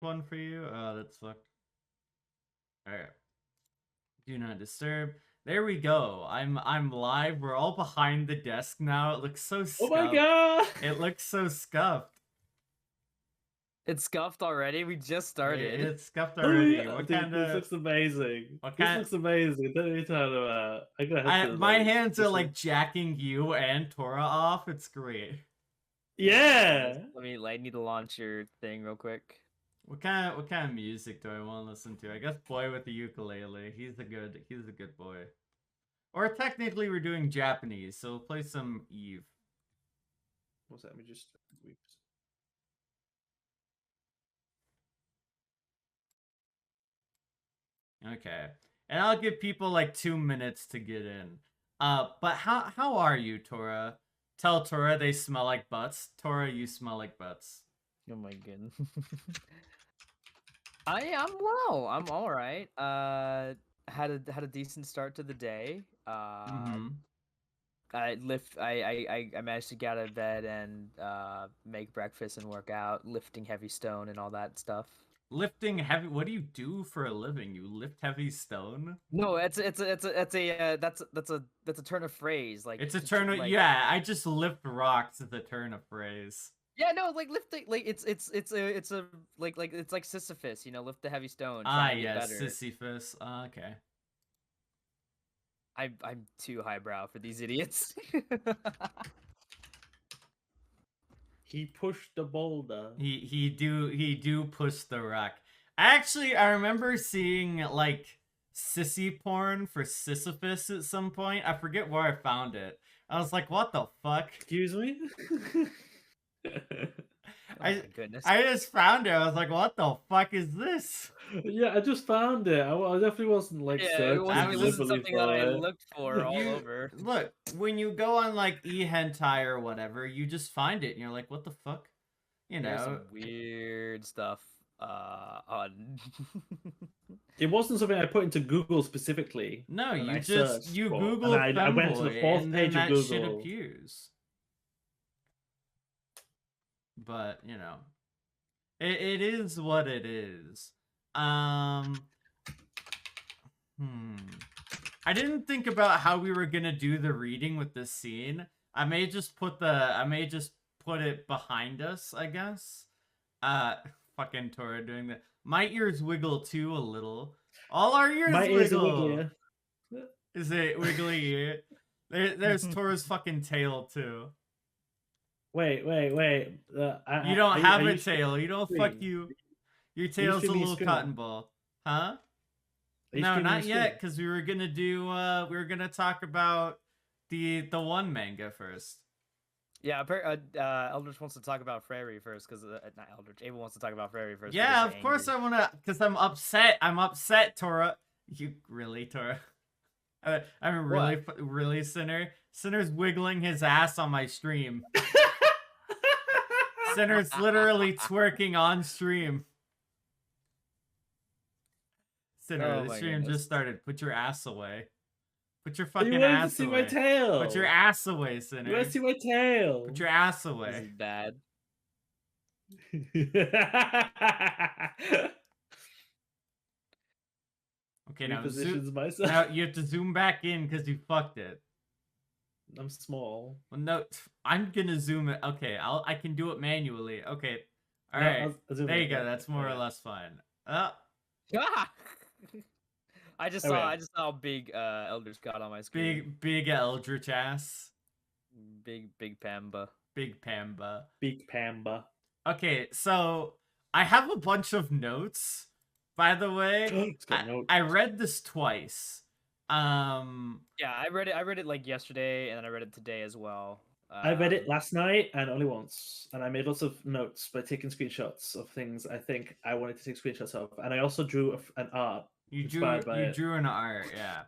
one for you. Oh, that's fucked. All right. Do not disturb. There we go. I'm live. We're all behind the desk now. It looks so Oh my scuffed. god! It looks so scuffed. It's scuffed already. We just started. It's scuffed already. Oh, What dude, kind this of? looks amazing. What This kind? looks amazing. Don't you talk about? I'm gonna have to. My like, hands are just, like jacking you and Tora off. It's great. Yeah. I need to launch your thing real quick. What kind of music do I want to listen to? I guess Boy with the Ukulele. He's a good boy. Or technically we're doing Japanese, so we'll play some Eve. What's that? Let me just. Okay. And I'll give people like 2 minutes to get in. But how are you, Tora? Tell Tora they smell like butts. Tora, you smell like butts. Oh my goodness. I'm well. I'm all right. Had a decent start to the day. I managed to get out of bed and make breakfast and work out, lifting heavy stone and all that stuff. Lifting heavy. What do you do for a living? You lift heavy stone? No, that's a turn of phrase. Like it's a turn of yeah. I just lift rocks as a turn of phrase. Yeah, no, like lifting, like it's a like it's like Sisyphus, you know, lift the heavy stone. Ah, yeah, Sisyphus. Okay. I'm too highbrow for these idiots. He pushed the boulder. He do push the rock. Actually, I remember seeing like sissy porn for Sisyphus at some point. I forget where I found it. I was like, what the fuck? Excuse me? My goodness. I just found it. I was like, what the fuck is this? Yeah, I just found it. I definitely wasn't like it wasn't something that I looked for all over. Look, when you go on like eHentai or whatever, you just find it and you're like, what the fuck? You know, there's some weird stuff on. It wasn't something I put into Google specifically. No, you Google Femboy, I went to the fourth page of Google. Shit appears. But you know, it is what it is. I didn't think about how we were gonna do the reading with this scene. I may just put it behind us, I guess. Fucking Tora doing that. My ears wiggle too a little. All our ears wiggle. Is it wiggly? There's Tora's fucking tail too. Wait. You don't have a tail. You don't fuck you. Your tail's a little cotton ball. Huh? No, not yet, because we were gonna talk about the one manga first. Yeah, Eldritch wants to talk about Frary first, because not Eldritch. Ava wants to talk about Frary first. Yeah, of course I wanna, because I'm upset. I'm upset, Tora. You really, Tora? I'm really Sinner. Sinner's wiggling his ass on my stream. Sinner's literally twerking on stream. Sinner, the stream just started. Put your ass away. Put your fucking ass away. You want to see my tail. Put your ass away, Sinner. You want to see my tail. Put your ass away. This is bad. Okay, now you have to zoom back in because you fucked it. I'm small. Well, no, I'm gonna zoom it. Okay, I can do it manually. Okay, all right. There you go. That's more or less fine. I just saw how big Eldritch got on my screen. Big Eldritch ass. Big Pamba. Big Pamba. Big Pamba. Okay, so I have a bunch of notes. By the way, I read this twice. Yeah, I read it like yesterday, and then I read it today as well. I read it last night and only once, and I made lots of notes by taking screenshots of things I think I wanted to take screenshots of, and I also drew an art. You drew an art, yeah.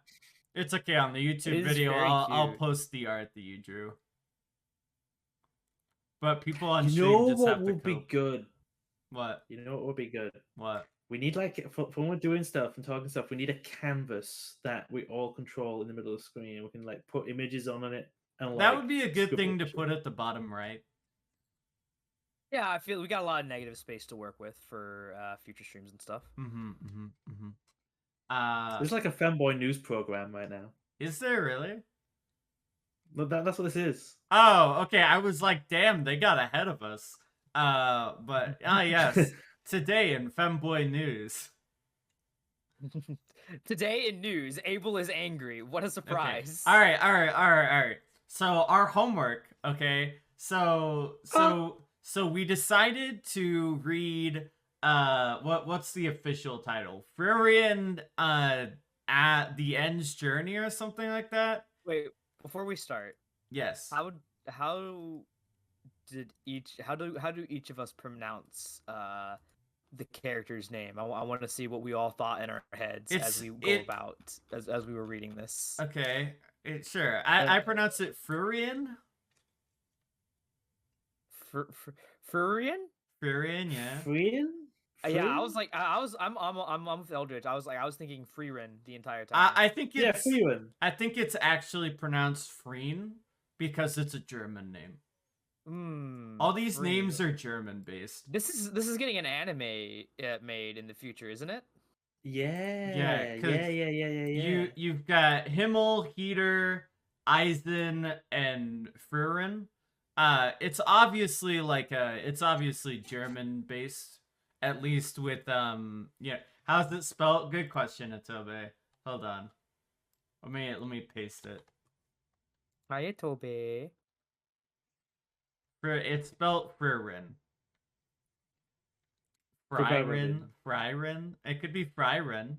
It's okay on the YouTube video. I'll post the art that you drew. But people on stream just have to would be good? What? You know what would be good? What? We need, like, for when we're doing stuff and talking stuff, we need a canvas that we all control in the middle of the screen. We can like put images on it. And, that would be a good thing to put at the bottom right. Yeah, I feel we got a lot of negative space to work with for future streams and stuff. It's like a Femboy news program right now. Is there really? No, that's what this is. Oh, okay. I was like, damn, they got ahead of us. But yes, today in Femboy news. Today in news, Abel is angry. What a surprise! Okay. All right. So our homework, okay. So we decided to read what's the official title? Furian at the End's Journey or something like that. Wait, before we start, yes. How do each of us pronounce the character's name? I want to see what we all thought in our heads as we as we were reading this. Okay, sure. I pronounce it Furian. Furian? Furian, yeah. Furian? Yeah, I was like, I'm with Eldridge. I was thinking Freerin the entire time. I think it's Freerin. I think it's actually pronounced Freen because it's a German name. All these names are German based. This is getting an anime made in the future, isn't it? Yeah. You've got Himmel, Heater, Eisen, and Furin. It's obviously German based, at least with how's it spelled? Good question, Atobe. Hold on. Let me paste it. Hi, Atobe. It's spelled Fririn. Fryrin. It could be Fryrin,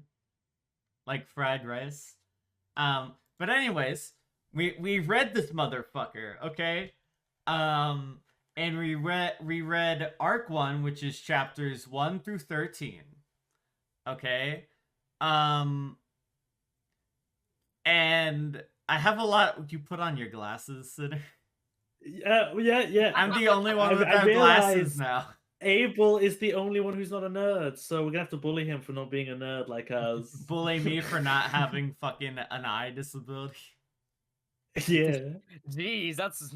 like fried rice. But anyways, we read this motherfucker, okay? And we read Arc 1, which is chapters 1 through 13. Okay? And I have a lot. You put on your glasses, Sinner? Yeah. I'm the only one without glasses now. Abel is the only one who's not a nerd, so we're gonna have to bully him for not being a nerd like us. Bully me for not having fucking an eye disability. Yeah. Jeez, that's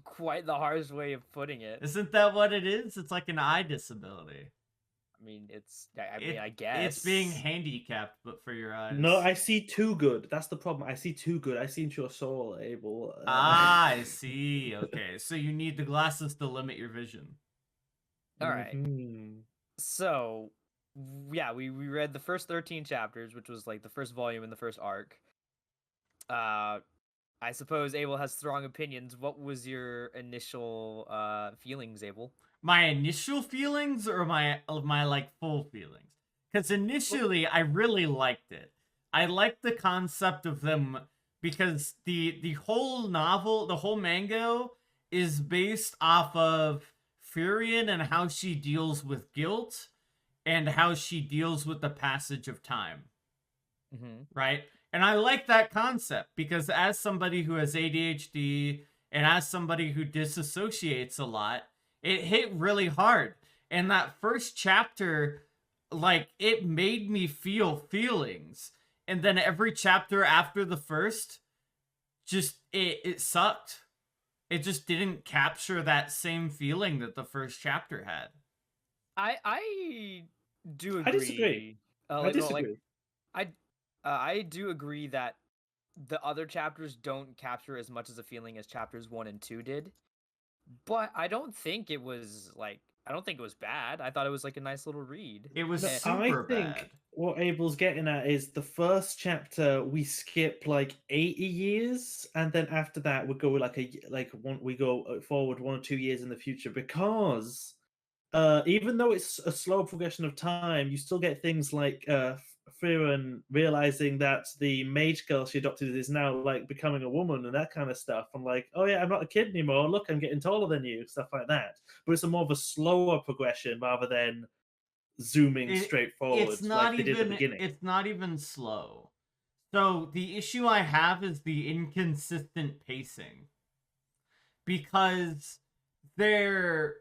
quite the harsh way of putting it. Isn't that what it is? It's like an eye disability. I mean, I guess. It's being handicapped, but for your eyes. No, I see too good. That's the problem. I see too good. I see into your soul, Abel. I see. Okay, so you need the glasses to limit your vision. All right. So, yeah, we read the first 13 chapters, which was like the first volume in the first arc. I suppose Abel has strong opinions. What was your initial feelings, Abel? My initial feelings or my like full feelings? Because initially I really liked it. I liked the concept of them because the whole novel, the whole manga is based off of Furian and how she deals with guilt and how she deals with the passage of time. Right? And I like that concept because as somebody who has ADHD and as somebody who disassociates a lot, it hit really hard. And that first chapter, like, it made me feel feelings. And then every chapter after the first, just, it sucked. It just didn't capture that same feeling that the first chapter had. I do agree. I disagree. I disagree. I do agree that the other chapters don't capture as much as a feeling as chapters 1 and 2 did. But I don't think it was bad. I thought it was like a nice little read. It was super bad. What Abel's getting at is the first chapter we skip like 80 years, and then after that we go we go forward 1 or 2 years in the future because even though it's a slow progression of time, you still get things like Frieren realizing that the mage girl she adopted is now like becoming a woman and that kind of stuff. I'm like, oh yeah, I'm not a kid anymore. Look, I'm getting taller than you, stuff like that. But it's a more of a slower progression rather than zooming straight forward like they did at the beginning. It's not even slow. So the issue I have is the inconsistent pacing. Because there's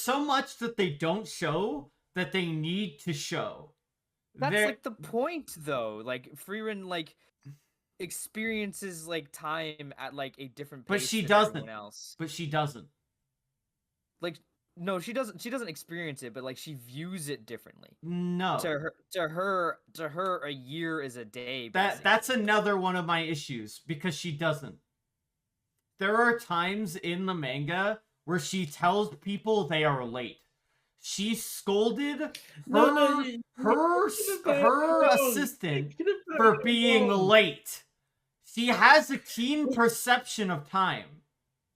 so much that they don't show that they need to show. That's like the point, though. Like Frieren, like experiences like time at like a different pace than everyone else. But she doesn't. like no, she doesn't experience it, but like she views it differently. No. To her, a year is a day. That's another one of my issues because she doesn't. There are times in the manga where she tells people they are late. She scolded her assistant for being late. She has a keen perception of time.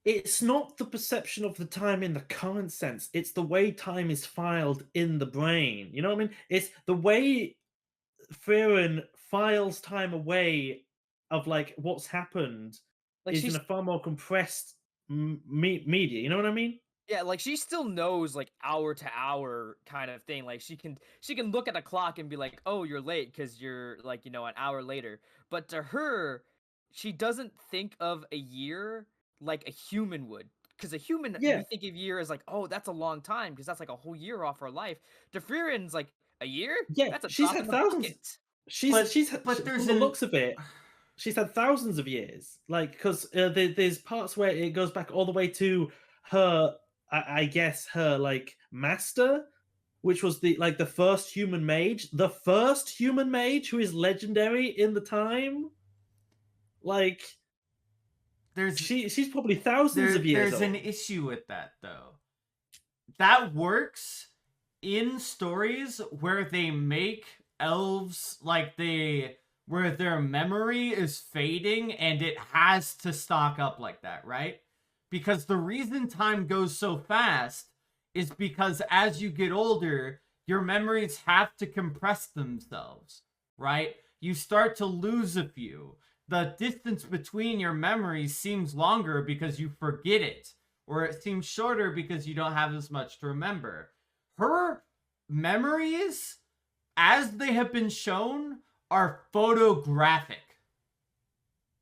It's not the perception of the time in the current sense. It's the way time is filed in the brain. You know what I mean? It's the way Frieren files time away of like what's happened Like is in a far more compressed media. You know what I mean? Yeah, like she still knows like hour to hour kind of thing. Like she can look at the clock and be like, "Oh, you're late because you're like, an hour later." But to her, she doesn't think of a year like a human would. Because a human, Yeah. we think of year as like, "Oh, that's a long time," because that's like a whole year off our life. To Frieren's like a year? Yeah, That's a she's drop had in the thousands. bucket. But there's from the looks of it, she's had thousands of years. Like, because there's parts where it goes back all the way to her, I guess her like master, which was the first human mage, who is legendary in the time. Like, she's probably thousands of years There's old. an issue with that though. That works in stories where they make elves where their memory is fading and it has to stock up like that, right? Because the reason time goes so fast is because as you get older, your memories have to compress themselves, right? You start to lose a few. The distance between your memories seems longer because you forget it, or it seems shorter because you don't have as much to remember. Her memories, as they have been shown, are photographic.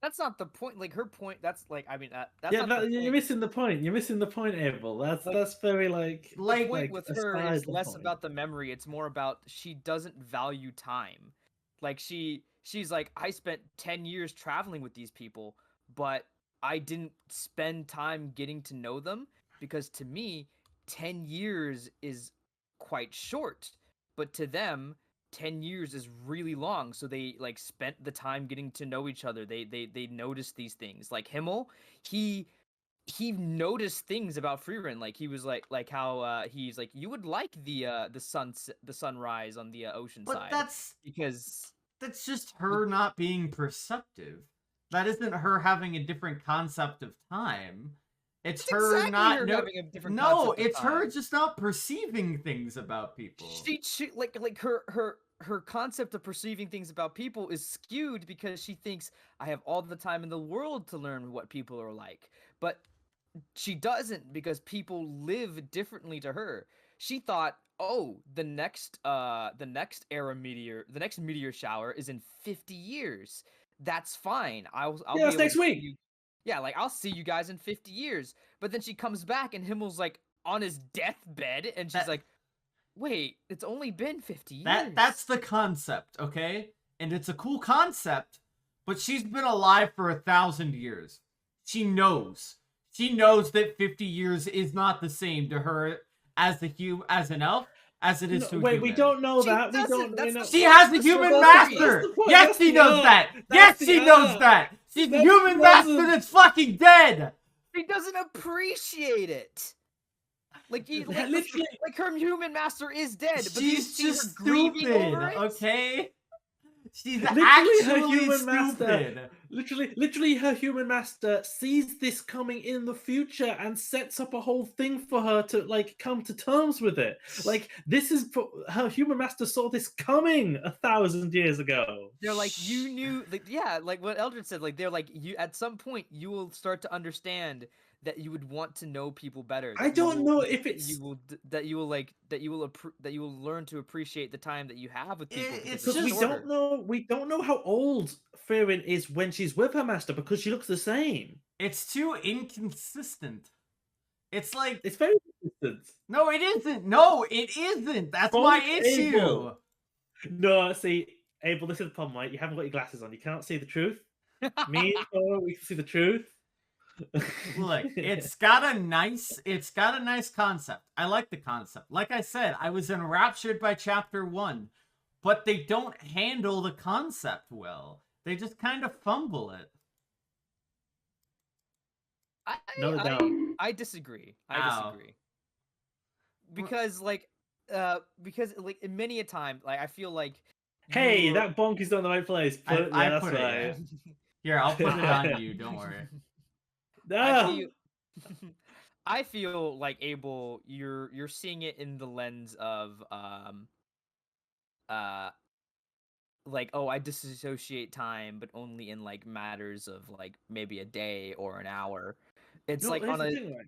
That's not the point. Like her point. That's like I mean that's Yeah, not the you're point. missing the point. You're missing the point, Abel. That's very The point with her is less point. about the memory. It's more about she doesn't value time. Like she's like, I spent 10 years traveling with these people, but I didn't spend time getting to know them because to me 10 years is quite short, but to them 10 years is really long. So they like spent the time getting to know each other. They noticed these things. Like Himmel, he noticed things about Frieren. Like he was like how he's like, you would like the sunrise on the ocean But side. that's just her not being perceptive. That isn't her having a different concept of time. It's her exactly not her having a different no, concept of it's her time. just not perceiving things about people. She like her concept of perceiving things about people is skewed because she thinks I have all the time in the world to learn what people are like. But she doesn't because people live differently to her. She thought, "Oh, the next meteor shower is in 50 years. That's fine. I'll be that's able next to see week." you. Yeah, like I'll see you guys in 50 years." But then she comes back and Himmel's like on his deathbed and she's like, "Wait, it's only been 50 years." That's the concept, okay? And it's a cool concept, but she's been alive for 1,000 years. She knows. She knows that 50 years is not the same to her as an elf as it is to a human. We don't know that. We don't know. She has a human master. Yes, she knows that. Yes, she knows that. She's a human master that's fucking dead. She doesn't appreciate it. Like her human master is dead. But She's you just see her grieving stupid, over it? okay? She's Literally, actually her human stupid. master. Literally, her human master sees this coming in the future and sets up a whole thing for her to like come to terms with it. Like this is her human master saw this coming 1,000 years ago. They're like, you knew, like, yeah, like what Eldred said. Like they're like, you at some point you will start to understand that you would want to know people better. I don't know if it's that you will learn to appreciate the time that you have with people. Because we don't know how old Frieren is when she's with her master because she looks the same. It's too inconsistent. It's like it's very consistent. No, it isn't. No, it isn't. That's my issue. Abel. No, see, Abel, this is the problem, right? You haven't got your glasses on. You can't see the truth. Me and Thor, we can see the truth. Look, it's got a nice concept. I like the concept. Like I said, I was enraptured by chapter 1, but they don't handle the concept well. They just kind of fumble it. No doubt. I disagree. Ow. I disagree. Because like many a time, like I feel like Hey, that bonk is not in the right place. I That's put it, right. yeah. Here, I'll put it on you. Don't worry. No. I feel like Abel, you're seeing it in the lens of like, oh, I disassociate time, but only in like matters of like maybe a day or an hour. It's No, like here's on the a thing, right?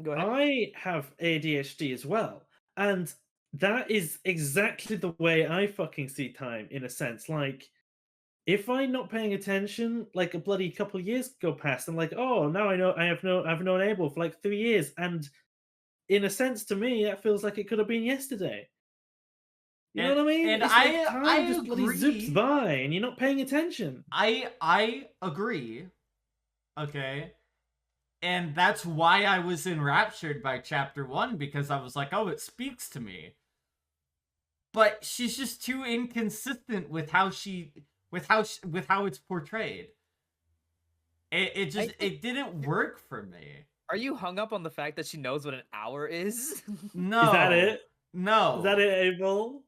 go ahead. I have ADHD as well, and that is exactly the way I fucking see time. In a sense, like if I'm not paying attention, like a bloody couple of years go past, I'm like, oh, now I know I've known Abel for like 3 years, and in a sense, to me, that feels like it could have been yesterday. You know what I mean? And It's like time I just bloody zips agree. by, and you're not paying attention. I agree. Okay. And that's why I was enraptured by chapter 1, because I was like, oh, it speaks to me. But she's just too inconsistent with how it's portrayed. It didn't work for me. Are you hung up on the fact that she knows what an hour is? No. Is that it? No. Is that it, Abel?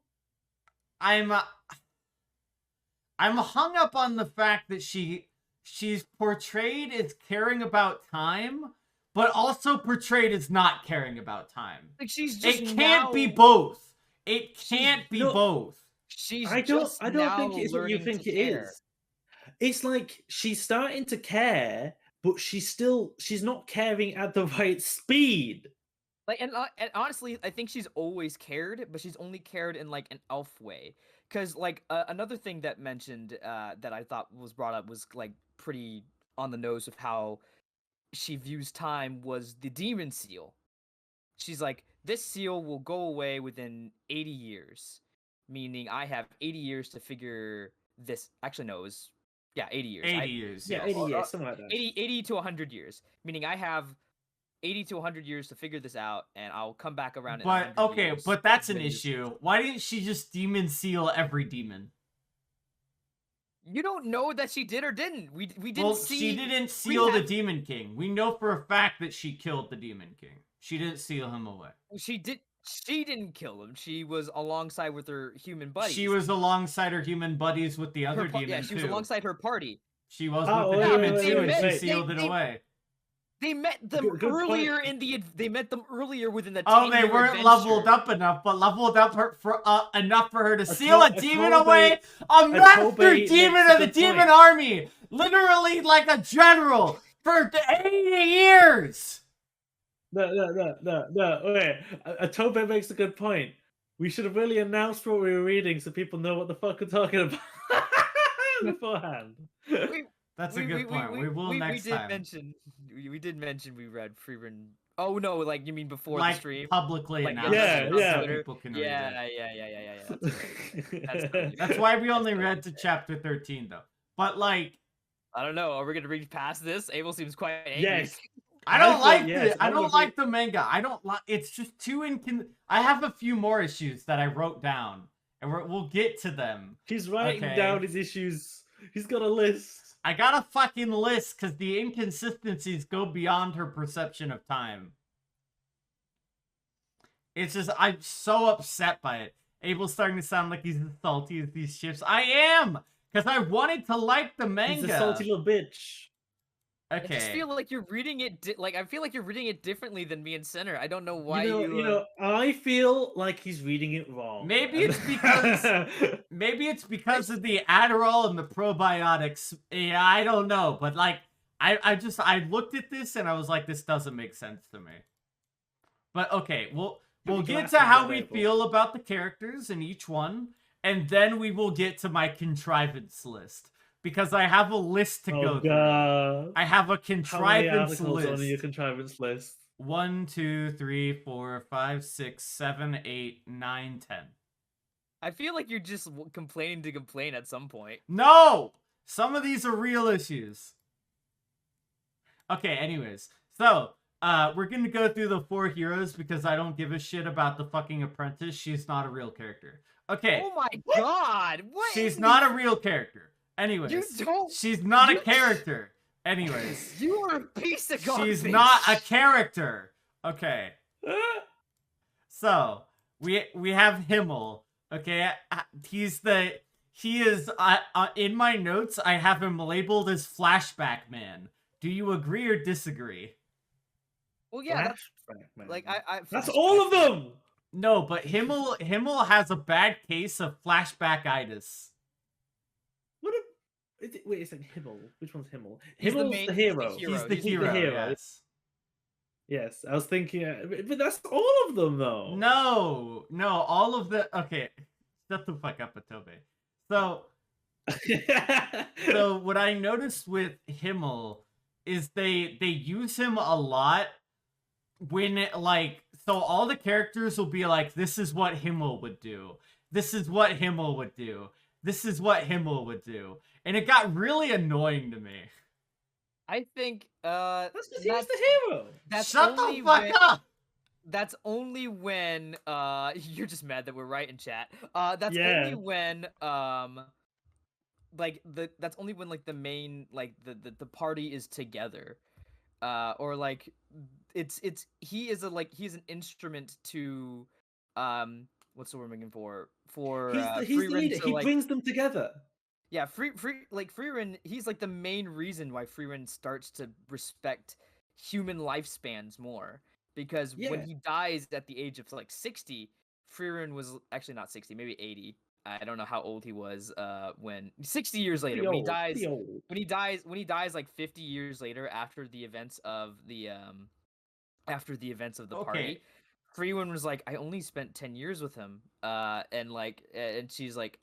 I'm hung up on the fact that she's portrayed as caring about time, but also portrayed as not caring about time. Like she's just It can't be both. It can't be no, both. She's I don't just think now it's what you learning think to it care. is. It's like she's starting to care, but she's not caring at the right speed. Like and honestly, I think she's always cared, but she's only cared in like an elf way. Because like another thing that mentioned that I thought was brought up was like pretty on the nose of how she views time was the demon seal. She's like, this seal will go away within 80 years, meaning I have 80 years to figure this. Actually, no, it was 80 years. 80 years. Yeah, Yes. 80 years, something like that. 80 to 100 years, meaning I have 80 to 100 years to figure this out, and I'll come back around in But 100 okay, years. but that's an Then just- issue. Why didn't she just demon seal every demon? You don't know that she did or didn't. We didn't Well, see. she didn't seal the Demon King. We know for a fact that she killed the Demon King. She didn't seal him away. She didn't kill him. She was alongside with her human buddies. She was alongside her human buddies with the other demon, she was too. alongside her party. She was Oh, with the wait, demon wait, too, wait, and she wait. sealed it away. They met them Good point. earlier in the. They met them earlier within the. Oh, they 10-year weren't adventure. leveled up enough, but leveled up enough for her to seal a demon Tobe- away. A master Tobe demon makes a of the good demon point. army, literally like a general for 80 years. No. Wait. Tobe makes a good point. We should have really announced what we were reading so people know what the fuck we're talking about beforehand. That's a good point. We will next time. We did mention we read Freeburn. Oh no, like you mean before Like the stream? publicly Like, announced yeah, it yeah. so people can read it. Yeah. That's right. That's totally That's why we only read to chapter 13 though. But like, I don't know. Are we gonna read past this? Abel seems quite angry. Yes. I don't like yes, I I don't would like the manga. I don't like. It's just too I have a few more issues that I wrote down, and we'll get to them. He's writing Okay. down his issues. He's got a list. I got a fucking list because the inconsistencies go beyond her perception of time. It's just I'm so upset by it. Abel's starting to sound like he's as salty as these ships. I am, because I wanted to like the manga. He's a salty little bitch. Okay. I just feel like you're reading it. I feel like you're reading it differently than me and Center. I don't know why You know, I feel like he's reading it wrong. Maybe it's because of the Adderall and the probiotics. Yeah, I don't know, but like I looked at this and I was like, this doesn't make sense to me. But okay, we'll get to how we feel about the characters in each one, and then we will get to my contrivance list. Because I have a list to go through. I have a contrivance list. On your contrivance list? 1, 2, 3, 4, 5, 6, 7, 8, 9, 10. I feel like you're just complaining to complain at some point. No! Some of these are real issues. Okay, anyways. So, we're gonna go through the 4 heroes because I don't give a shit about the fucking apprentice. She's not a real character. Okay. Oh my god! What? She's in not the- a real character. Anyways. You don't. She's not a you- character. Anyways. You are a piece of garbage. She's not a character. Okay. So, we have Himmel. Okay, he is in my notes. I have him labeled as Flashback Man. Do you agree or disagree? Well, yeah. That's, Flashback, man. like That's all of them. No, but Himmel has a bad case of flashback-itis. Wait a second, Himmel. Which one's Himmel? He's the Himmel's main- the he's the hero. hero. He's the He's the hero. hero. Yes. Yes, I was thinking, but that's all of them though. No, all of the. Okay, shut the fuck up, Atobe. So what I noticed with Himmel is they use him a lot when it, like, so all the characters will be like, this is what Himmel would do. This is what Himmel would do. This is what Himmel would do. And it got really annoying to me. I think that's because he's the hero. that's Shut the only fuck when, up! That's only when you're just mad that we're right in chat. That's Yeah. only when that's only when like the main like the party is together. Or like he's an instrument to what's the word I'm looking for? He's the leader. He brings them together. Yeah, Freerin, he's like the main reason why Freerin starts to respect human lifespans more. Because when he dies at the age of like 60, Freerin was actually not 60, maybe 80. I don't know how old he was when 60 years later when he dies like 50 years later after the events of the party. Freerin was like, I only spent 10 years with him, and she's like,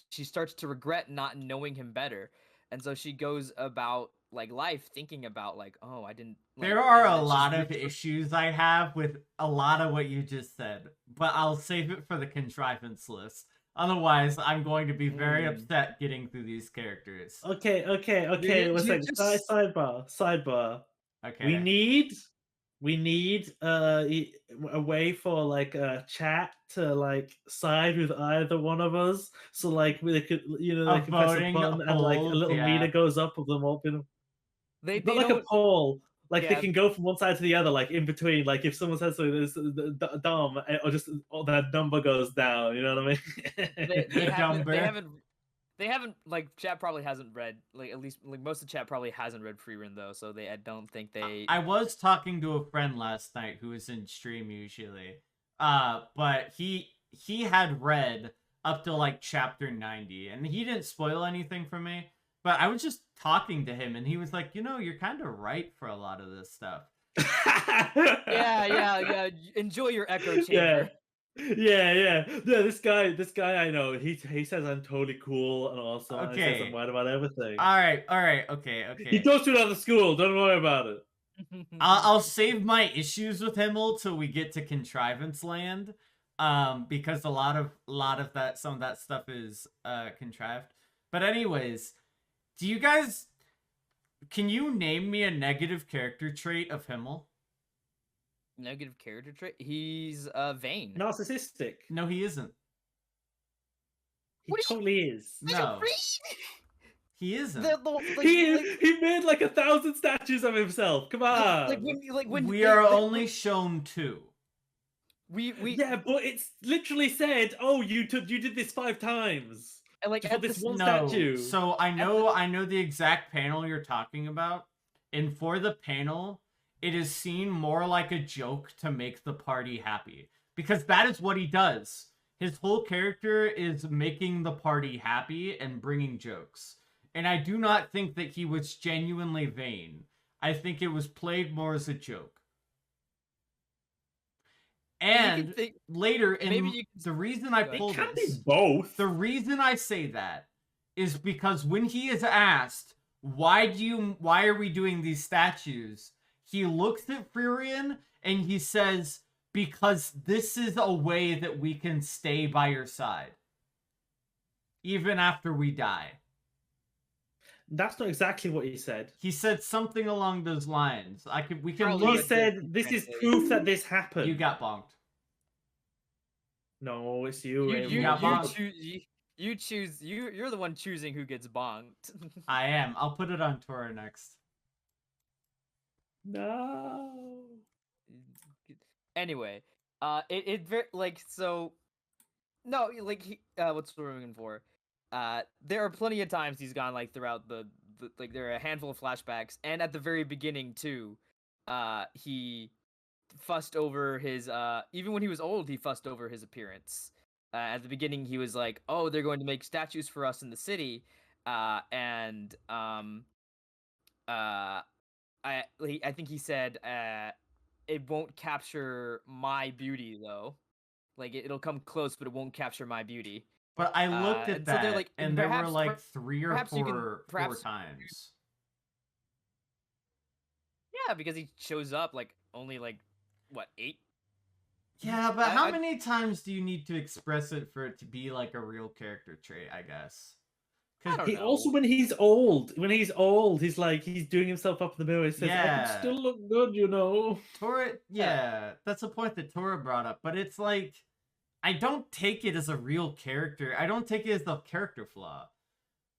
she starts to regret not knowing him better, and so she goes about like life thinking about like, oh, I didn't. Like, there are a lot of issues I have with a lot of what you just said, but I'll save it for the contrivance list. Otherwise, I'm going to be very upset getting through these characters. Okay. What's that? Sidebar. Okay. We need a way for like a chat to like side with either one of us, so like they could, they can press a button and like a little meter goes up of them all. But like a poll, like they can go from one side to the other, like in between. Like if someone says something, there's dumb, or just that number goes down. You know what I mean? They haven't like chat probably hasn't read, like at least like most of the chat probably hasn't read Freerin though, so I don't think they. I was talking to a friend last night who is in stream usually, but he had read up to like chapter 90, and he didn't spoil anything for me. But I was just talking to him, and he was like, you're kind of right for a lot of this stuff. Yeah. Enjoy your echo chamber. Yeah. This guy I know, he says I'm totally cool and awesome. Okay. And he says I'm right about everything. All right. Okay. He goes to another school. Don't worry about it. I'll save my issues with Himmel till we get to Contrivance Land, because a lot of that, some of that stuff is contrived. But anyways, can you name me a negative character trait of Himmel? Negative character trait? He's vain. Narcissistic. No, he isn't. He totally is. No. He isn't. He made like 1,000 statues of himself. Come on. We are only shown 2. Yeah, but it's literally said, oh, you did this 5 times. And like at this one statue. So I know the exact panel you're talking about, and for the panel, it is seen more like a joke to make the party happy, because that is what he does. His whole character is making the party happy and bringing jokes. And I do not think that he was genuinely vain. I think it was played more as a joke. And later, the reason I pulled it can be both. The reason I say that is because when he is asked, why are we doing these statues? He looks at Freerin and he says, because this is a way that we can stay by your side. Even after we die. That's not exactly what he said. He said something along those lines. We can Probably He look. said, "This is translate. proof that this happened." You got bonked. No, it's you. You got bonked. choose. You choose. You're the one choosing who gets bonked. I am. I'll put it on Tora next. No. Anyway, it very like so. No, like what's the word I'm looking for? There are plenty of times he's gone like throughout the like there are a handful of flashbacks, and at the very beginning too, he fussed over his even when he was old, he fussed over his appearance. At the beginning, he was like, "Oh, they're going to make statues for us in the city," and I think he said, "It won't capture my beauty though. Like it'll come close, but it won't capture my beauty." But I looked at and so that, they're like, and there were perhaps- like three or perhaps you can- four perhaps- times. Yeah, because he shows up like only like what 8? Yeah, but I- how I- many times do you need to express it for it to be like a real character trait? I guess. I don't He know. also, when he's old, he's like he's doing himself up in the mirror. He says, "I Yeah. can still look good, you know." Tora, yeah, that's a point that Tora brought up. But it's like, I don't take it as a real character. I don't take it as a character flaw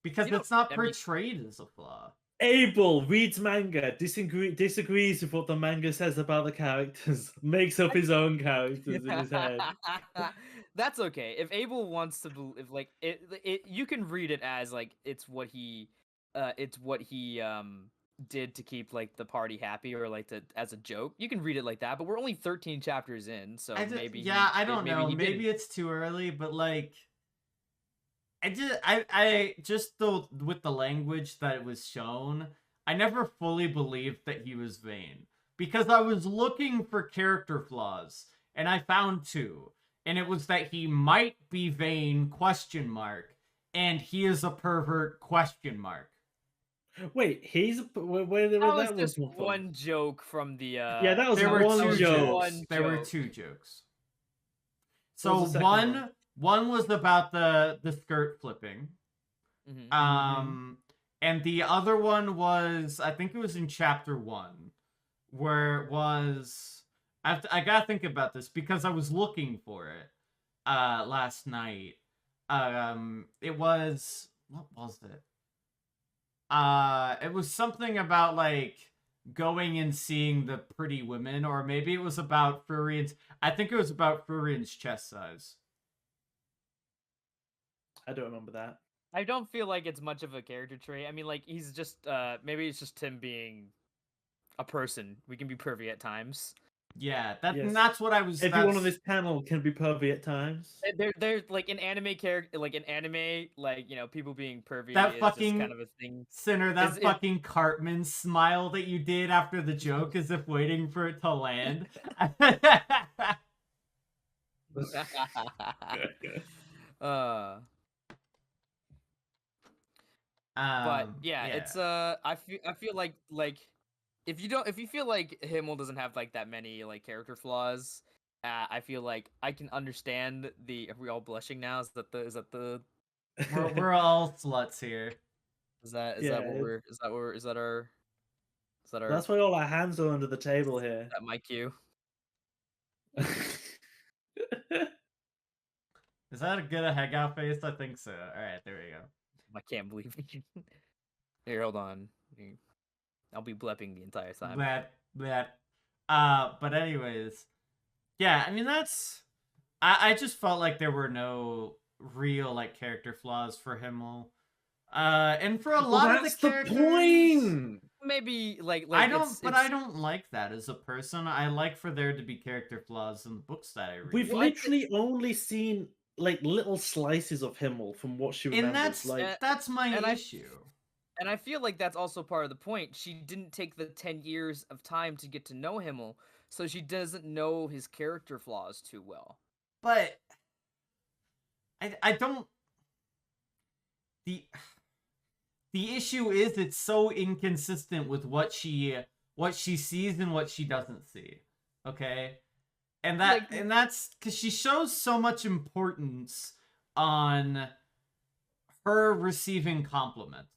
because You know, it's not I mean- portrayed as a flaw. Abel reads manga, disagrees with what the manga says about the characters, makes up his own characters in his head. That's okay. If Abel wants to, if like it, you can read it as like it's what he did to keep like the party happy or like as a joke. You can read it like that, but we're only 13 chapters in, so maybe I don't know. Maybe it's too early, but like, I just though with the language that it was shown, I never fully believed that he was vain because I was looking for character flaws and I found 2, and it was that he might be vain ? And he is a pervert ? Wait, where That was that just one from? one joke from the. Yeah, that was There were one two joke. jokes. There were 2 jokes. What was So the second one was about the skirt flipping. Mhm. And the other one was, I think it was in chapter 1, where it was, I gotta think about this because I was looking for it last night. It was, what was it? It was something about like going and seeing the pretty women, or maybe it was about Furian's. I think it was about Furian's chest size. I don't remember that. I don't feel like it's much of a character trait. I mean, like he's just maybe it's just him being a person. We can be pervy at times. Yeah, Yes. that's what I was. Everyone on this panel can be pervy at times. They're like an anime character, like an anime, like you know, people being pervy That is fucking just kind of a thing. Sinner, that Is it- fucking Cartman smile that you did after the joke as if waiting for it to land. But yeah, it's I feel like if you feel like Himmel doesn't have like that many like character flaws, I feel like I can understand the. Are we all blushing now? Is that the we're all sluts here. is that Yeah, what we're is that our That's why all our hands are under the table here. that my cue? Is that a good head out face? I think so. All right, there we go. I can't believe it. Here, hold on. I'll be blepping the entire time. That. But anyways, yeah. I mean, that's. I just felt like there were no real like character flaws for Himmel. And for a lot of that's the the characters, point. Maybe like I don't, it's- but I don't like that as a person. I like for there to be character flaws in the books that I read. We've Well, I literally only seen like little slices of Himmel from what she and remembers. Like that's my and I- issue. And I feel like that's also part of the point. She didn't take the 10 years of time to get to know Himmel, so she doesn't know his character flaws too well. But I don't. The issue is it's so inconsistent with what she sees and what she doesn't see. Okay? And that's because she shows so much importance on her receiving compliments,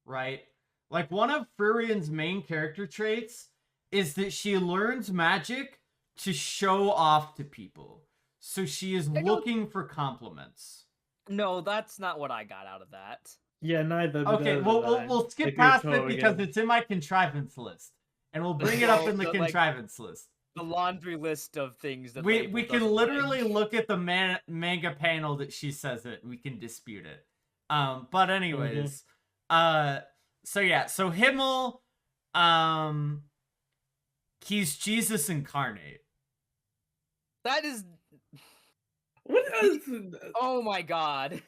right? Like one of Furian's main character traits is that she learns magic to show off to people. So she is looking for compliments. No, that's not what I got out of that. Yeah, neither. Okay, we'll skip past it because it's in my contrivance list, and we'll bring it up in the contrivance list. The laundry list of things that we can literally look at the manga panel that she says it. We can dispute it. But anyways, so Himmel, he's Jesus incarnate. That is. Oh my god.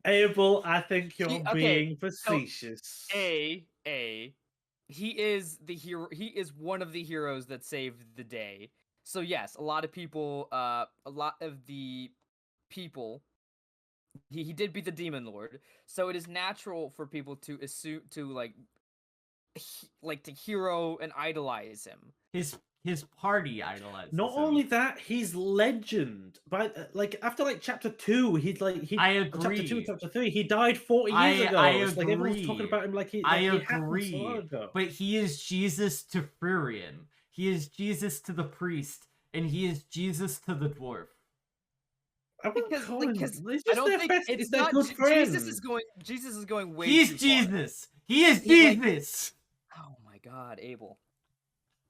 Abel, I think you're being facetious. He is the hero. He is one of the heroes that saved the day. So yes, a lot of people, he did beat the Demon Lord. So it is natural for people to assume to to hero and idolize him. His party idolizes Not him. only that, he's legend. By after chapter 2, I agree. Chapter 2, chapter 3, he died 40 years ago. I it's agree. like everyone's talking about him like he. I like agree. He happened so long ago. But he is Jesus to Furion. He is Jesus to the priest, and he is Jesus to the dwarf. Because I don't think it's not good friend. Jesus is going way He's too Jesus. Far. He is Jesus. Oh my god, Abel.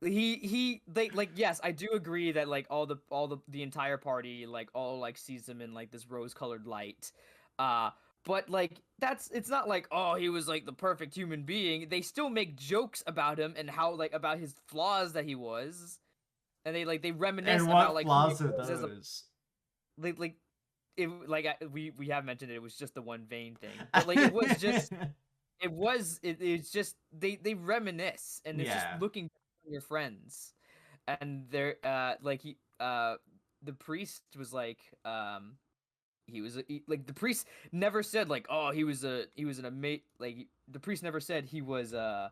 Yes, I do agree that all the entire party all sees him in this rose-colored light. But it's not he was the perfect human being. They still make jokes about him and how about his flaws that he was. And they reminisce about what flaws are those? We have mentioned it was just the one vein thing. But it was just it's just they reminisce, and it's just looking at your friends. And they're the priest was the priest never said he was an amazing the priest never said he was the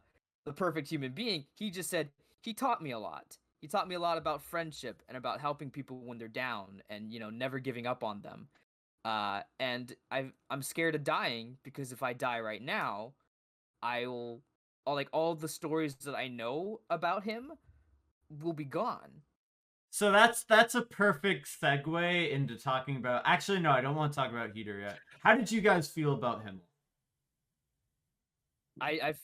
perfect human being. He just said he taught me a lot. He taught me a lot about friendship and about helping people when they're down and never giving up on them. And I'm scared of dying because if I die right now, all the stories that I know about him will be gone. So that's a perfect segue into talking about. Actually, no, I don't want to talk about Heater yet. How did you guys feel about him? I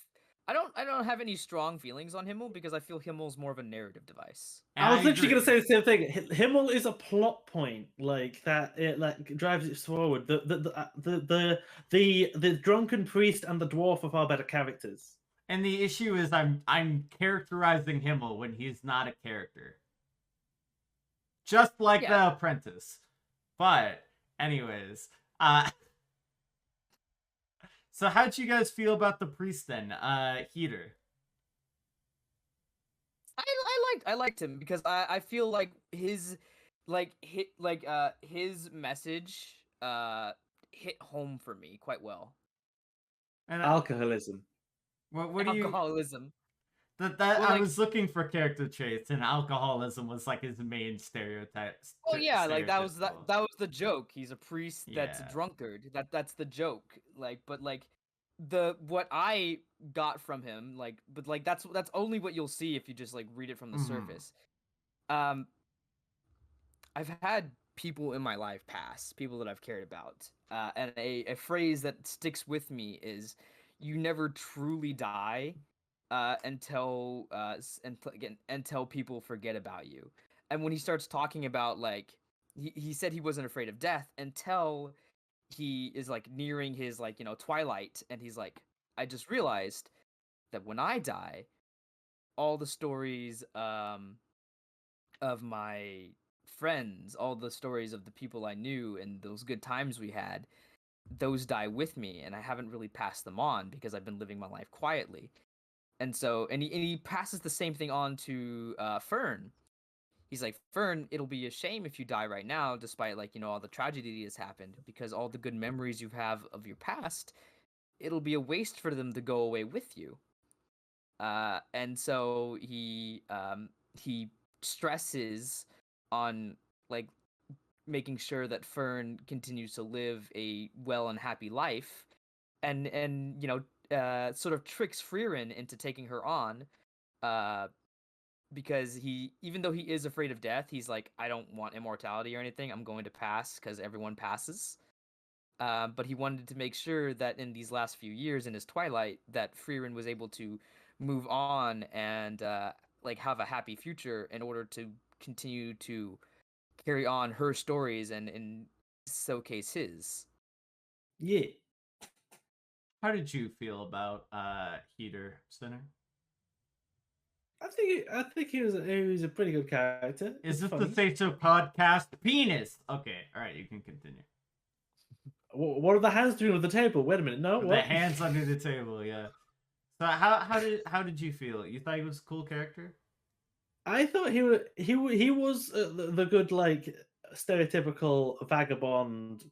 don't have any strong feelings on Himmel because I feel Himmel's more of a narrative device. I was literally going to say the same thing. Himmel is a plot point that it drives it forward. The drunken priest and the dwarf are far better characters. And the issue is I'm characterizing Himmel when he's not a character. Just like the apprentice. But anyways, so how'd you guys feel about the priest then, Heater? I liked him because I feel like his message hit home for me quite well. And alcoholism. What do you? Alcoholism. I was looking for character traits, and alcoholism was his main stereotype. Oh yeah, that was the joke. He's a priest that's a drunkard. That's the joke. But what I got from him, that's only what you'll see if you just read it from the surface. I've had people in my life pass, people that I've cared about, and a phrase that sticks with me is, "You never truly die until people forget about you." And when he starts talking about he said he wasn't afraid of death until he is nearing his twilight, and he's I just realized that when I die, all the stories of my friends, all the stories of the people I knew and those good times we had, those die with me, and I haven't really passed them on because I've been living my life quietly. And so, and he passes the same thing on to Fern. He's like, "Fern, it'll be a shame if you die right now, despite all the tragedy that has happened, because all the good memories you have of your past, it'll be a waste for them to go away with you." And so he stresses on making sure that Fern continues to live a well and happy life, and sort of tricks Frieren into taking her on, because even though he is afraid of death, he's like, I don't want immortality or anything. I'm going to pass because everyone passes. But he wanted to make sure that in these last few years in his twilight, that Frieren was able to move on and like have a happy future in order to continue to carry on her stories and showcase his. Yeah. How did you feel about Heater Sinner? I think he was a pretty good character. Is It's this funny. the Say So podcast? Penis. Okay, all right, you can continue. What are the hands doing with the table? Wait a minute. No, The what? hands under the table. Yeah. So how did you feel? You thought he was a cool character? I thought he was the good like stereotypical vagabond,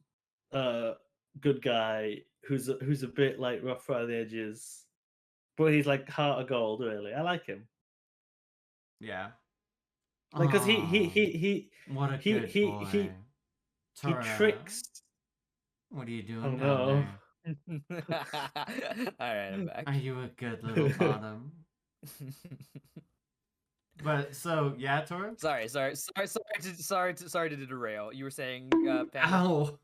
good guy who's a bit like rough around the edges, but he's like heart of gold. Really, I like him. Yeah. Like because What a he good he boy. he he Tora, tricks. What are you doing Oh down no! there? All right, I'm back. Are you a good little bottom? But so yeah, Tora. Sorry to derail. You were saying, Panda? Ow!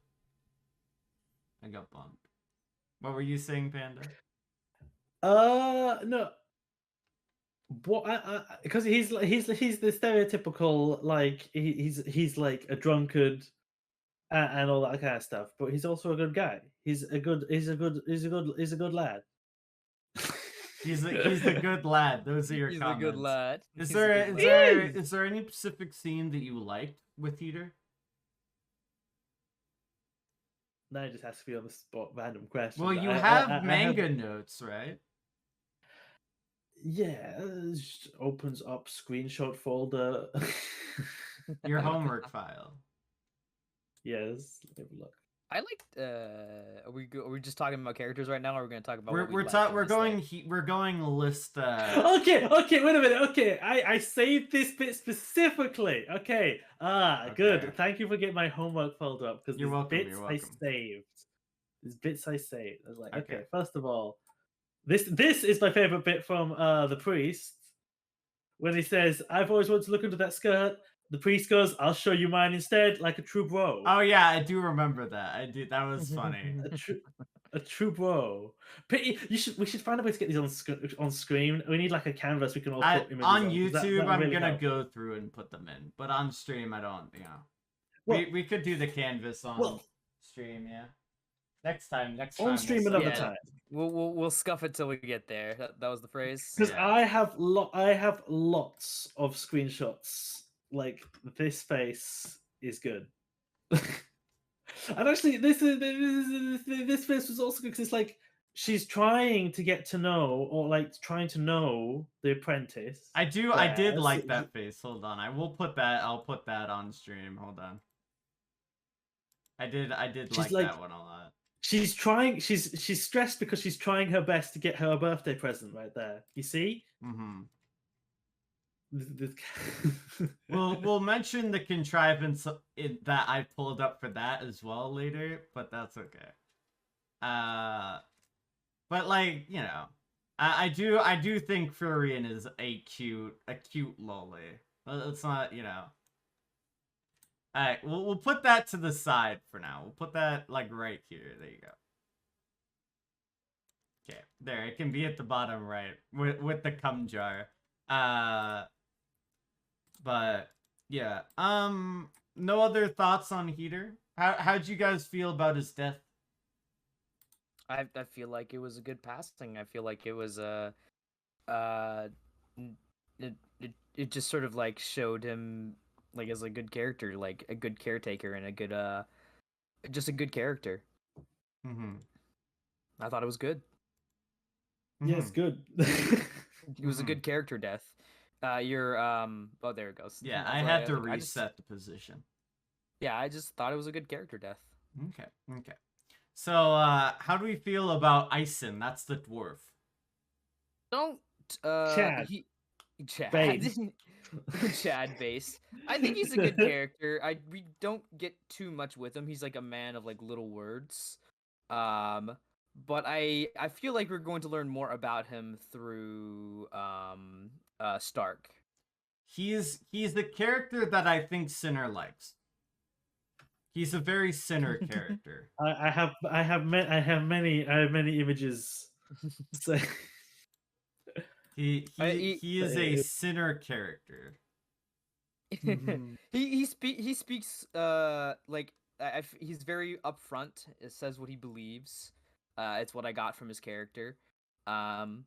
I got bumped. What were you saying, Panda? No. What? Because he's the stereotypical like he's like a drunkard and all that kind of stuff. But he's also a good guy. He's a good lad. He's the good lad. Those are your He's comments. a good lad. Is He's a there good is lad. there is there any specific scene that you liked with Heater? Now it just has to be on the spot, random question. Well, you have manga notes, right? Yeah, it just opens up screenshot folder. Your homework file. Yes, let me have a look. I liked. Are we just talking about characters right now, or are we going to talk about? We're going list. Okay, wait a minute. Okay, I saved this bit specifically. Okay, good. Thank you for getting my homework folder up because You're welcome. I saved. There's bits I saved. I was like, Okay. okay, first of all, this is my favorite bit from the priest when he says, "I've always wanted to look under that skirt." The priest goes, "I'll show you mine instead, like a true bro." Oh yeah, I do remember that. I did. That was funny. A true bro. We should find a way to get these on screen. We need like a canvas we can all put images on 'cause YouTube. that'll I'm really gonna help. go through and put them in, but on stream, I don't. Well, we could do the canvas on stream. Yeah. Next time. on stream another time. We'll scuff it till we get there. That was the phrase. Because I have lots of screenshots. Like this face is good. And actually, this face was also good because it's like she's trying to get to know, or like trying to know the apprentice. I did like that face. Hold on, I'll put that on stream. Hold on. I did like that one a lot. She's trying. She's stressed because she's trying her best to get her birthday present right there. You see? Mm-hmm. We'll mention the contrivance that I pulled up for that as well later, but that's okay. But like I do think Furion is a cute lolly. It's not Alright, we'll put that to the side for now. We'll put that like right here. There you go. Okay, there, it can be at the bottom right with the cum jar. But yeah, no other thoughts on Heater? How'd you guys feel about his death? I feel like it was a good passing. I feel like it was it just sort of like showed him like as a good character, like a good caretaker and a good just a good character. Mm-hmm. I thought it was good. Yes, good. It was a good character death. Oh, there it goes. Yeah, I had to reset the position. Yeah, I just thought it was a good character death. Okay. So, how do we feel about Ison? That's the dwarf. Don't Chad. Chad. Base. Chad Base. I think he's a good character. We don't get too much with him. He's like a man of like little words. but I feel like we're going to learn more about him through Stark. He's the character that I think Sinner likes. He's a very Sinner character. I have many images. So He is a Sinner character. Mhm. he speaks like he's very upfront. It says what he believes. It's what I got from his character. I'm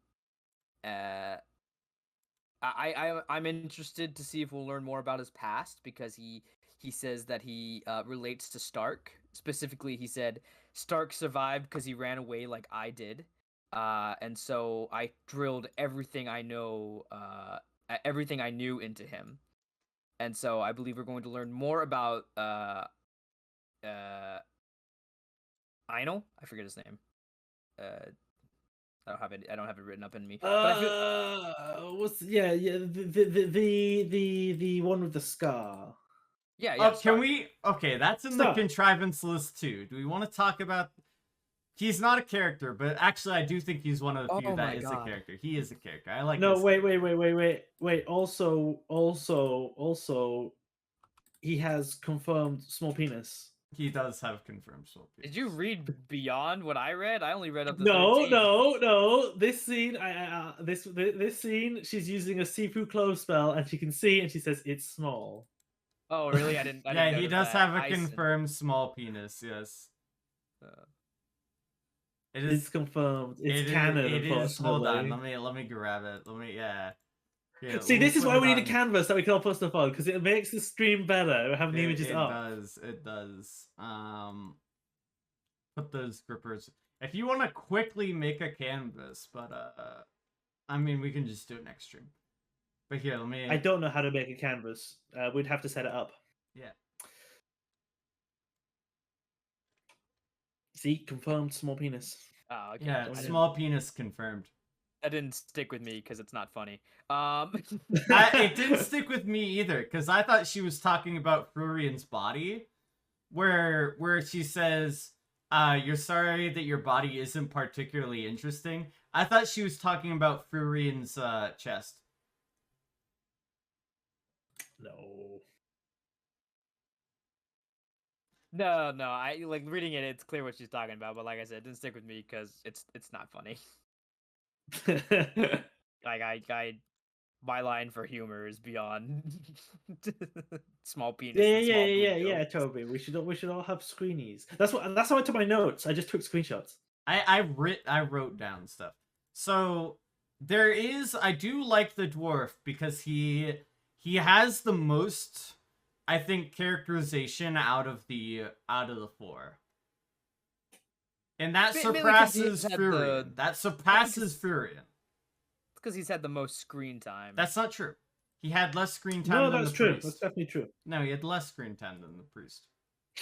interested to see if we'll learn more about his past, because he says that he relates to Stark. Specifically, he said Stark survived because he ran away like I did, and so I drilled everything I know, everything I knew into him. And so I believe we're going to learn more about Einel. I forget his name. I don't have it written up in me. But I feel... what's the one with the scar. Yeah. Oh, Stark. can we? Okay, that's in Stop. the contrivance list too. Do we want to talk about? He's not a character, but actually, I do think he's one of the few Oh that my is God. a character. He is a character. I like. No, this wait. character. Also, he has confirmed small penis. He does have confirmed soul penis. Did you read beyond what I read? I only read up to No, 13. no. This scene, this scene, she's using a Sifu close spell, and she can see, and she says it's small. Oh, really? I didn't. Yeah, he notice does that. have a confirmed small penis. Yes. It is. It's confirmed. It's it canon. Is, it is. Hold on. unfortunately. Let me grab it. Let me. Yeah. Yeah, See, we'll this is put why it we need a on- canvas that we can all post stuff on, because it makes the stream better having the images it up. does. It does. Put those grippers. If you want to quickly make a canvas, but I mean, we can just do it next stream. But here, let me. I don't know how to make a canvas. We'd have to set it up. Yeah. See, confirmed small penis. Oh, okay. Yeah, small penis confirmed. That didn't stick with me because it's not funny. It didn't stick with me either, because I thought she was talking about Frurian's body, where she says, "You're sorry that your body isn't particularly interesting." I thought she was talking about Frurian's chest. No. No. I like reading it. It's clear what she's talking about, but like I said, it didn't stick with me because it's not funny. Like my line for humor is beyond small penis. Yeah, Toby. We should all have screenies. That's how I took my notes. I just took screenshots. I wrote down stuff. So I do like the dwarf because he has the most, I think, characterization out of the four. And that surpasses Furion. That surpasses Furion. It's because he's had the most screen time. That's not true. He had less screen time No, than that's the true. priest. That's definitely true. No, he had less screen time than the priest.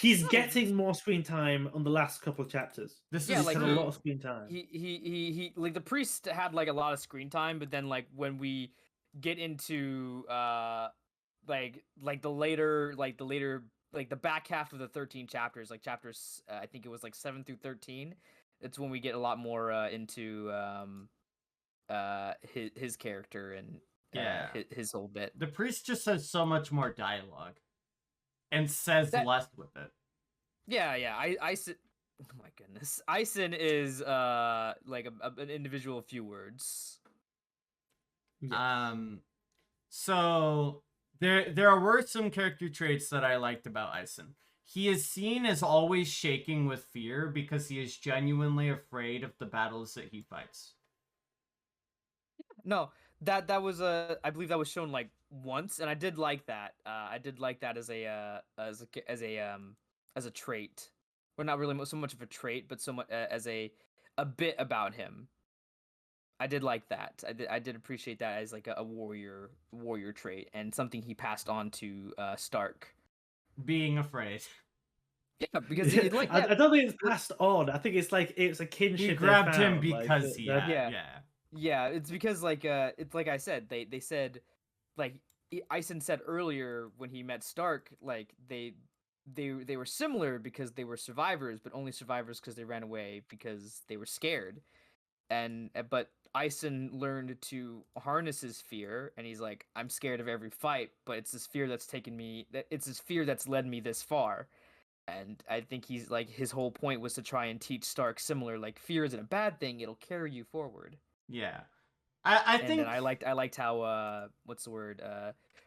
He's getting more screen time on the last couple of chapters. This Yeah, is like had true. a lot of screen time. He like the priest had like a lot of screen time, but then like when we get into like the back half of the 13 chapters, like chapters I think it was like 7 through 13, it's when we get a lot more into his character and his whole bit. The priest just has so much more dialogue and says less with it. Yeah. Oh my goodness. Ison is like an individual few words. Yes. So there were some character traits that I liked about Ison. He is seen as always shaking with fear because he is genuinely afraid of the battles that he fights. No, that was I believe that was shown like once, and I did like that. I did like that as a trait. Well, not really so much of a trait, but so much as a bit about him. I did like that. I did appreciate that as like a warrior trait and something he passed on to Stark. Being afraid. Yeah, because he, like I don't think it's passed on. I think it's a kinship. He they grabbed him found, because Yeah, it's because it's like I said, they said, like Ison said earlier when he met Stark, like they they were similar because they were survivors, but only survivors because they ran away because they were scared. But Ison learned to harness his fear, and he's like, I'm scared of every fight, but it's this fear that's taken me. It's this fear that's led me this far. And I think he's like, his whole point was to try and teach Stark similar, like, fear isn't a bad thing; it'll carry you forward. Yeah. I And think then I liked how what's the word,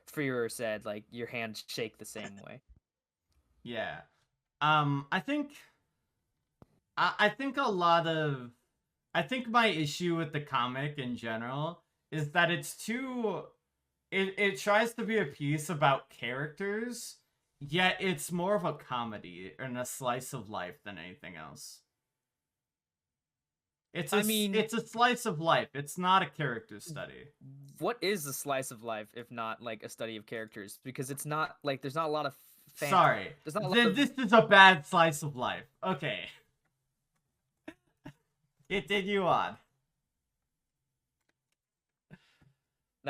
Freer said, like, your hands shake the same way. yeah. I think I think a lot of I think my issue with the comic in general is that it's too it tries to be a piece about characters, yet it's more of a comedy and a slice of life than anything else. I mean, it's a slice of life. It's not a character study. what is a slice of life if not like a study of characters? Because it's not like there's not a lot of Sorry. there's not a lot Then of this is a bad slice of life. Okay. Continue on.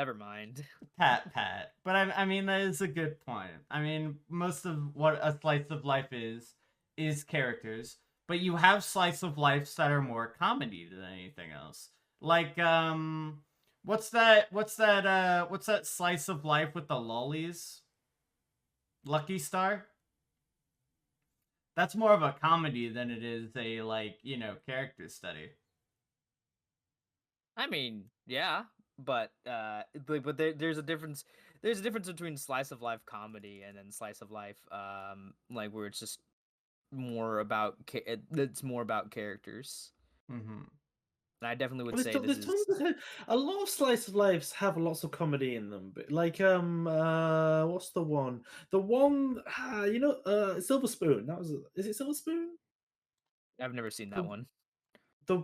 never mind. Pat. But I mean, that is a good point. I mean, most of what a slice of life is characters. But you have slice of lives that are more comedy than anything else. Like, what's that slice of life with the lollies? Lucky Star? That's more of a comedy than it is a, like, you know, character study. I mean, yeah, but there's a difference. There's a difference between slice of life comedy and then slice of life, like, where it's just more about it's more about characters. Mm-hmm. And I definitely would Well, say there's this tons is of, a lot of slice of lives have lots of comedy in them, but like what's the one? The one Silver Spoon. That was, is it Silver Spoon? I've never seen that The, one. the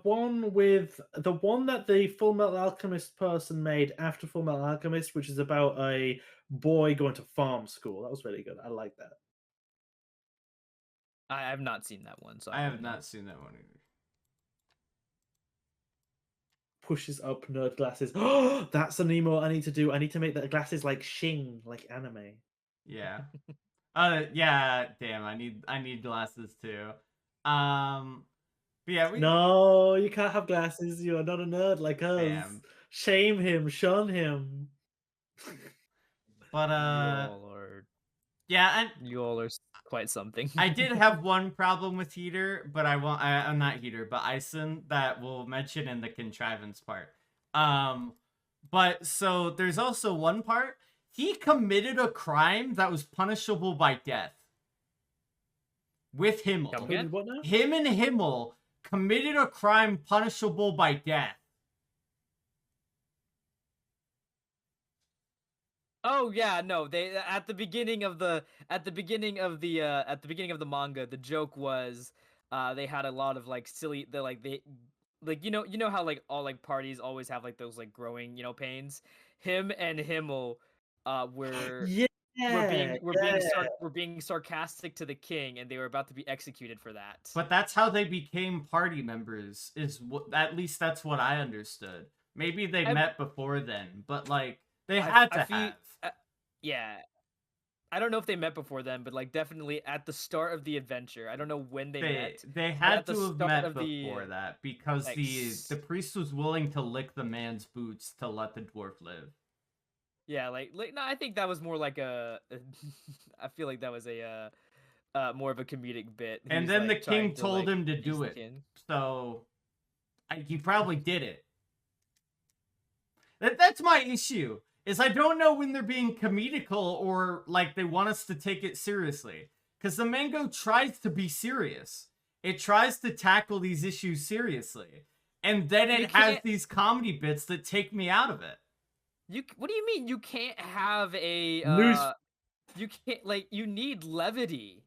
one that the Full Metal Alchemist person made after Full Metal Alchemist, which is about a boy going to farm school. That was really good. I like that. I have not seen that one, so I I have wouldn't know. not seen that one either. Pushes up nerd glasses. Oh, that's an emote I need to do. I need to make the glasses like Shing, like anime. Yeah. Yeah, damn, I need glasses too. But yeah, No, you can't have glasses. You are not a nerd like us. Damn. Shame him, shun him. But yeah, and You all are quite something. I did have one problem with Heater, but I'm not Heater, but Ison, that we'll mention in the contrivance part. But so there's also one part, he committed a crime that was punishable by death. With Himmel. Come again? What now? Him and Himmel committed a crime punishable by death. Oh yeah, no. They at the beginning of the manga, the joke was they had a lot of like silly you know how like all like parties always have like those like growing, pains. Him and Himmel were Yeah, were being sarcastic to the king, and they were about to be executed for that. But that's how they became party members, is what, at least that's what I understood. Maybe they met before then, but like they had to have. Yeah. I don't know if they met before then, but like definitely at the start of the adventure. I don't know when they met. They had to have met before that because like, the priest was willing to lick the man's boots to let the dwarf live. Yeah, like no, I think that was more like I feel like that was a more of a comedic bit. And then the king told him to do it, so he probably did it. That's my issue. Is I don't know when they're being comedical or like they want us to take it seriously. Because the manga tries to be serious. It tries to tackle these issues seriously. And then it has these comedy bits that take me out of it. What do you mean you can't have a you can't, like, you need levity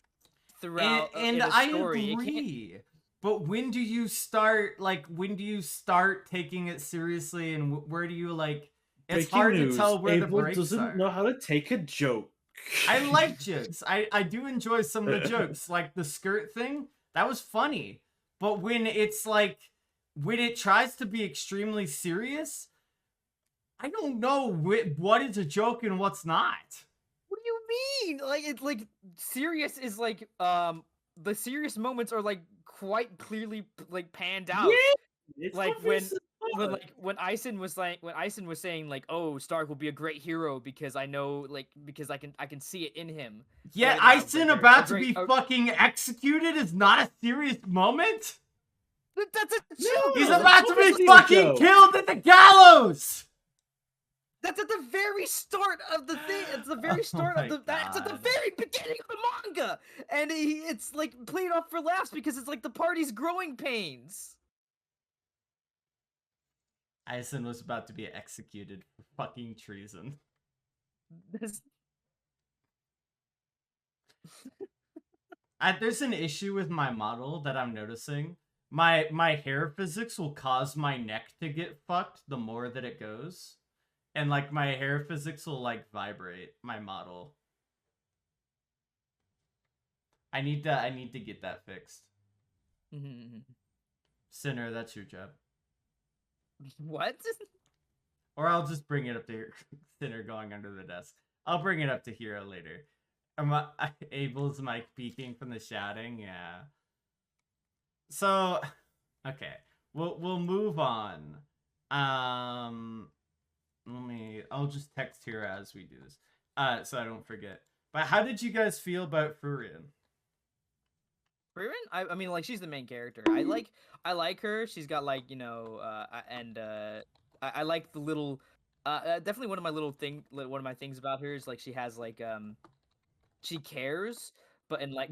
throughout and a story. I agree. But when do you start taking it seriously, and where do you like it's hard to tell where the breaks doesn't know how to take a joke. I like jokes. I do enjoy some of the jokes, like the skirt thing. That was funny. But when it's like, when it tries to be extremely serious, I don't know what is a joke and what's not. What do you mean? Like it's like serious is like the serious moments are like quite clearly like panned out. Yeah, it's Like obvious as fuck. when Eisen was saying like, oh, Stark will be a great hero because I know like because I can see it in him. Yeah, Like, Eisen like, about to be fucking executed is not a serious moment. That's a No, joke. He's that's about to obviously be a fucking joke. killed at the gallows. That's at the very start of the thing. It's the very Oh start my of the. That's at the God. very beginning of the manga, and it's like played off for laughs because it's like the party's growing pains. Eisen was about to be executed for fucking treason. This... There's an issue with my model that I'm noticing. My hair physics will cause my neck to get fucked the more that it goes. And like my hair physics will like vibrate my model. I need to get that fixed. Sinner, that's your job. What? Or I'll just bring it up to Sinner going under the desk. I'll bring it up to Hero later. Abel's mic peeking from the shouting, yeah. So, okay, we'll move on. I'll just text here as we do this, so I don't forget. But how did you guys feel about Furion? Frieren? I mean, like she's the main character. I like her. She's got like I like the little. Definitely one of my things about her is like she has like she cares, but in like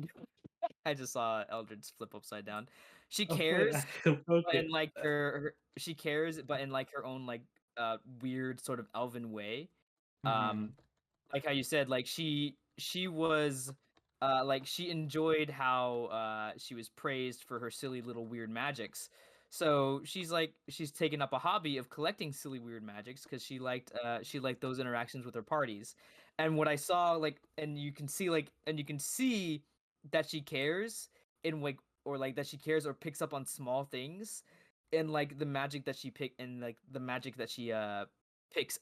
I just saw Eldred's flip upside down. She cares, but in like she cares, but in like her own like weird sort of elven way. Like how you said, like she was like she enjoyed how she was praised for her silly little weird magics. So she's taken up a hobby of collecting silly weird magics because she liked those interactions with her parties. And what I saw like and you can see that she cares in like or like that she cares or picks up on small things in like the magic that she picks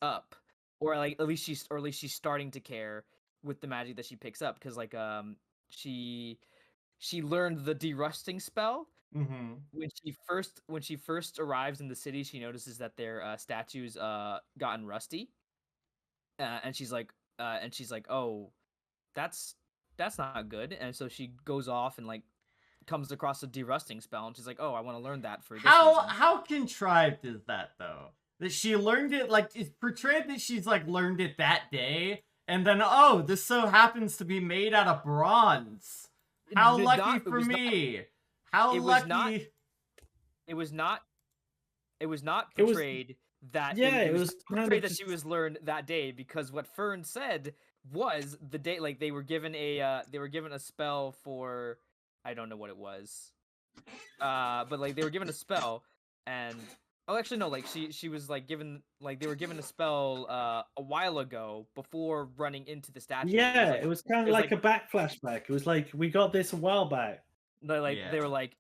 up, or like at least she's starting to care with the magic that she picks up because like she learned the derusting spell. When she first arrives in the city, she notices that their statues gotten rusty, and she's like oh, that's not good. And so she goes off and like comes across a derusting spell, and she's like, oh, I want to learn that for this reason. How contrived is that though? That she learned it, like it's portrayed that she's like learned it that day, and then oh, this so happens to be made out of bronze. How lucky for me! How lucky! It was not portrayed that. Yeah, it was was portrayed that she was learned that day, because what Fern said was the day like they were given a spell for, I don't know what it was, but like they were given a spell, and oh, actually no, like she was like given, like they were given a spell a while ago before running into the statue. Yeah, it was kind of like a back flashback. It was like we got this a while back. They were like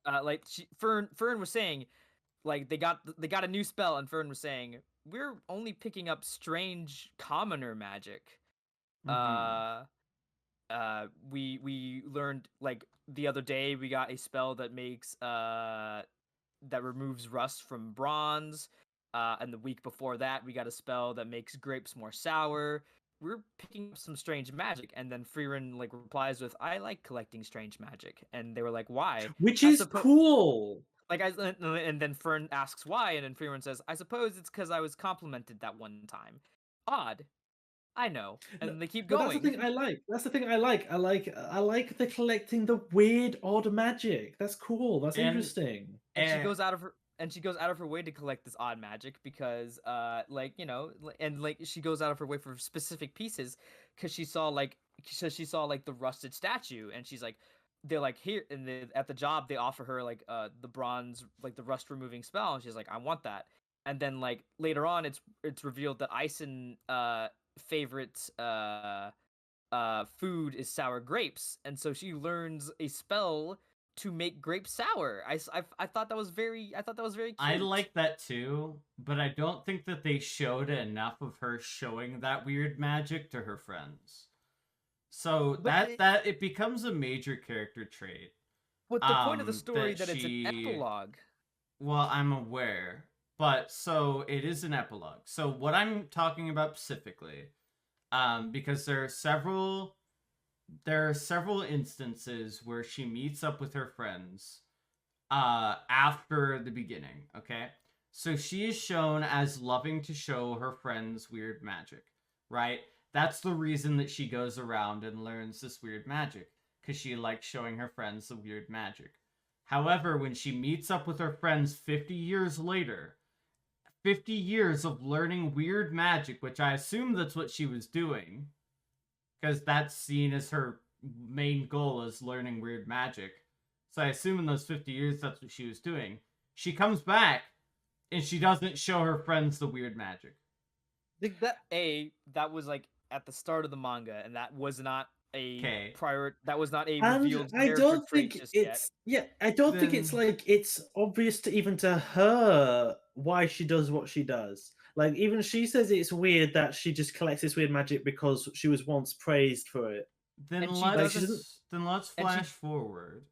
Fern was saying like they got a new spell, and Fern was saying we're only picking up strange commoner magic. We learned like the other day we got a spell that makes that removes rust from bronze, and the week before that we got a spell that makes grapes more sour. We're picking up some strange magic. And then Frieren like replies with, I like collecting strange magic. And they were like, why? Which is cool. Like and then Fern asks why, and then Frieren says, I suppose it's because I was complimented that one time. Odd. I know. And then they keep going. That's the thing I like. I like the collecting the weird, odd magic. That's cool. That's interesting. And she goes out of her way to collect this odd magic because, like, you know, and like she goes out of her way for specific pieces because she saw like the rusted statue, and she's like, they're like here, and at the job they offer her like the bronze, like the rust removing spell, and she's like, I want that. And then like later on, it's revealed that Eisen favorite food is sour grapes, and so she learns a spell to make grapes sour. I thought that was very cute. I like that too, but I don't think that they showed enough of her showing that weird magic to her friends. So But that it becomes a major character trait. But the point of the story That that it's an epilogue. Well, I'm aware, but so it is an epilogue. So what I'm talking about specifically, because there are several instances where she meets up with her friends, after the beginning. Okay, so she is shown as loving to show her friends weird magic, right? That's the reason that she goes around and learns this weird magic, because she likes showing her friends the weird magic. However, when she meets up with her friends 50 years later, 50 years of learning weird magic, which I assume that's what she was doing, because that's seen as her main goal is learning weird magic. So I assume in those 50 years that's what she was doing. She comes back and she doesn't show her friends the weird magic. That was like at the start of the manga, and that was not a Okay. that was not a And revealed I character don't trait think just it's yet. I don't think it's Then- like it's obvious to even to her why she does what she does. Like even she says it's weird that she just collects this weird magic because she was once praised for it. Then And she let's doesn't- flash and she- forward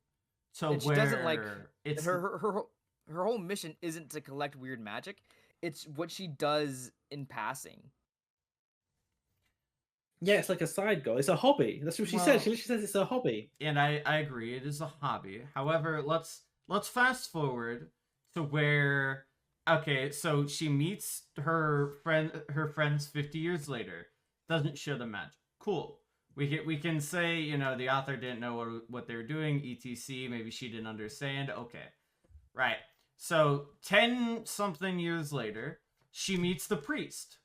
to And she where doesn't like it's her whole mission isn't to collect weird magic. It's what she does in passing. Yeah, it's like a side goal. It's a hobby. That's what she said. She Well- literally says it's a hobby. and I agree it is a hobby. However, let's fast forward to where okay, so she meets her friends 50 years later. Doesn't show the magic. Cool. We can say, you know, the author didn't know what they were doing, etc. Maybe she didn't understand. Okay. Right. So 10 something years later, she meets the priest.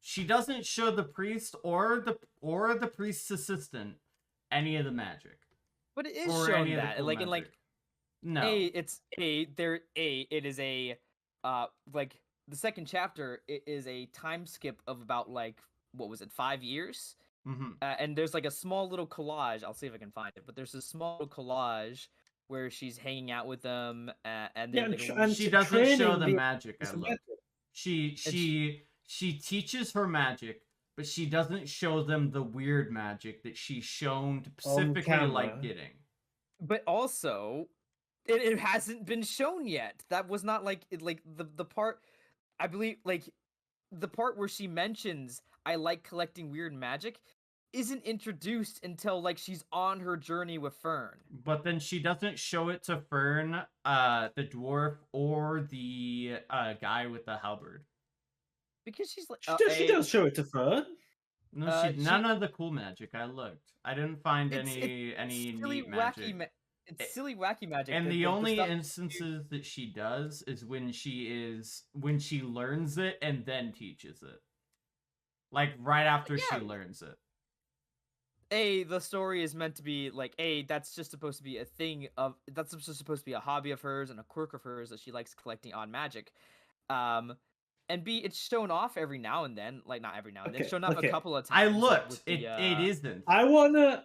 She doesn't show the priest or the priest's assistant any of the magic. But it is Or shown any of the that cool like in like magic. No. it is a like the second chapter, it is a time skip of about like what was it, 5 years? Mm-hmm. And there's like a small little collage. I'll see if I can find it. But there's a small collage where she's hanging out with them, and Yeah, then and She to doesn't show training the the- magic I it's a looked. magic. She teaches her magic, but she doesn't show them the weird magic that she's shown to specifically like camera. getting. but also it hasn't been shown yet. That was not like the part, I believe, like the part where she mentions I like collecting weird magic isn't introduced until like she's on her journey with Fern. But then she doesn't show it to Fern, the dwarf, or the guy with the halberd. Because she's like She does show it to Fern. No, she- none of the cool magic. I looked. I didn't find any silly, neat magic. It's silly wacky magic. And that the only stuff- instances that she does is when she learns it and then teaches it. Like right after Yeah. she learns it. the story is meant to be like that's just supposed to be a thing of that's just supposed to be a hobby of hers and a quirk of hers that she likes collecting odd magic. And B, it's shown off every now and then, like not every now and then. It's shown off a couple of I times. like, looked. with the, It isn't. I wanna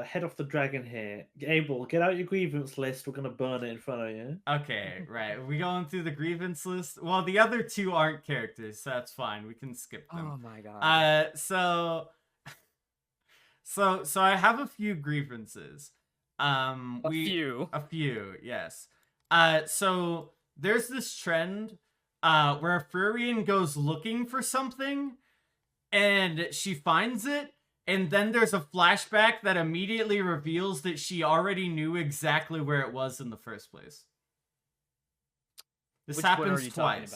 head off the dragon here. Abel, get out your grievance list. We're gonna burn it in front of you. Okay, right. Are we going through the grievance list? Well, the other two aren't characters, so that's fine. We can skip them. Oh my god. So I have a few grievances. A few, yes. So there's this trend where a Furian goes looking for something and she finds it, and then there's a flashback that immediately reveals that she already knew exactly where it was in the first place. This Which one are happens you talking twice.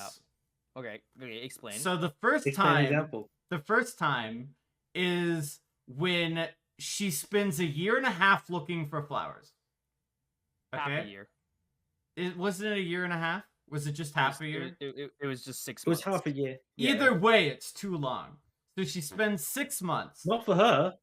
about? Okay, explain. So the first Explain the time example. the first time is when she spends 1.5 years looking for flowers. half Okay. a year. It wasn't it 1.5 years? Was it just half a year? It was just 6 It was months. half a year. Either way, it's too long. So she spends 6 months. Not for her.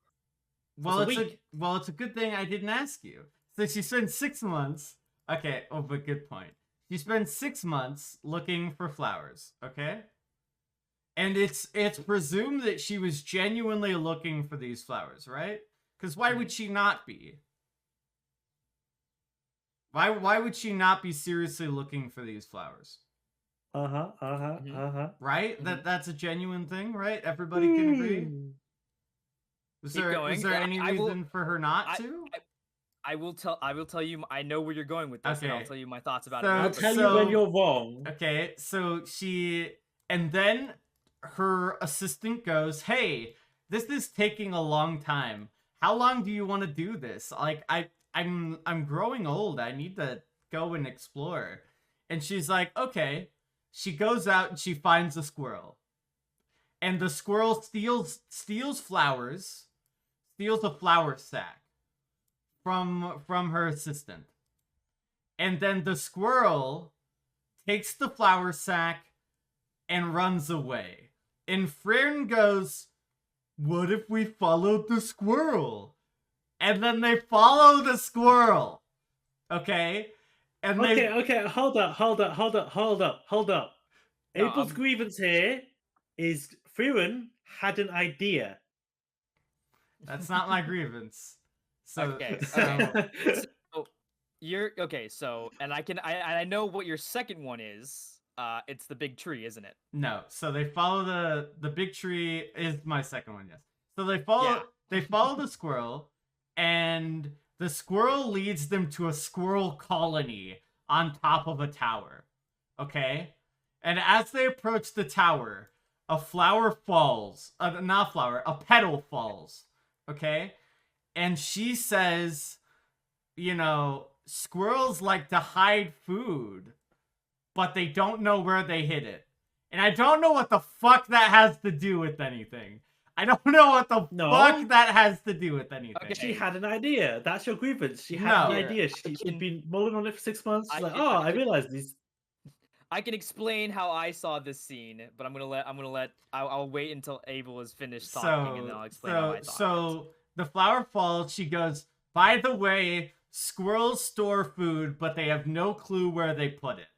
Well, it's a week. it's a good thing I didn't ask you. So she spends 6 months. Okay. Oh, but good point. She spends 6 months looking for flowers. Okay. And it's presumed that she was genuinely looking for these flowers, right? Because why would she not be? Why would she not be seriously looking for these flowers? Right? Mhm. That's a genuine thing, right? Everybody can agree. Was Keep going. there any I will. reason for her not I, to? I will tell. I will tell you. I know where you're going with this, and I'll Okay. tell you my thoughts about it. So Now, I'll but tell you when so you're wrong. okay, so and then her assistant goes, "Hey, this is taking a long time. How long do you want to do this? Like I'm growing old. I need to go and explore." And she's like, "Okay." She goes out and she finds a squirrel. And the squirrel steals flowers, steals a flower sack from her assistant. And then the squirrel takes the flour sack and runs away. And Friern goes, "What if we followed the squirrel?" And then they follow the squirrel. Okay? And Okay, they okay, hold up. No, Abel's grievance here is Furen had an idea. that's not my grievance. So Okay, so okay. So you're okay. So, and I know what your second one is. It's the big tree, isn't it? no. So they follow the big tree is my second one, yes. So Yeah. they follow the squirrel, and the squirrel leads them to a squirrel colony on top of a tower. Okay? And as they approach the tower, a flower falls. Not flower, a petal falls. Okay? And she says, squirrels like to hide food, but they don't know where they hid it. And I don't know what the fuck that has to do with anything. I don't know what the fuck that has to do with anything. Okay. She had an idea. That's your grievance. She had No. an idea. She'd been mulling on it for 6 months. She's like, I realized these. I can explain how I saw this scene, but I'll wait until Abel is finished talking, and then I'll explain how I thought. So the flower falls. She goes, "By the way, squirrels store food, but they have no clue where they put it.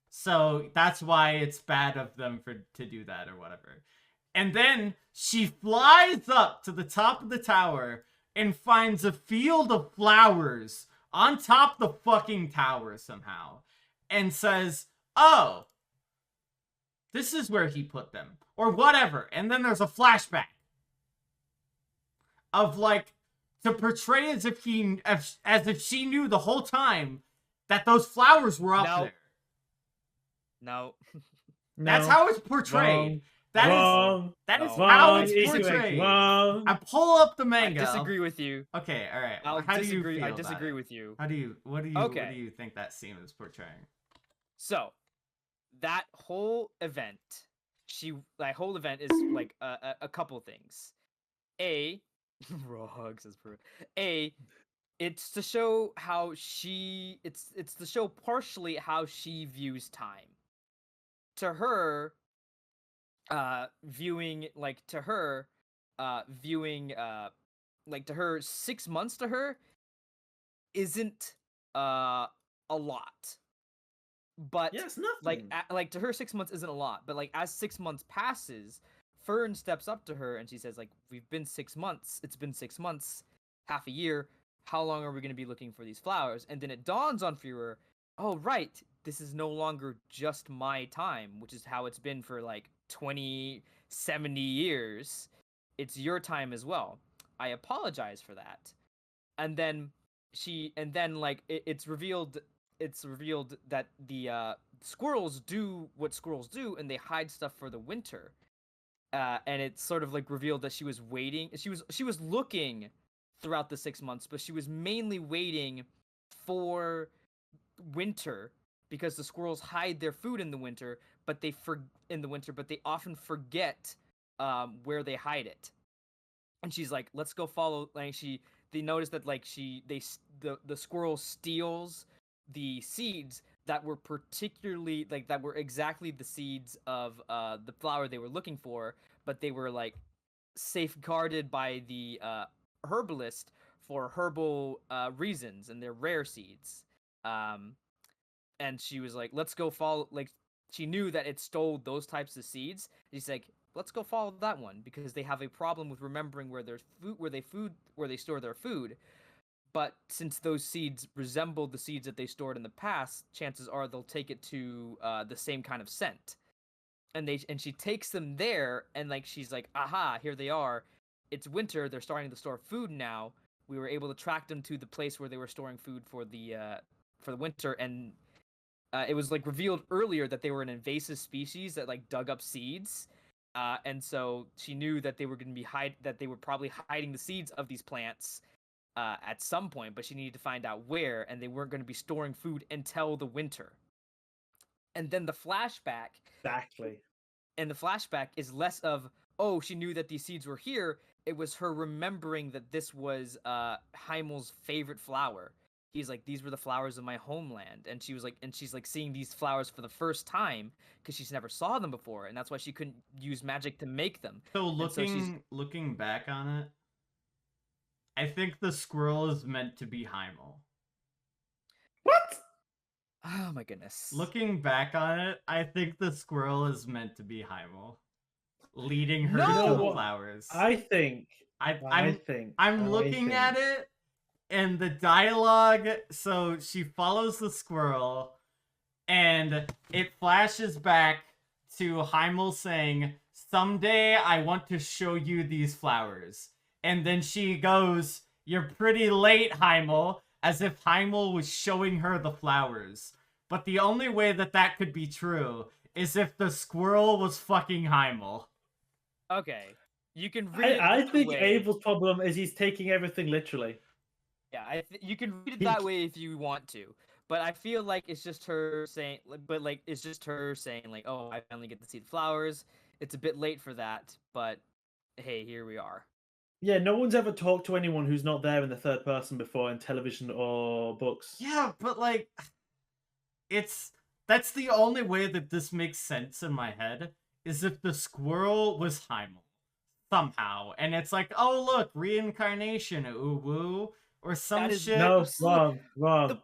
So that's why it's bad of them to do that or whatever." And then she flies up to the top of the tower and finds a field of flowers on top the fucking tower somehow, and says, "Oh, this is where he put them," or whatever. And then there's a flashback of like to portray as if she knew the whole time that those flowers were up there. No. That's how it's portrayed. That is how it's portrayed. I pull up the manga. I disagree with you. Okay, all right. I disagree with you. What do you think that scene is portraying? So, that whole event, is like a couple things. Raw hugs is proof. It's to show how it's to show partially how she views time. To her, viewing 6 months to her isn't a lot. But yeah, it's nothing. like to her 6 months isn't a lot, but like as 6 months passes, Fern steps up to her and she says, like, "We've been 6 months. It's been 6 months, half a year. How long are we going to be looking for these flowers?" And then it dawns on Führer, "Oh, right. This is no longer just my time," which is how it's been for like 20, 70 years. It's your time as well. I apologize for that. And then it's revealed that the squirrels do what squirrels do, and they hide stuff for the winter. And it's sort of like revealed that she was waiting. She was looking throughout the 6 months, but she was mainly waiting for winter because the squirrels hide their food in the winter, but they often forget where they hide it. And she's like, "Let's go follow." Like they notice that like the squirrel steals the seeds that were particularly that were exactly the seeds of the flower they were looking for, but they were like safeguarded by the herbalist for herbal reasons, and they're rare seeds. And she was like, "Let's go follow." Like she knew that it stole those types of seeds. She's like, "Let's go follow that one because they have a problem with remembering where they store their food." But since those seeds resemble the seeds that they stored in the past, chances are they'll take it to the same kind of scent. And she takes them there, and like she's like, aha, here they are. It's winter. They're starting to store food now. We were able to track them to the place where they were storing food for the winter, and it was like revealed earlier that they were an invasive species that like dug up seeds. And so she knew that they were going to be that they were probably hiding the seeds of these plants at some point, but she needed to find out where, and they weren't going to be storing food until the winter. And then the flashback. Exactly. And the flashback is less of, oh, she knew that these seeds were here. It was her remembering that this was Heimel's favorite flower. He's like, these were the flowers of my homeland. And she was like, and she's like seeing these flowers for the first time because she's never saw them before, and that's why she couldn't use magic to make them. So looking back on it, I think the squirrel is meant to be Heimel. What? Oh my goodness. Looking back on it, I think the squirrel is meant to be Heimel, leading her No! to the flowers. I'm looking at it, and the dialogue. So she follows the squirrel, and it flashes back to Heimel saying, "Someday I want to show you these flowers." And then she goes, "You're pretty late, Heimel," as if Heimel was showing her the flowers. But the only way that that could be true is if the squirrel was fucking Heimel. Okay. You can read it I that think way. Abel's problem is he's taking everything literally. Yeah, you can read it that way if you want to. But I feel like it's just her saying, like, oh, I finally get to see the flowers. It's a bit late for that, but hey, here we are. Yeah, no one's ever talked to anyone who's not there in the third person before in television or books. Yeah, but like, that's the only way that this makes sense in my head, is if the squirrel was Heimel somehow, and it's like, oh look, reincarnation, ooh woo, or some shit. No, wrong.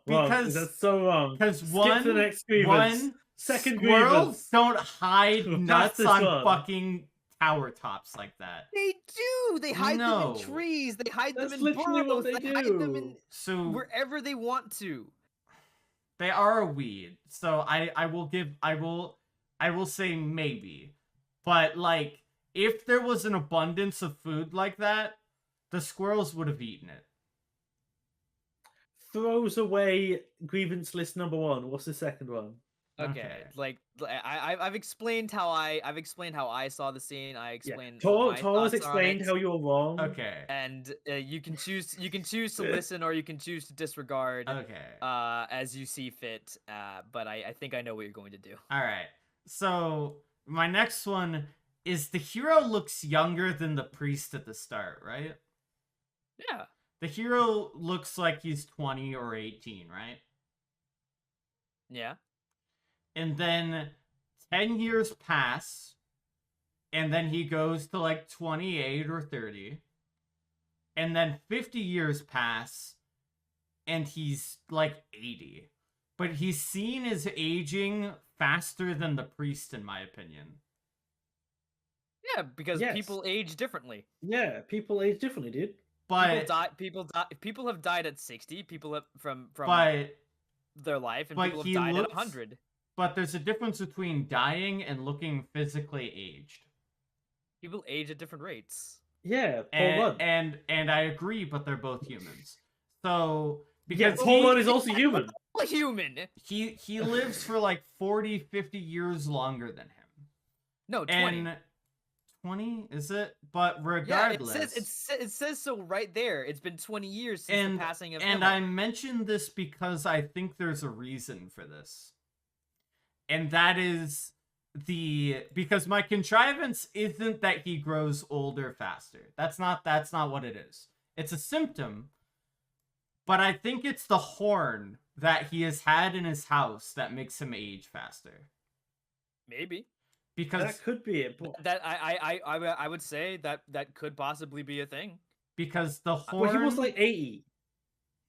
Because That's so wrong. Because Skip to the next grievance. Second squirrels grievance. don't hide nuts this on one. fucking tower tops like that. They do. They hide them No. in trees. They hide That's them in literally what burrows. they hide them in do. So wherever they want to. they are a weed. So I will say maybe. But like, if there was an abundance of food like that, the squirrels would have eaten it. Throws away grievance list number 1. What's the second one? Okay. Like I've explained how I saw the scene. I explained. Tor's explained how you're wrong. Okay. And you can choose to listen or you can choose to disregard. Okay. As you see fit. But I think I know what you're going to do. All right. So my next one is the hero looks younger than the priest at the start, right? Yeah. The hero looks like he's 20 or 18, right? Yeah. And then 10 years pass, and then he goes to like 28 or 30. And then 50 years pass, and he's like 80. But he's seen as aging faster than the priest, in my opinion. Yeah, because people age differently. Yeah, people age differently, dude. But people have died at 60. People have from their life, and people have died at 100. But there's a difference between dying and looking physically aged. People age at different rates. Yeah, Paul Rudd. And I agree, but they're both humans. So because Paul Rudd is also human. A human. He lives for like 40, 50 years longer than him. No, 20. And 20, is it? But regardless, yeah, it says so right there. It's been 20 years since the passing of him. And I mentioned this because I think there's a reason for this. And that is because my contrivance isn't that he grows older faster. That's not what it is. It's a symptom. But I think it's the horn that he has had in his house that makes him age faster. Maybe. Because that could be it. That I would say that could possibly be a thing. Because the horn. Well, he was like 80.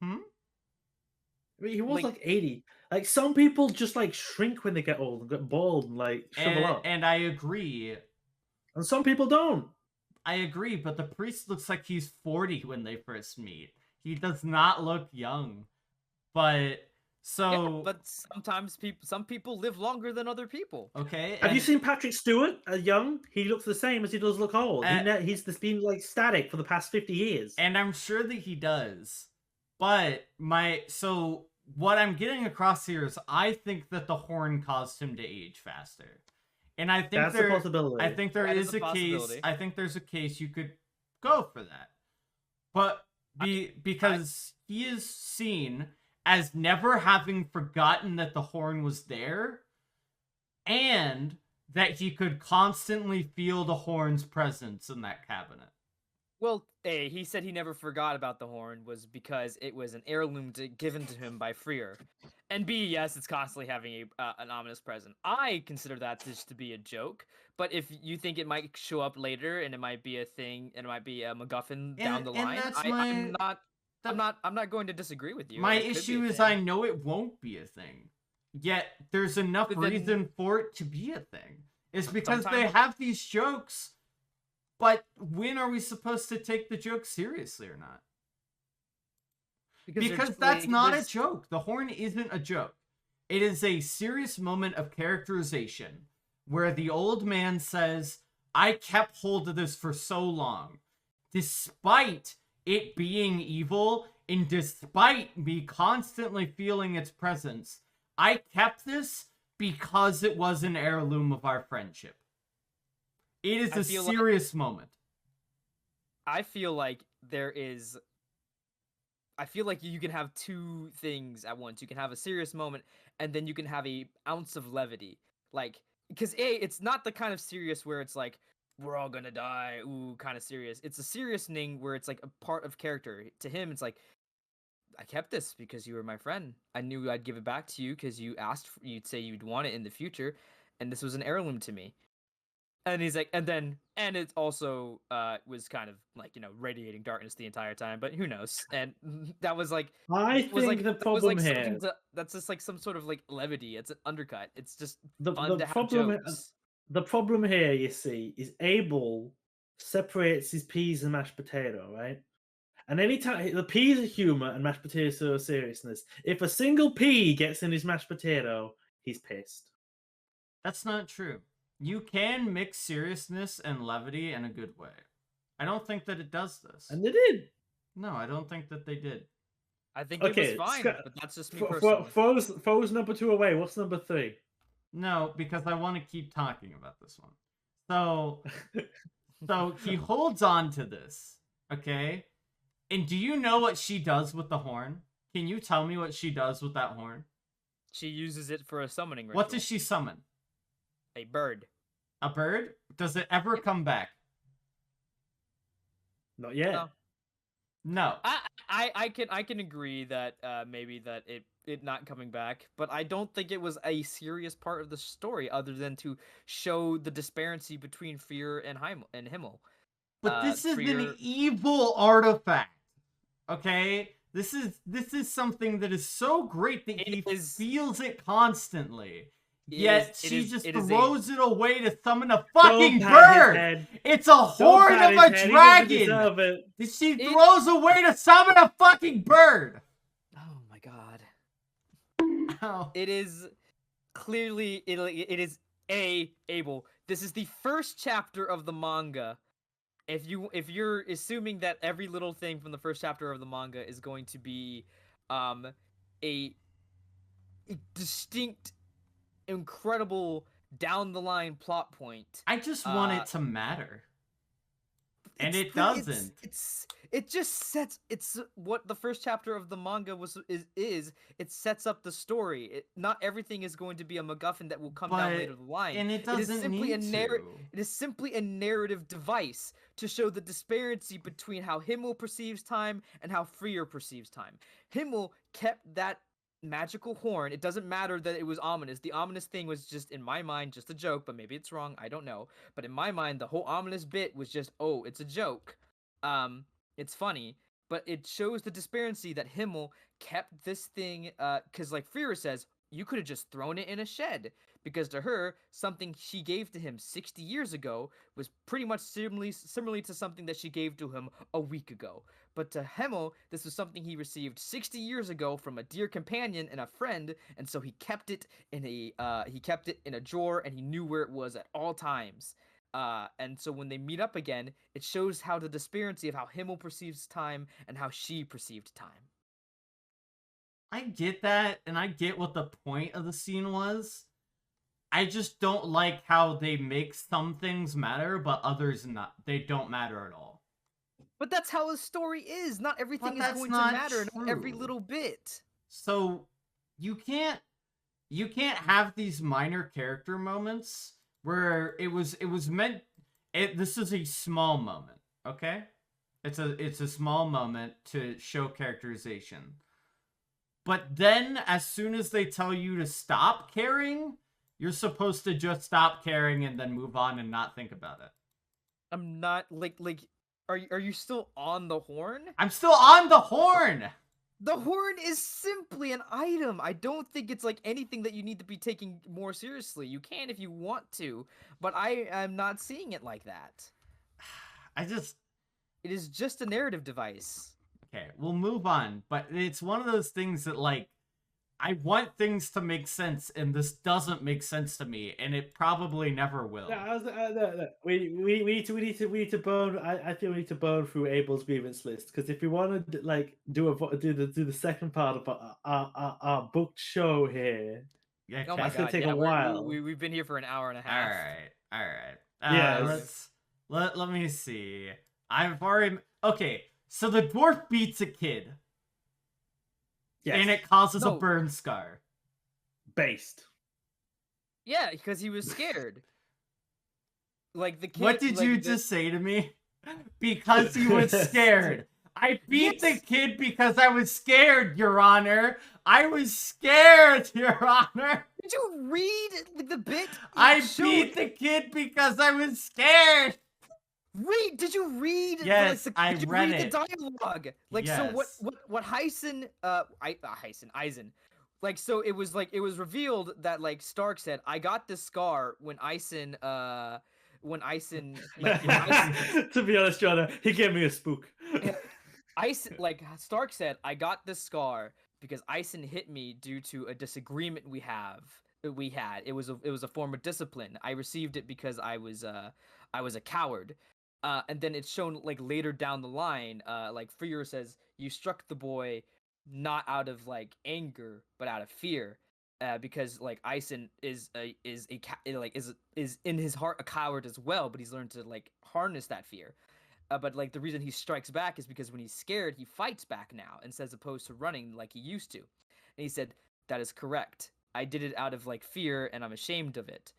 I mean, he was like 80. Like some people just like shrink when they get old and get bald and like shrivel up. And I agree. And some people don't. I agree, but the priest looks like he's 40 when they first meet. He does not look young. But so but sometimes some people live longer than other people. okay. Have you and- seen Patrick Stewart young? He looks the same as he does look old. Uh, He's been like static for the past 50 years. And I'm sure that he does. But what I'm getting across here is I think that the horn caused him to age faster. And I think That's a possibility. I think there That is is a a case. possibility. I think there's a case you could go for that. But because he is seen as never having forgotten that the horn was there, and that he could constantly feel the horn's presence in that cabinet. Well, A, he said he never forgot about the horn was because it was an heirloom given to him by Freer. And B, yes, it's constantly having an ominous presence. I consider that just to be a joke. But if you think it might show up later and it might be a thing and it might be a MacGuffin down the line, that's I'm not going to disagree with you. My It could be a issue is thing. I know it won't be a thing. Yet there's enough But then- reason for it to be a thing. It's because they Sometimes- have these jokes, but when are we supposed to take the joke seriously or not? they're Because just that's like- not a there's- joke. The horn isn't a joke. It is a serious moment of characterization where the old man says, I kept hold of this for so long, despite it being evil and despite me constantly feeling its presence. I kept this because it was an heirloom of our friendship. It is I a feel like- serious moment. I feel like I feel like you can have two things at once. You can have a serious moment, and then you can have a ounce of levity. Like, because it's not the kind of serious where it's like we're all gonna die, ooh, kind of serious. It's a seriousning where it's like a part of character. To him, it's like I kept this because you were my friend. I knew I'd give it back to you because you asked. You'd say you'd want it in the future, and this was an heirloom to me. And he's like, and it also was kind of like, radiating darkness the entire time, but who knows? And that was like, I was think like the that was problem like here, something that's just like some sort of like levity. It's an undercut. It's just the fun to have problem, jokes. the problem here, you see, is Abel separates his peas and mashed potato, right? And anytime the peas are humor and mashed potatoes are seriousness. If a single pea gets in his mashed potato, he's pissed. That's not true. You can mix seriousness and levity in a good way. I don't think that it does this. And they did. No, I don't think that they did. I think Okay, it was fine, Scott, but that's just me personally. Foes number 2 away. What's number 3? No, because I want to keep talking about this one. So he holds on to this, okay? And do you know what she does with the horn? Can you tell me what she does with that horn? She uses it for a summoning ritual. What does she summon? A bird. A bird? Does it ever come back? Not yet. No. No. I can agree that maybe that it not coming back, but I don't think it was a serious part of the story other than to show the disparity between Fear and Himmel. But this is an Fear- evil artifact. Okay? This is something that is so great that he feels it constantly. Yet she just throws it away to summon a fucking bird. It's a horn of a dragon. She throws away to summon a fucking bird. Oh my god. Oh. It is clearly it is Abel. This is the first chapter of the manga. If you're assuming that every little thing from the first chapter of the manga is going to be a distinct, incredible down the line plot point, I just want it to matter. And it pretty- doesn't. It just sets. It's what the first chapter of the manga is. It sets up the story. Not everything is going to be a MacGuffin that will come down later the line. And it doesn't need to. It is simply a narrative device to show the disparity between how Himmel perceives time and how Freer perceives time. Himmel kept that magical horn. It doesn't matter that it was ominous. The ominous thing was just, in my mind, just a joke, but maybe it's wrong. I don't know. But in my mind, the whole ominous bit was just, oh, it's a joke. It's funny, but it shows the disparity that Himmel kept this thing, because like Freer says, you could have just thrown it in a shed, because to her, something she gave to him 60 years ago was pretty much similarly to something that she gave to him a week ago. but to Hemo, this was something he received 60 years ago from a dear companion and a friend, and so he kept it in a drawer, and he knew where it was at all times. And so when they meet up again, it shows how the disparity of how Himmel perceives time and how she perceived time. I get that, and I get what the point of the scene was. I just don't like how they make some things matter, but others not. They don't matter at all. But that's how a story is. Not everything is that's going to not matter, not every true. little bit. So you can't have these minor character moments where it was meant. This is a small moment, okay? It's a small moment to show characterization. But then, as soon as they tell you to stop caring, you're supposed to just stop caring and then move on and not think about it. I'm not like. Are you still on the horn? I'm still on the horn. The horn is simply an item. I don't think it's like anything that you need to be taking more seriously. You can if you want to, but I am not seeing it like that. It is just a narrative device. Okay, we'll move on, but it's one of those things that, like, I want things to make sense, and this doesn't make sense to me, and it probably never will. No. We need to burn. I feel we need to burn through Abel's grievance list, because if we want to like do the second part of our booked show here, Yeah, oh my that's gonna God, take a while. We've been here for an hour and a half. All right. Yes. Let me see. I've already okay. So the dwarf beats a kid. Yes. And it causes a burn scar. Based. Yeah, because he was scared. Like the kid. What did you just say to me? Because he was scared. I beat the kid because I was scared, Your Honor. I was scared, Your Honor. Did you read the bit? I beat the kid because I was scared. Did you read? Yes, I did you read read it. the dialogue? Like, yes. So what Eisen. Like, so it was revealed that like Stark said, "I got this scar" when Eisen to be honest, Jonah, he gave me a spook. Stark said, "I got this scar because Eisen hit me due to a disagreement we had. It was a form of discipline. I received it because I was a coward." And then it's shown like later down the line, like Freer says, "You struck the boy not out of like anger, but out of fear, because like Eisen is in his heart a coward as well, but he's learned to like harness that fear. But like the reason he strikes back is because when he's scared, he fights back now, instead as opposed to running like he used to." And he said, "That is correct. I did it out of like fear, and I'm ashamed of it."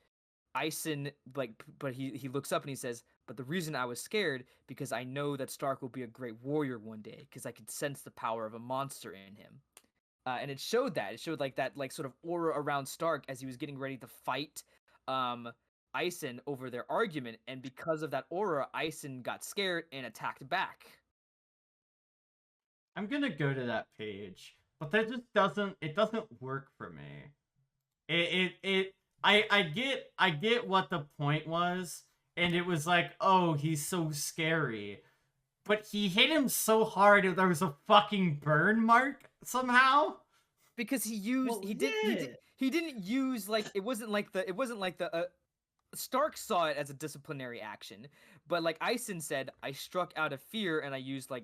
Eisen, but he looks up and he says, "But the reason I was scared because I know that Stark will be a great warrior one day, because I could sense the power of a monster in him." And it showed like that like sort of aura around Stark as he was getting ready to fight Eisen over their argument, and because of that aura, Eisen got scared and attacked back. I'm gonna go to that page, but that just doesn't work for me. I get what the point was, and it was like, oh, he's so scary. But he hit him so hard there was a fucking burn mark somehow. Because he didn't use like it wasn't like the Stark saw it as a disciplinary action, but like Eisen said, "I struck out of fear and I used I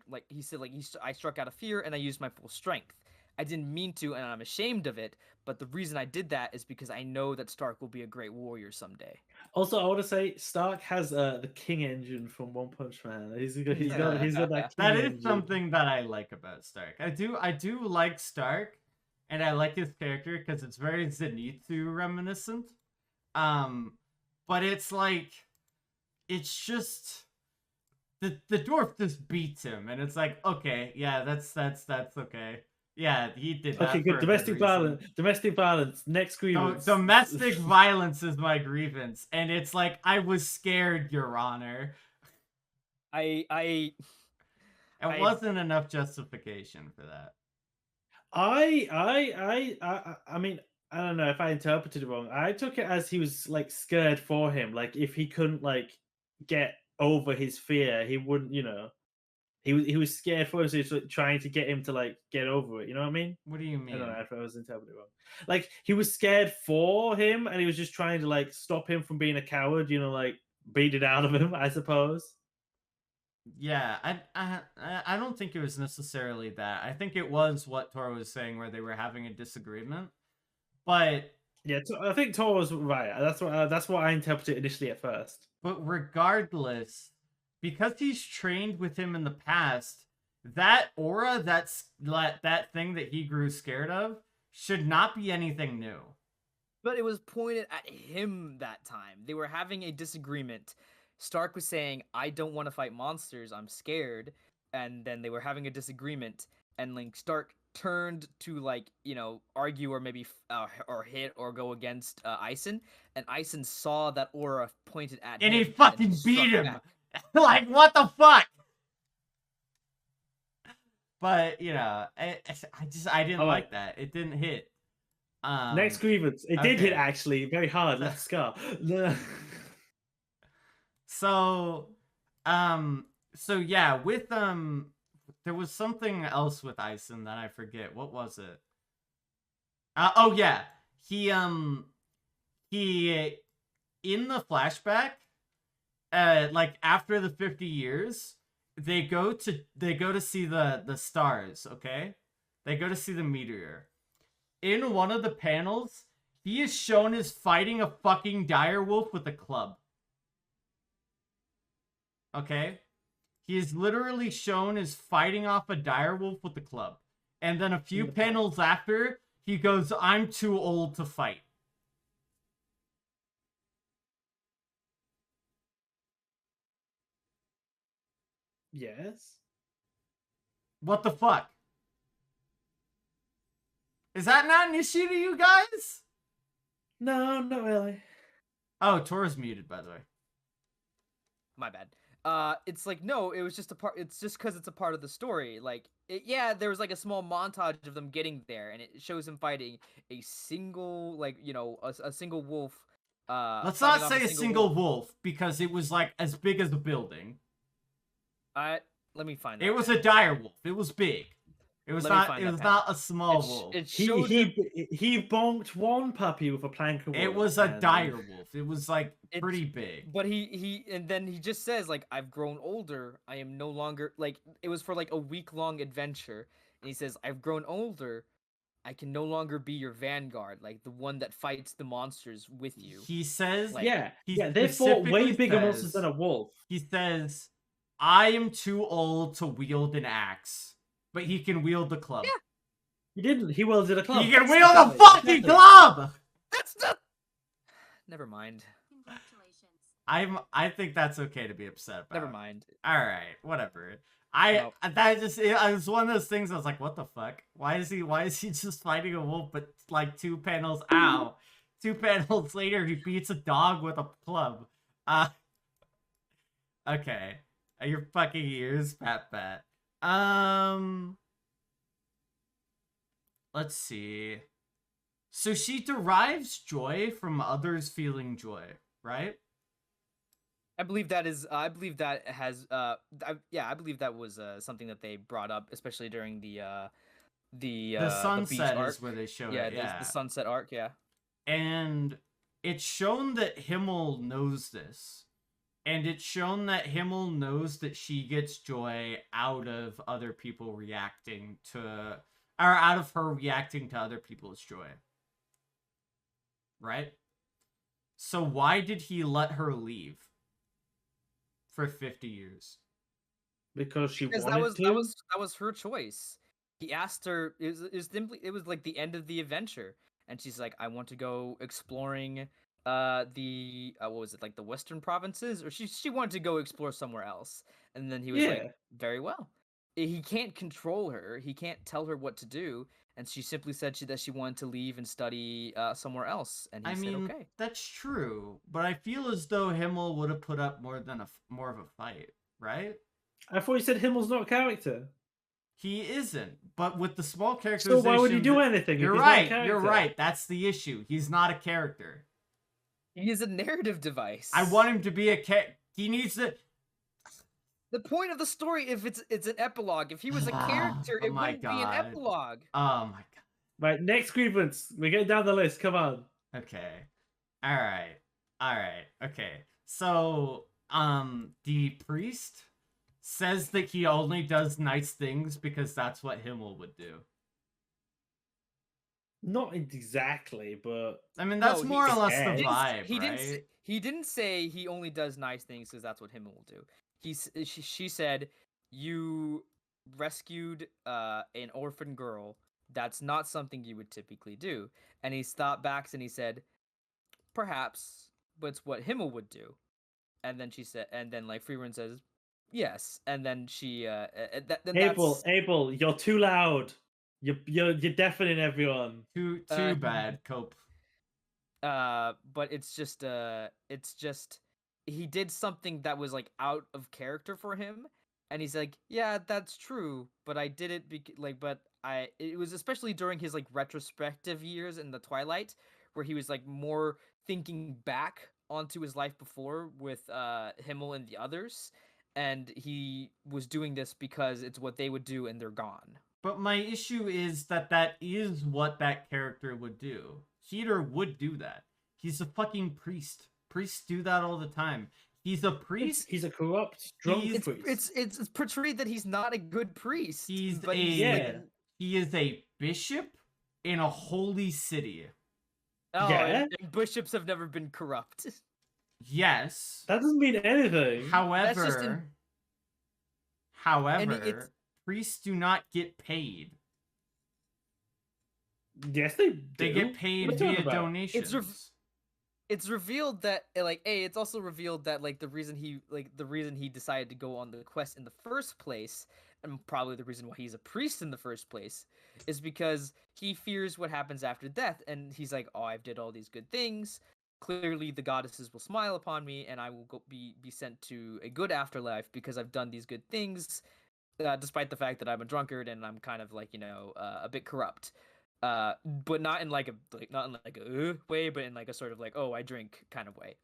struck out of fear and I used my full strength. I didn't mean to, and I'm ashamed of it, but the reason I did that is because I know that Stark will be a great warrior someday." Also, I want to say Stark has the King engine from One Punch Man. He's got that. That is engine. something that I like about Stark. I do like Stark, and I like his character because it's very Zenitsu reminiscent. But it's like, it's just the dwarf just beats him, and it's like, okay, yeah, that's okay. Yeah, he did that. Okay, good. Domestic violence. Next grievance. Domestic violence is my grievance, and it's like, I was scared, Your Honor. It wasn't enough justification for that. I mean, I don't know if I interpreted it wrong. I took it as he was like scared for him. Like if he couldn't like get over his fear, he wouldn't, he was scared for him, so he was like, trying to get him to like get over it. You know what I mean? What do you I don't know mean? if I was interpreting it wrong. Like he was scared for him, and he was just trying to like stop him from being a coward. You know, like beat it out of him, I suppose. Yeah, I don't think it was necessarily that. I think it was what Tora was saying, where they were having a disagreement. But Yeah, I think Tor was right. That's what I interpreted initially at first. But regardless, because he's trained with him in the past, that aura, that thing that he grew scared of, should not be anything new. But it was pointed at him that time. They were having a disagreement. Stark was saying, I don't want to fight monsters, I'm scared. And then they were having a disagreement, and Stark turned to, like, you know, argue or maybe or hit or go against Ison, and Ison saw that aura pointed at him. And he fucking beat him! Back. Like, what the fuck? But, you know, I didn't like that. It didn't hit. Next grievance. It did hit, okay. actually, very hard. Left scar. So yeah, with there was something else with Ison that I forget. What was it? Oh yeah, he in the flashback, like after the 50 years, they go to see the stars. Okay, they go to see the meteor. In one of the panels, he is shown as fighting a fucking direwolf with a club. Okay? He is literally shown as fighting off a direwolf with a club. And then a few panels after, he goes, I'm too old to fight. Yes. What the fuck? Is that not an issue to you guys? No, not really. Oh, Tora's muted, by the way. My bad. It's like, no, it was just a part. It's just because it's a part of the story. Like, yeah, there was like a small montage of them getting there, and it shows him fighting a single, like, you know, a single wolf. Let's not say a single wolf, because it was like as big as a building. Let me find that. It was a dire wolf. It was big. It was not. It was not a small wolf. He bonked one puppy with a plank of wood. It was a dire wolf. It was like pretty big. But and then he just says, like, I've grown older. I am no longer, like, it was for like a week-long adventure, and he says, I've grown older. I can no longer be your vanguard, like the one that fights the monsters with you. He says, like, yeah, they fought way bigger monsters than a wolf. He says, I am too old to wield an axe. But he can wield the club. Yeah. He didn't. He wielded a club. He can wield a fucking club! That's not... Never mind. I think that's okay to be upset about. Never mind. Alright, whatever. It was one of those things I was like, what the fuck? Why is he just fighting a wolf, but like 2 panels 2 panels later he beats a dog with a club. Okay. Your fucking ears, Pat. Let's see. So she derives joy from others feeling joy, right? I believe that is. I believe that has. I believe that was something that they brought up, especially during the sunset the is where they show it. Yeah, the sunset arc. Yeah, and it's shown that Himmel knows this. And it's shown that Himmel knows that she gets joy out of other people reacting to... Or out of her reacting to other people's joy. Right? So why did he let her leave? For 50 years? Because she wanted to? That was her choice. He asked her... It was like the end of the adventure. And she's like, I want to go exploring... what was it, like the western provinces, or she wanted to go explore somewhere else, and then he was like, very well. He can't control her, he can't tell her what to do, and she simply said that she wanted to leave and study somewhere else, and he said okay. That's true, but I feel as though Himmel would have put up more of a fight, right? I thought you said Himmel's not a character. He isn't, but with the small characterization... So why would he do anything? You're right, that's the issue. He's not a character. He is a narrative device. I want him to be he needs to... The point of the story, if it's an epilogue, if he was a character, Oh it my wouldn't be an God. epilogue. Oh my god. Right, next grievance. We're getting down the list. Come on. Okay. All right. All right. Okay. So, the priest says that he only does nice things because that's what Himmel would do. Not exactly, but I mean, No, that's more or less the said- vibe, he didn't. right? He didn't say he only does nice things because that's what him will do. She said you rescued an orphan girl. That's not something you would typically do. And he stopped back and he said, perhaps, but it's what Himmel would do. And then she said, and then like Freeman says, yes. And then she, then Abel, you're too loud. You're deafening everyone. Too bad, Cope. But it's just he did something that was like out of character for him, and he's like, yeah, that's true, but I did it it was especially during his like retrospective years in the Twilight, where he was like more thinking back onto his life before with Himmel and the others, and he was doing this because it's what they would do and they're gone. But my issue is that is what that character would do. Peter would do that. He's a fucking priest. Priests do that all the time. He's a priest. He's a corrupt, drunk priest. It's portrayed that he's not a good priest. He is a bishop in a holy city. Oh, Yeah. and bishops have never been corrupt. Yes. That doesn't mean anything. However, it's- priests do not get paid. Yes, they do. They get paid via donations. It's revealed that it's also revealed that the reason he decided to go on the quest in the first place, and probably the reason why he's a priest in the first place, is because he fears what happens after death, and he's like, oh, I've did all these good things. Clearly, the goddesses will smile upon me, and I will be sent to a good afterlife because I've done these good things, despite the fact that I'm a drunkard and I'm kind of a bit corrupt. But not in like a way, but in like a sort of like, oh, I drink kind of way.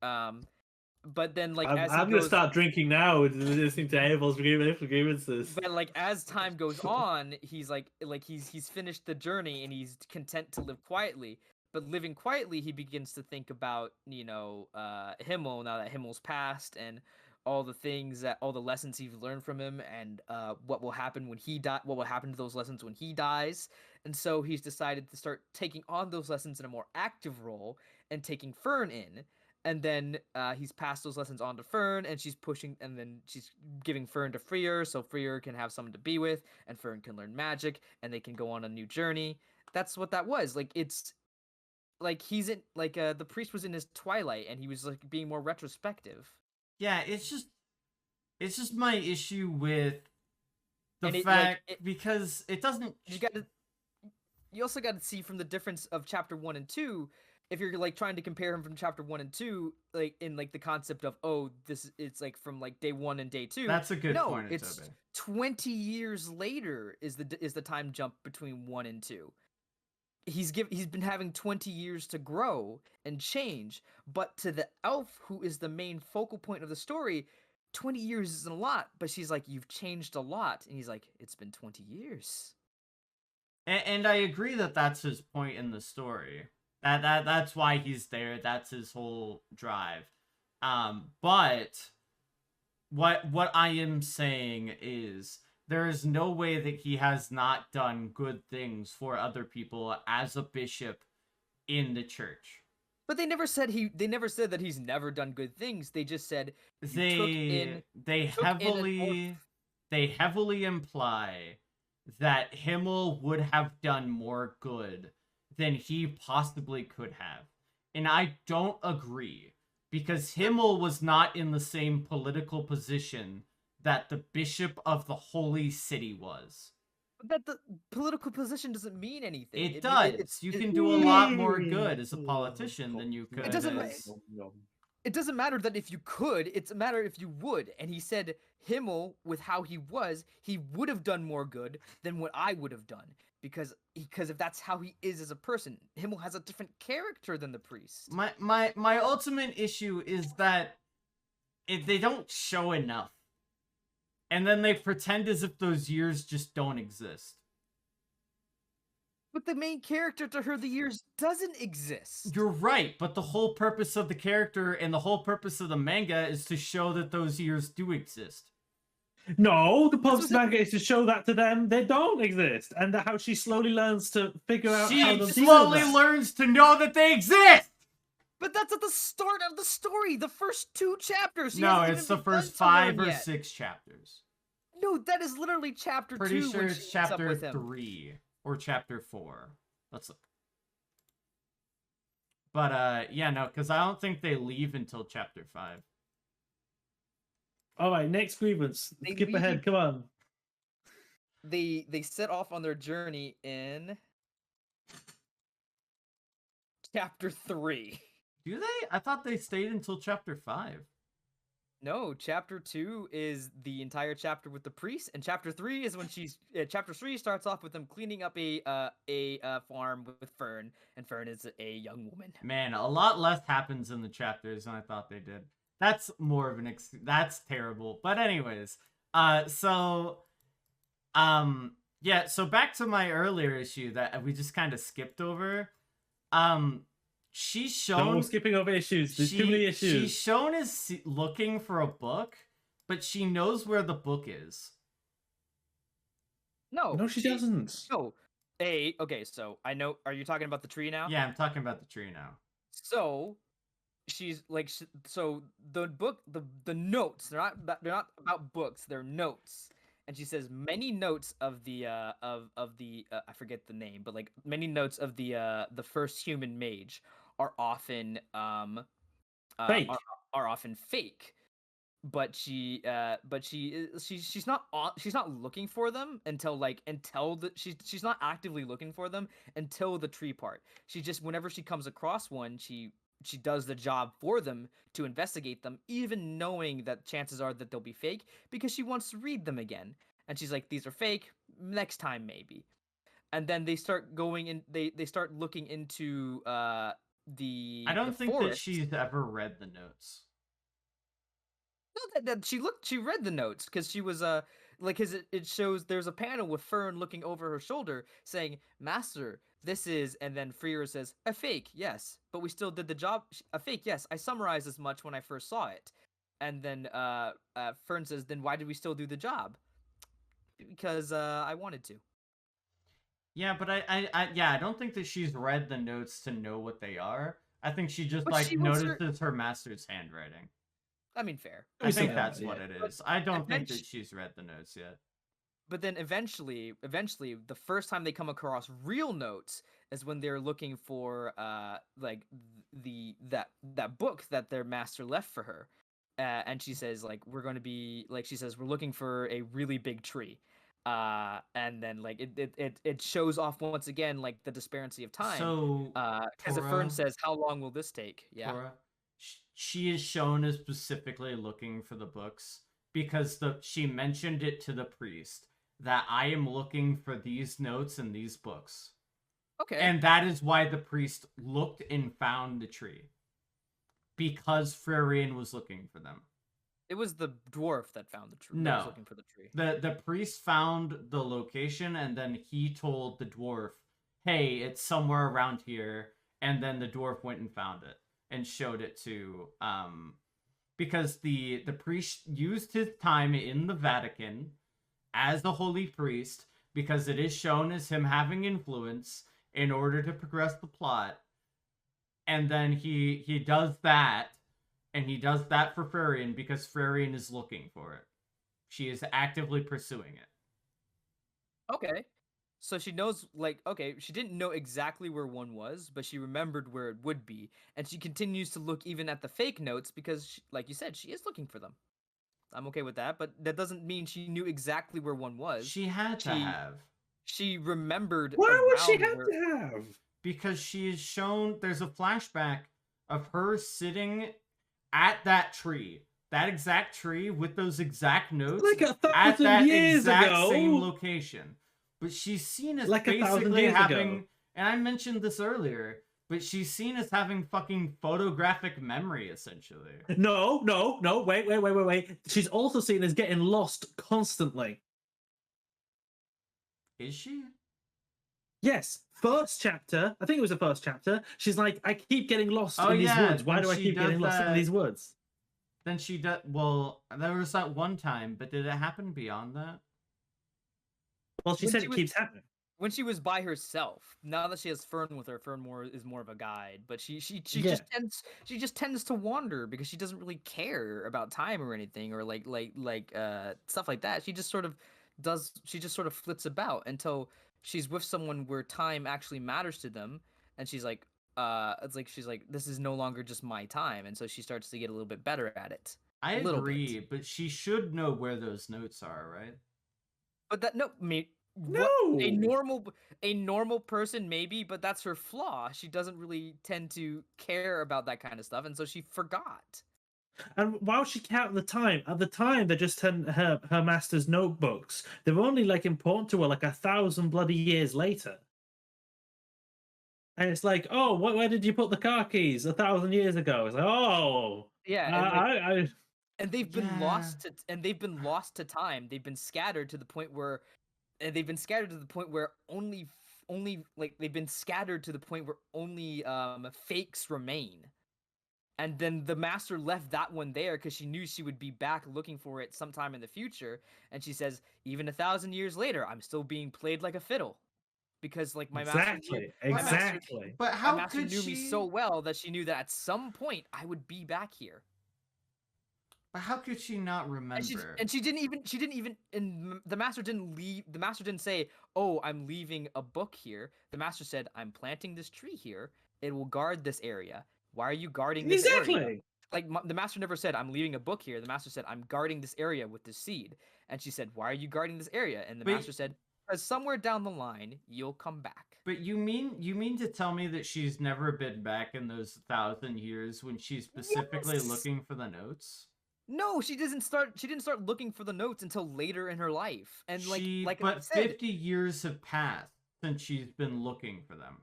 But then I'm gonna start drinking now with listening to Abel's grievances. But as time goes on, he's he's finished the journey and he's content to live quietly. But living quietly, he begins to think about Himmel, now that Himmel's passed, and all the lessons he's learned from him, and what will happen when he what will happen to those lessons when he dies. And so he's decided to start taking on those lessons in a more active role and taking Fern in. And then he's passed those lessons on to Fern, and she's giving Fern to Freer, so Freer can have someone to be with, and Fern can learn magic, and they can go on a new journey. That's what that was. It's he's in the priest was in his twilight, and he was being more retrospective. Yeah, it's just my issue with the fact because it doesn't. You also got to see from the difference of chapter 1 and 2. If you're trying to compare him from chapter 1 and 2, in the concept of it's from day 1 and day 2. That's a good point. It's 20 years later is the time jump between 1 and 2. He's been having 20 years to grow and change, but to the elf who is the main focal point of the story, 20 years isn't a lot. But she's like, you've changed a lot, and he's like, it's been 20 years. And I agree that that's his point in the story. That's why he's there. That's his whole drive. But what I am saying is there is no way that he has not done good things for other people as a bishop in the church. But they never said that he's never done good things. They just said they heavily imply that Himmel would have done more good than he possibly could have. And I don't agree, because Himmel was not in the same political position that the bishop of the holy city was. But the political position doesn't mean anything. It does. You can do a lot more good as a politician than you could. It doesn't matter that if you could, it's a matter if you would. And he said Himmel, with how he would have done more good than what I would have done. Because if that's how he is as a person, Himmel has a different character than the priest. My ultimate issue is that they don't show enough. and then they pretend as if those years just don't exist. But the main character to her, the years doesn't exist. You're right, but the whole purpose of the character and the whole purpose of the manga is to show that those years do exist. No, the purpose of the manga is to show that to them they don't exist, and how she slowly learns to figure out how to She slowly learns to know that they exist! But that's at the start of the story, the first 2 chapters. No, it's the first 5 or 6 chapters. No, that is literally chapter 2. Pretty sure it's chapter 3 or chapter 4. Let's look. But yeah, no, because I don't think they leave until chapter 5. All right, next grievance. Skip ahead. Come on. They set off on their journey in chapter 3. Do they? I thought they stayed until chapter 5. No, chapter 2 is the entire chapter with the priest, and chapter 3 is when she's. Chapter 3 starts off with them cleaning up a farm with Fern, and Fern is a young woman. Man, a lot less happens in the chapters than I thought they did. That's more of an that's terrible. But anyways, yeah, so back to my earlier issue that we just kind of skipped over. She's shown... No skipping over issues. There's too many issues. She's shown as looking for a book, but she knows where the book is. No, she doesn't. No. Okay, so I know... Are you talking about the tree now? Yeah, I'm talking about the tree now. So... She's like, so the book, the notes, they're not about books, they're notes. And she says many notes of the I forget the name, but like many notes of the first human mage are often fake. Are often fake. But she's not looking for them she's not actively looking for them until the tree part. She just, whenever she comes across one, she does the job for them to investigate them, even knowing that chances are that they'll be fake, because she wants to read them again. And she's like, these are fake, next time maybe. And then they start going in, they start looking into I don't think that she's ever read the notes. No, that she read the notes, because she was because it shows there's a panel with Fern looking over her shoulder saying, Master, this is, and then Freer says, a fake, yes, but we still did the job. A fake, yes, I summarized as much when I first saw it. And then Fern says, then why did we still do the job? Because I wanted to. Yeah, but I don't think that she's read the notes to know what they are. I think she just notices her master's handwriting. I mean, fair. I think that's what it is. I don't think that she's read the notes yet. But then eventually, the first time they come across real notes is when they're looking for like that book that their master left for her, and she says like, we're going to be like, she says we're looking for a really big tree, and then like it shows off once again like the disparity of time. So because Fern says, how long will this take? Yeah, Tora, she is shown as specifically looking for the books because she mentioned it to the priest, that I am looking for these notes in these books. Okay. And that is why the priest looked and found the tree. Because Frerian was looking for them. It was the dwarf that found the tree. No. Was looking for the tree. The priest found the location, and then he told the dwarf, hey, it's somewhere around here. And then the dwarf went and found it and showed it to... because the priest used his time in the Vatican as the holy priest, because it is shown as him having influence in order to progress the plot. And then he does that, and he does that for Frerian because Frerian is looking for it. She is actively pursuing it. Okay. So she knows, like, okay, she didn't know exactly where one was, but she remembered where it would be. And she continues to look even at the fake notes because, like you said, she is looking for them. I'm okay with that, but that doesn't mean she knew exactly where one was. She had to have. She remembered. Why would she have to have? Because she is shown, there's a flashback of her sitting at that tree. That exact tree with those exact notes. Like 1,000 at that years exact ago. same location. But she's seen as Like 1,000 basically years having, ago. and I mentioned this earlier, But she's seen as having fucking photographic memory, essentially. No, wait. She's also seen as getting lost constantly. Is she? Yes, first chapter. I think it was the first chapter. She's like, I keep getting lost Oh, in these yeah, woods. Why then do I she keep getting does lost in that- these woods? Then she does. Well, there was that one time, but did it happen beyond that? Well, she When said she it was- keeps happening. When she was by herself, now that she has Fern with her, Fern is more of a guide. But she Yeah. just tends to wander because she doesn't really care about time or anything or stuff like that. She just sort of flits about until she's with someone where time actually matters to them, and she's like, she's like, this is no longer just my time, and so she starts to get a little bit better at it. I A little agree, bit. but she should know where those notes are, right? But that no, me. No. A normal person maybe, but that's her flaw. She doesn't really tend to care about that kind of stuff, and so she forgot. And while she counted the time, at the time they're just her master's notebooks. They're only like important to her like 1,000 bloody years later. And it's like, oh, where did you put the car keys 1,000 years ago? It's like, oh, Yeah, and they've been Yeah. lost to time. They've been scattered to the point where only fakes remain. And then the master left that one there because she knew she would be back looking for it sometime in the future. And she says, even 1,000 years later, I'm still being played like a fiddle. Because like my exactly. But my how master could knew she? me so well that she knew that at some point I would be back here. But how could she not remember? And she didn't even and the master didn't say, oh, I'm leaving a book here. The master said, I'm planting this tree here. It will guard this area. Why are you guarding this area? Exactly. Like the master never said, I'm leaving a book here. The master said, I'm guarding this area with this seed. And she said, why are you guarding this area? And the master said, because somewhere down the line you'll come back. But you mean to tell me that she's never been back in those 1,000 years when she's specifically Yes! looking for the notes? No, she didn't start looking for the notes until later in her life. And like I But said, 50 years have passed since she's been looking for them.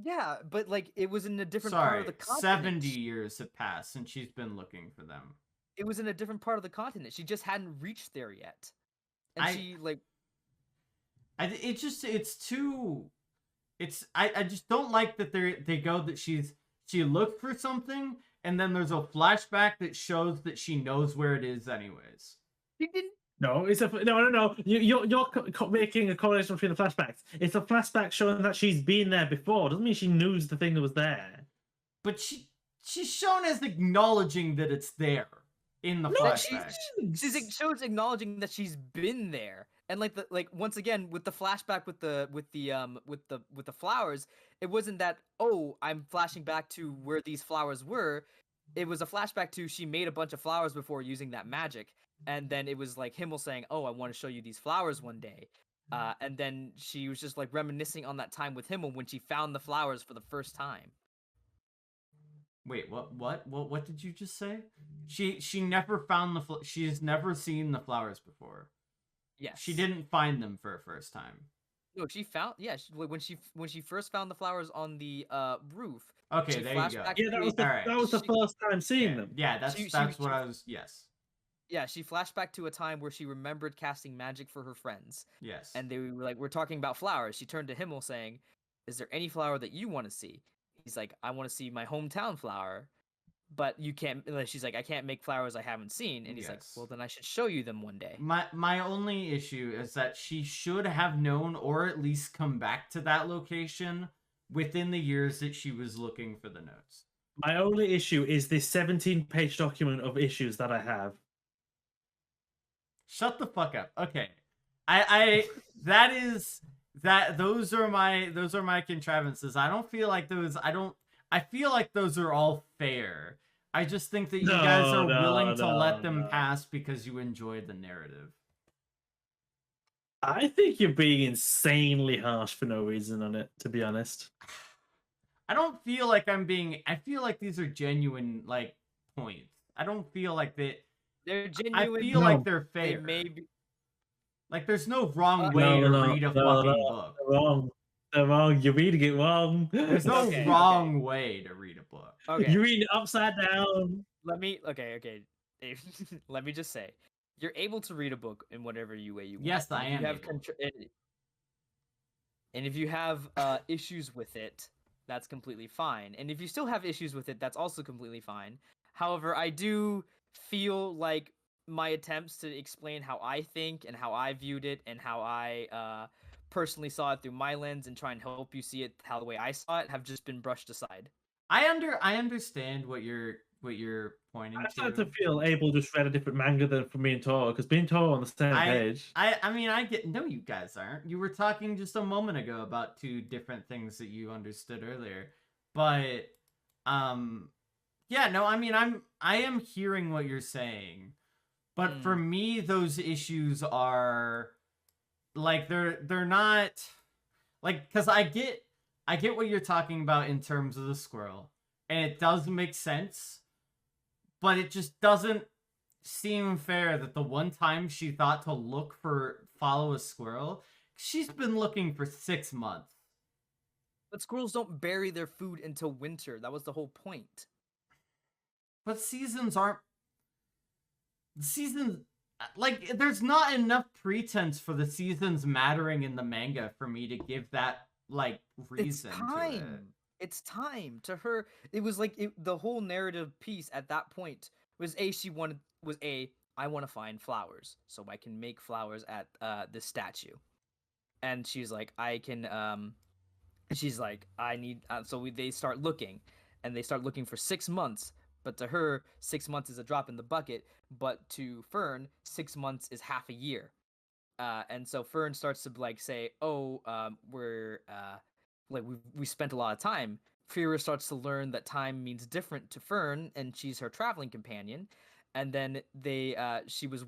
yeah, but like it was in a different part Sorry, of the continent. 70 years have passed since she's been looking for them. It was in a different part of the continent. She just hadn't reached there yet. And I just don't like that they go that she looked for something and then there's a flashback that shows that she knows where it is anyways. she didn't. No, no. You're making a correlation between the flashbacks. It's a flashback showing that she's been there before. Doesn't mean she knows the thing that was there. But she's shown as acknowledging that it's there in the flashback. It shows acknowledging that she's been there. And once again with the flashback with the flowers, it wasn't that, oh, I'm flashing back to where these flowers were. It was a flashback to she made a bunch of flowers before using that magic. And then it was like Himmel saying, oh, I want to show you these flowers one day. And then she was just like reminiscing on that time with Himmel when she found the flowers for the first time. Wait, what did you just say? She never found she's never seen the flowers before. Yes. She didn't find them for her first time. No, she found when she first found the flowers on the roof. Okay, there you go. Yeah, that was the first time seeing them. Yeah, that's what I was. Yes. Yeah, she flashed back to a time where she remembered casting magic for her friends. Yes. And they were like, we're talking about flowers. She turned to Himmel saying, is there any flower that you want to see? He's like, I want to see my hometown flower. But you can't. She's like, I can't make flowers I haven't seen. And he's like, well, then I should show you them one day. My only issue is that she should have known, or at least come back to that location within the years that she was looking for the notes. My only issue is this 17-page document of issues that I have. Shut the fuck up. Okay. Those are my contrivances. I don't feel like those I feel like those are all fair. I just think that you guys are willing to let them pass because you enjoy the narrative. I think you're being insanely harsh for no reason on it, to be honest. I don't feel like I feel like these are genuine points. I don't feel like they're genuine. I feel like they're fair. They may be... Like there's no wrong way to read a fucking book. Wrong. They're wrong. You're reading it wrong. There's no Okay, wrong way to read a book. Okay. You're reading it upside down. Okay. Let me just say, you're able to read a book in whatever way you want. Yes, And I if you am have able. And if you have issues with it, that's completely fine. And if you still have issues with it, that's also completely fine. However, I do feel like my attempts to explain how I think and how I viewed it and how I personally saw it through my lens and try and help you see it how the way I saw it have just been brushed aside. I understand what you're pointing I to. started to feel Abel just read a different manga than for me and Toro, because me and Toro on the same page. I mean, I get. No, you guys aren't. You were talking just a moment ago about two different things that you understood earlier, but yeah, no, I mean, I am hearing what you're saying, but for me, those issues are like they're not like, because I get what you're talking about in terms of the squirrel, and it does make sense, but it just doesn't seem fair that the one time she thought to follow a squirrel, she's been looking for 6 months. But squirrels don't bury their food until winter. That was the whole point. But seasons aren't seasons like, there's not enough pretense for the seasons mattering in the manga for me to give that like reason It's to time. it. It's time to her. It was like the whole narrative piece at that point was I want to find flowers so I can make flowers at this statue, and she's like I can she's like I need they start looking, and they start looking for 6 months. But to her, 6 months is a drop in the bucket. But to Fern, 6 months is half a year. And so Fern starts to like say, "Oh, we're like we spent a lot of time." Fira starts to learn that time means different to Fern, and she's her traveling companion. And then she was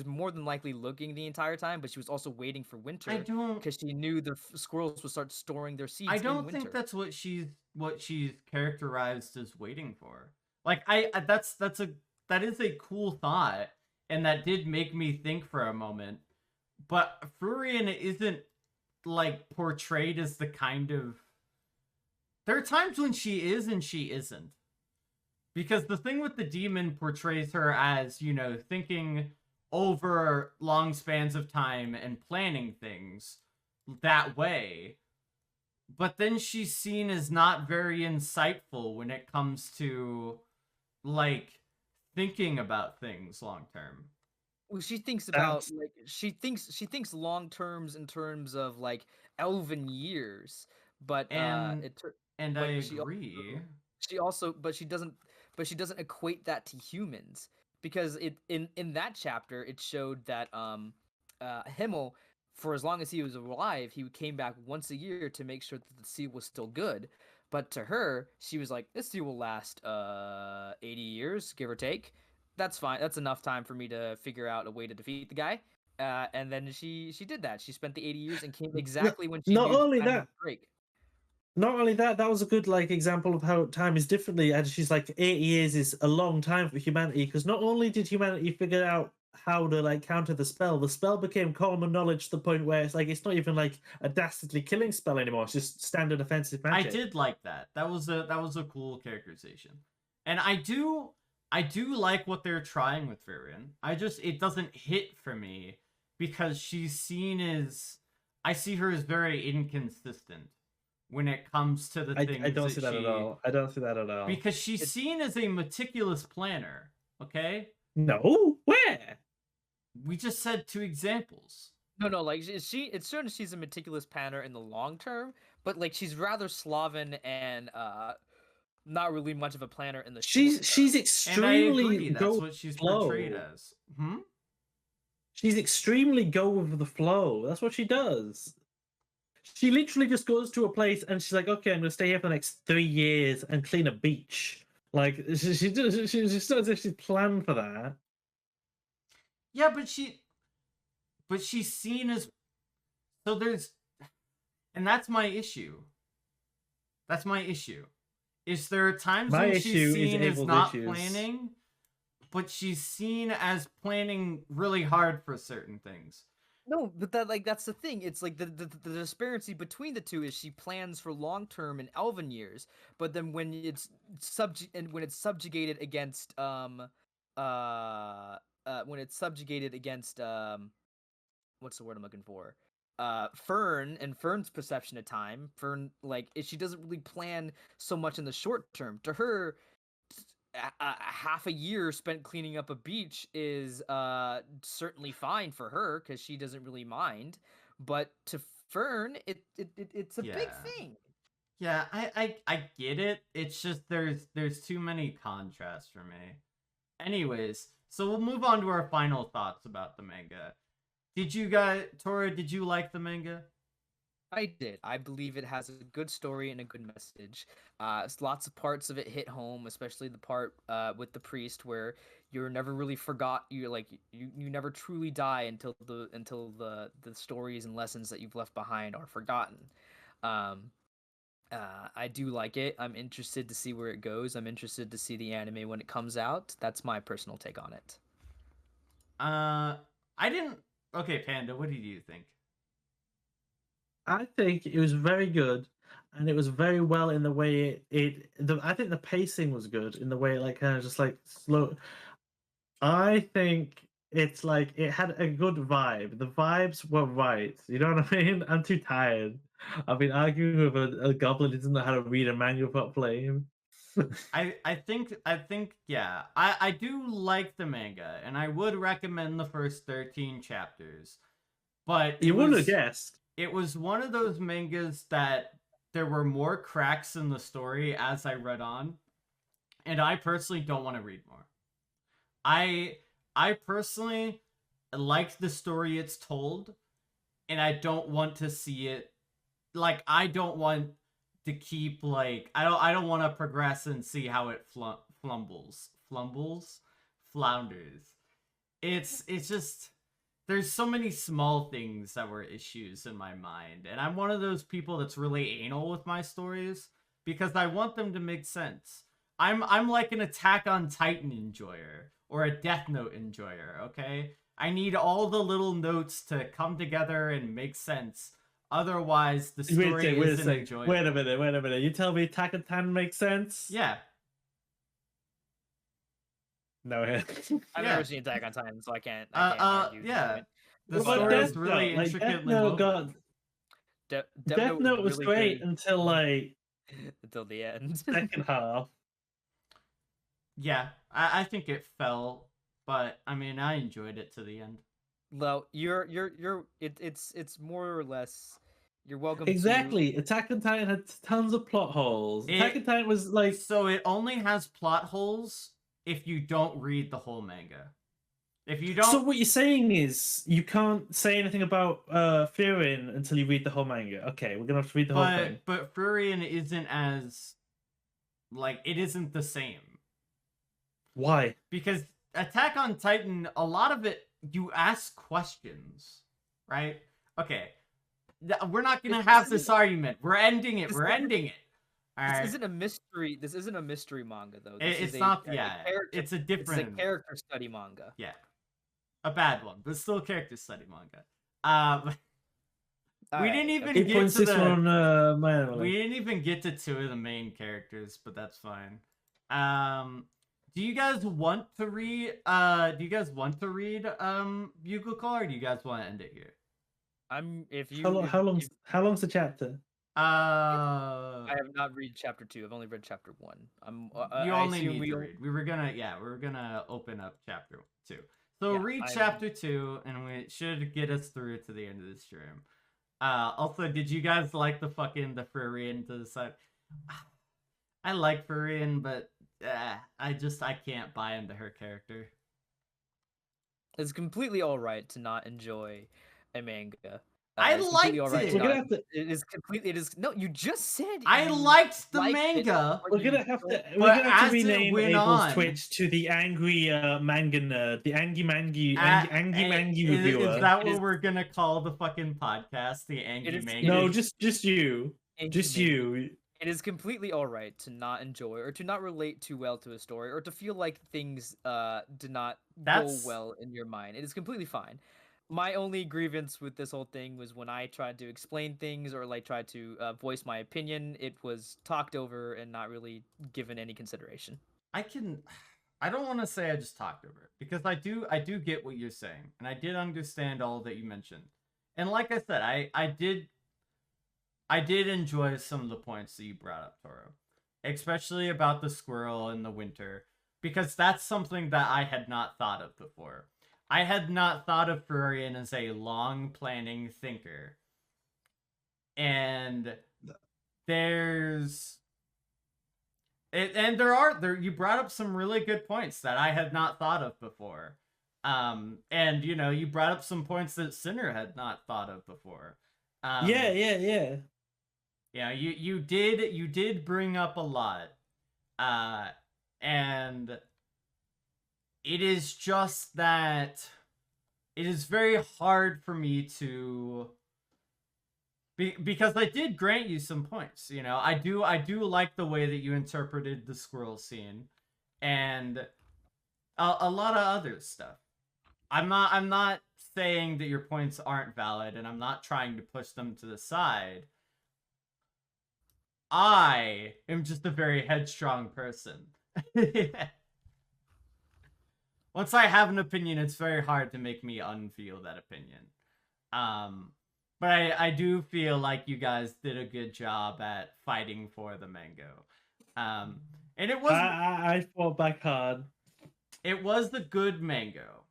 more than likely looking the entire time, but she was also waiting for winter because she knew the squirrels would start storing their seeds. I don't in think winter. that's what she's characterized as waiting for. Like that is a cool thought, and that did make me think for a moment. But Furion isn't like portrayed as the kind of. There are times when she is and she isn't. Because the thing with the demon portrays her as, you know, thinking over long spans of time and planning things that way. But then she's seen as not very insightful when it comes to, like, thinking about things long term. Well, she thinks about she thinks long terms in terms of like elven years, but And I agree. She doesn't equate that to humans, because in that chapter it showed that Himmel, for as long as he was alive, he came back once a year to make sure that the seal was still good. But to her, she was like, this seal will last 80 years, give or take. That's fine. That's enough time for me to figure out a way to defeat the guy. And then she did that. She spent the 80 years and came exactly when she Not knew only time that, would break. Not only that, that was a good like example of how time is differently. And she's like, 80 years is a long time for humanity, because not only did humanity figure out how to like counter the spell became common knowledge to the point where it's like it's not even like a dastardly killing spell anymore. It's just standard offensive magic. I did like that. That was a cool characterization, and I do like what they're trying with Firion. It doesn't hit for me because she's seen as, I see her as very inconsistent when it comes to the things. I don't see that at all. I don't see that at all. Because she's seen as a meticulous planner. Okay. No, where? We just said 2 examples. No, like it's certain she's a meticulous planner in the long term, but like she's rather sloven and not really much of a planner in the short term. She's extremely. And I agree. That's what she's portrayed as. She's extremely go with the flow. That's what she does. She literally just goes to a place and she's like, okay, I'm going to stay here for the next 3 years and clean a beach. Like, she just does if she's planned for that. Yeah, but she's seen as, so there's, and that's my issue. That's my issue. Is there are times when she's seen as not planning, but she's seen as planning really hard for certain things. No, but that's the thing. It's like the disparity between the two is she plans for long term and elven years, but then when it's subjugated against when it's subjugated against what's the word I'm looking for? Fern and Fern's perception of time. Fern, like, she doesn't really plan so much in the short term. To her, half a year spent cleaning up a beach is certainly fine for her because she doesn't really mind. But to Fern, it's a big Yeah. thing. Yeah, I get it. It's just there's too many contrasts for me. Anyways, so we'll move on to our final thoughts about the manga. Did you guys, Tora, did you like the manga? I did. I believe it has a good story and a good message. Lots of parts of it hit home, especially the part with the priest where you're never really forgot. You're like you never truly die until the stories and lessons that you've left behind are forgotten. Um, I do like it. I'm interested to see where it goes. I'm interested to see the anime when it comes out. That's my personal take on it. I didn't. Okay, Panda, what did you think? I think it was very good, and it was very well in the way I think the pacing was good in the way like kind of just like slow. I think it's like it had a good vibe. The vibes were right. You know what I mean? I'm too tired. I've been arguing with a goblin who doesn't know how to read a manga without playing. I think yeah. I do like the manga, and I would recommend the first 13 chapters. But You wouldn't have guessed. it was one of those mangas that there were more cracks in the story as I read on, and I personally don't want to read more. I I personally like the story it's told, and I don't want to see it. Like, I don't want to keep, like, I don't want to progress and see how it flounders. It's just there's so many small things that were issues in my mind, and I'm one of those people that's really anal with my stories because I want them to make sense. I'm like an Attack on Titan enjoyer or a Death Note enjoyer, okay? I need all the little notes to come together and make sense. Otherwise, the story isn't enjoyable. Wait a minute. You tell me Attack on Titan makes sense? Yeah. No. I've never seen Attack on Titan, so I can't argue. Yeah. The But story Death is really Note, like, intricately Death Note woven. Death Note was really great good until like until the end. second half. Yeah, I think it fell, but I mean, I enjoyed it to the end. Well, it's more or less. You're welcome. Exactly. Attack on Titan had tons of plot holes. Attack on Titan was like So it only has plot holes if you don't read the whole manga. If you don't. So what you're saying is you can't say anything about Furin until you read the whole manga. Okay, we're gonna have to read the whole thing. But Furion isn't as like it isn't the same. Why? Because Attack on Titan, a lot of it you ask questions, right? Okay. We're not gonna have this argument. We're ending it. We're ending it. This isn't a mystery. This isn't a mystery manga, though. It's not. It's a different. It's a character study manga. Yeah, a bad one, but still a character study manga. We didn't even get to the. We didn't even get to two of the main characters, but that's fine. Do you guys want to read? Do you guys want to read Bugle Call, or do you guys want to end it here? How long's the chapter? I have not read chapter 2. I've only read chapter 1. You only need to read. We were gonna open up chapter 2. So read chapter 2, and it should get us through to the end of the stream. Also, did you guys like the Furion to the side? I like Furion, but I can't buy into her character. It's completely alright to not enjoy a manga. I liked it. It is no. You just said I liked the manga. We're gonna have to rename Abel's Twitch to the Angry Manga Nerd, the Angie Mangy reviewer. Is that what we're gonna call the fucking podcast? The Angry Manga? No, just you. Just you. It is completely alright to not enjoy or to not relate too well to a story or to feel like things did not go well in your mind. It is completely fine. My only grievance with this whole thing was when I tried to explain things or like tried to voice my opinion, it was talked over and not really given any consideration. I don't want to say I just talked over it because I do get what you're saying and I did understand all that you mentioned. And like I said, I did enjoy some of the points that you brought up, Toro, especially about the squirrel in the winter, because that's something that I had not thought of before. I had not thought of Furian as a long planning thinker. And there's and there you brought up some really good points that I had not thought of before. And you know, you brought up some points that Sinner had not thought of before. Yeah. Yeah, you did bring up a lot. Uh and it is just that it is very hard for me to because I did grant you some points. You know, I do like the way that you interpreted the squirrel scene and a lot of other stuff. I'm not saying that your points aren't valid and I'm not trying to push them to the side. I am just a very headstrong person. Once I have an opinion, it's very hard to make me unfeel that opinion. But I do feel like you guys did a good job at fighting for the mango. And it was I fought back hard. It was the good mango,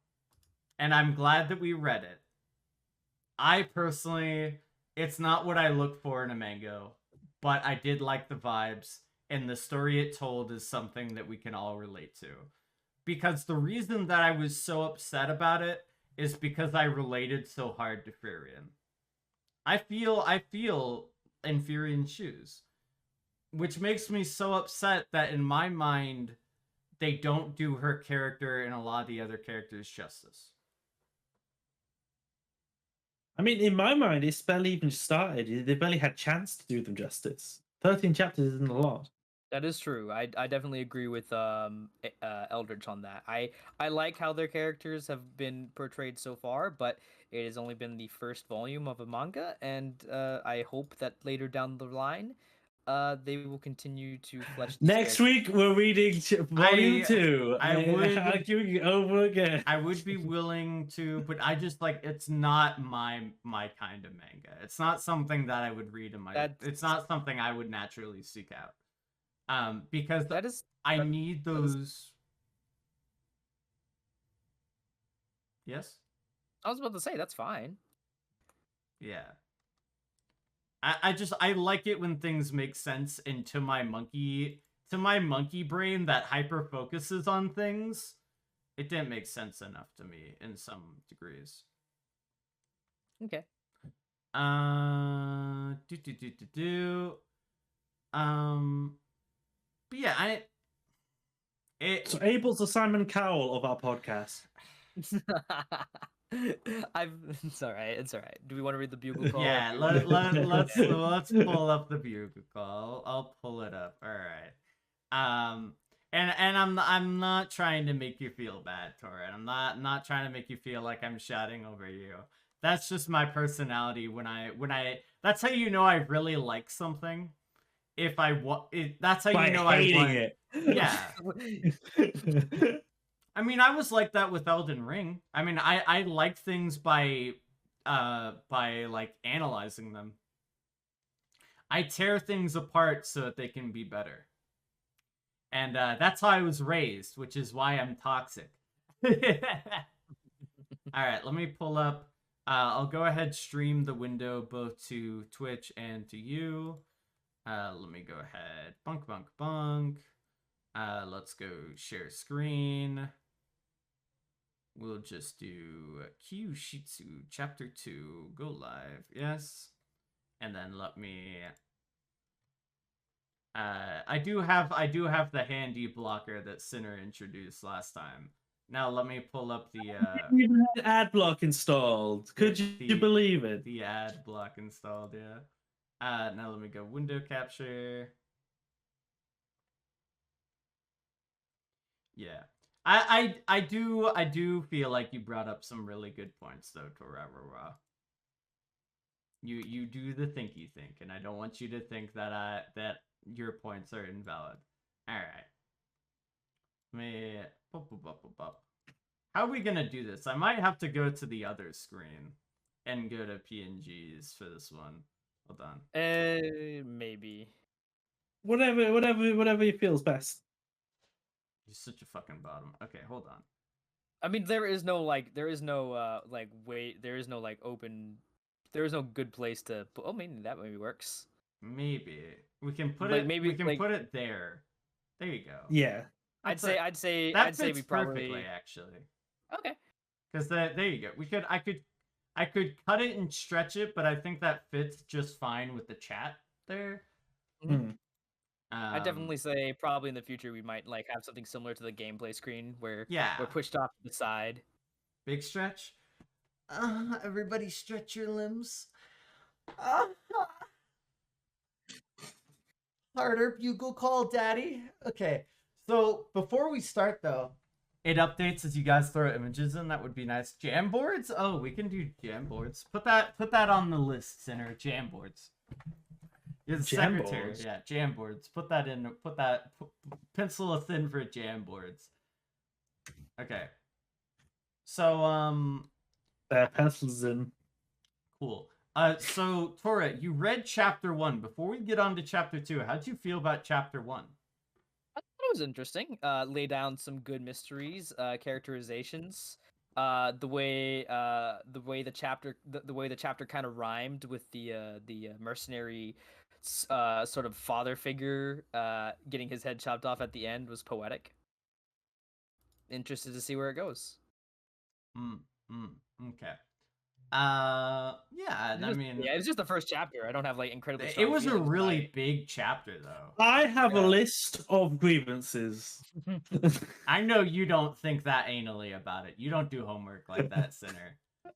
and I'm glad that we read it. I personally, it's not what I look for in a mango, but I did like the vibes, and the story it told is something that we can all relate to. Because the reason that I was so upset about it is because I related so hard to Furion. I feel in Furion's shoes, which makes me so upset that in my mind they don't do her character and a lot of the other characters justice. I mean, in my mind, it's barely even started. They barely had chance to do them justice. 13 chapters isn't a lot. That is true. I definitely agree with Eldritch on that. I like how their characters have been portrayed so far, but it has only been the first volume of a manga, and I hope that later down the line, they will continue to flesh these Next characters. week, we're reading volume 2. I would arguing over again. I would be willing to, but I just like it's not my kind of manga. It's not something that I would read in my. It's not something I would naturally seek out. Because I need those. Yes. I was about to say that's fine. Yeah. I like it when things make sense, and to my monkey brain that hyper focuses on things, it didn't make sense enough to me in some degrees. Okay. But yeah, So Abel's the Simon Cowell of our podcast. It's all right. It's all right. Do we want to read the bugle call? Yeah, let's pull up the bugle call. I'll pull it up. All right. And I'm not trying to make you feel bad, Torren. I'm not trying to make you feel like I'm shouting over you. That's just my personality. When I that's how you know I really like something. If that's how you know I want it. Yeah. I mean, I was like that with Elden Ring. I mean, I like things by like analyzing them. I tear things apart so that they can be better. And that's how I was raised, which is why I'm toxic. All right, let me pull up. I'll go ahead stream the window both to Twitch and to you. Let me go ahead. Bunk, bunk, bunk. Let's go share screen. We'll just do Kyushitsu Chapter 2 go live. Yes. And then let me I do have the handy blocker that Sinner introduced last time. Now let me pull up the You had ad block installed. Could you believe it? The ad block installed, yeah. Now let me go window capture. Yeah. I do feel like you brought up some really good points though, Torarara. You do the thinky think, and I don't want you to think that that your points are invalid. All right. Me. How are we gonna do this? I might have to go to the other screen and go to PNGs for this one. Hold on. Maybe. Whatever you feels best. You're such a fucking bottom. Okay, hold on. I mean, there is no like wait, there is no like open, there is no good place to. Oh, maybe that maybe works. Maybe we can put Like, it. maybe, We can like- put it there. There you go. Yeah. I'd say that I'd say fits we probably perfectly actually. okay. Because there you go. I could cut it and stretch it, but I think that fits just fine with the chat there. Hmm. I'd definitely say probably in the future we might like have something similar to the gameplay screen where Yeah. we're pushed off to the side. Big stretch. Everybody stretch your limbs. Harder, bugle call, daddy. Okay. So before we start though, it updates as you guys throw images in. That would be nice. Jam boards? Oh, we can do jam boards. Put that on the list, Center. Jam boards. You're the Jam secretary. boards? Yeah, jam boards. Put that in. Pencil us in for jam boards. Okay. So Pencils in. cool. So Tora, you read chapter 1. Before we get on to chapter 2, how'd you feel about chapter 1? I thought it was interesting. Lay down some good mysteries, characterizations. The way the chapter kind of rhymed with the mercenary sort of father figure getting his head chopped off at the end was poetic. Interested to see where it goes. Okay. Yeah, I mean, yeah, it's just the first chapter. I don't have like incredibly. it strong was a feelings about really it. big chapter though. I have Yeah. a list of grievances. I know you don't think that anally about it. You don't do homework like that, Sinner. All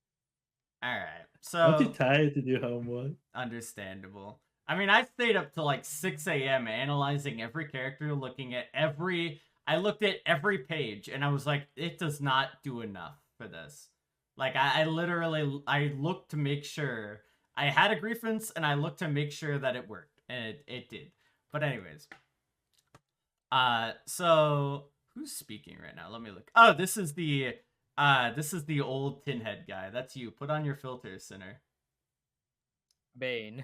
right, I'm too so tired to do homework. understandable. I mean, I stayed up till like 6 a.m. analyzing every character, looking at every. I looked at every page, and I was like, it does not do enough for this. Like, I literally, I looked to make sure I had a grievance, and I looked to make sure that it worked, and it did. But anyways, so who's speaking right now? Let me look. Oh, this is the old tinhead guy. That's you. Put on your filters, Sinner. Bane.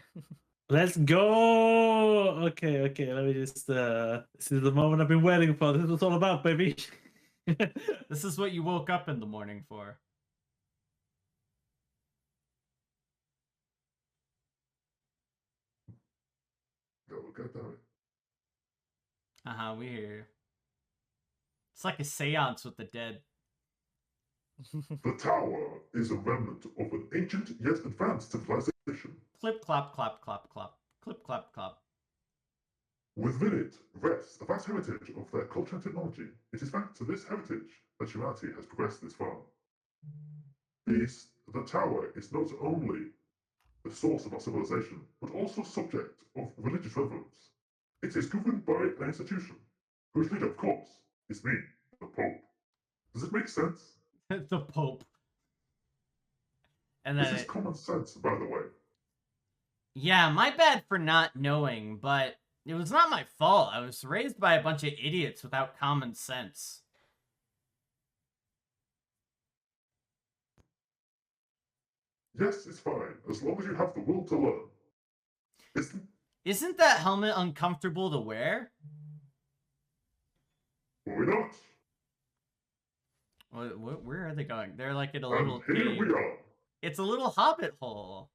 Let's go. Okay. Let me just. This is the moment I've been waiting for. This is what it's all about, baby. This is what you woke up in the morning for. We hear you. It's like a seance with the dead. The tower is a remnant of an ancient yet advanced civilization. Clip, clop, clap, clap, clap. Clip, clap, clap. Within it rests a vast heritage of their culture and technology. It is thanks to this heritage that humanity has progressed this far. The tower is not only the source of our civilization, but also subject of religious reverence. It is governed by an institution, whose leader, of course, is me, the Pope. Does it make sense? The Pope. And This then is common sense, by the way. yeah, my bad for not knowing, but it was not my fault. I was raised by a bunch of idiots without common sense. Yes, it's fine, as long as you have the will to learn. Isn't that helmet uncomfortable to wear? Why not? Where are they going? They're like in a And little here cave. we are. It's a little hobbit hole.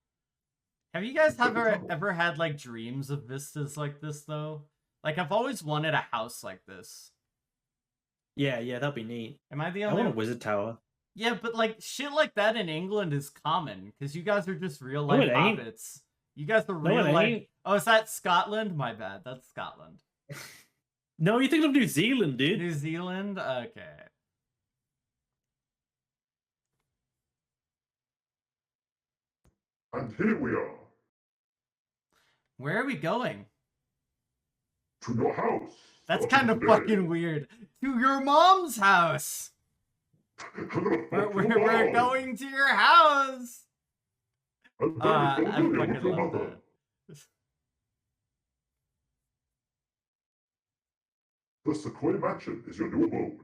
Have you guys ever had like dreams of vistas like this though? Like I've always wanted a house like this. Yeah, that'd be neat. Am I the I only want a wizard tower. Yeah, but like shit like that in England is common because you guys are just real No, life it ain't. hobbits. You guys are No, real it life. ain't. Oh, is that Scotland? My bad. That's Scotland. No, you think of New Zealand, dude? New Zealand? Okay. And here we are. Where are we going? To your house. That's Starting kind of today. fucking weird. To your mom's house. I'm gonna fuck We're your mom. going to your house. I'm very I familiar with fucking your love mother. that. The Sequoia Mansion is your new abode.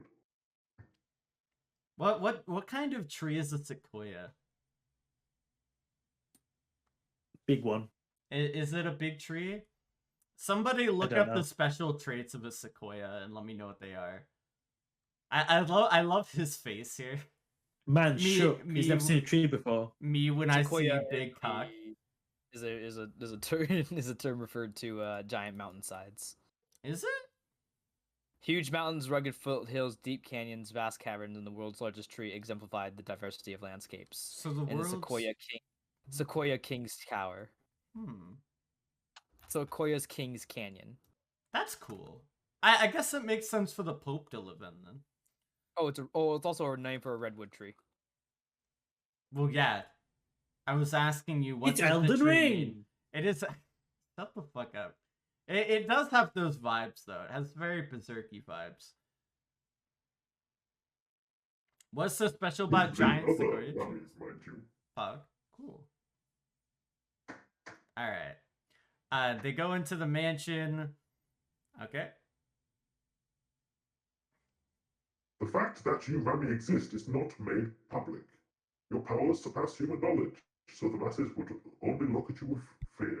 What kind of tree is a sequoia? Big one. Is it a big tree? Somebody look don't up know. the special traits of a sequoia and let me know what they are. I love his face here. Man, Me- shook. He's never me- seen a tree before. Me when I see Sequoia big cock. is a term is a term referred to giant mountainsides. Is it? Huge mountains, rugged foothills, deep canyons, vast caverns, and the world's largest tree exemplified the diversity of landscapes. So the In the world's Sequoia King's Tower. Hmm. Sequoia's King's Canyon. That's cool. I guess it makes sense for the Pope to live in then. Oh, it's also a name for a redwood tree. Well, yeah. I was asking you what It's does the Elden tree Ring! mean? It is. Shut the fuck up. It does have those vibes though. It has very berserky vibes. What's so special about These giant other sequoia trees? mummies, mind you. Fuck. Cool. All right. They go into the mansion. Okay. The fact that you Rami exist is not made public. Your powers surpass human knowledge, so the masses would only look at you with fear.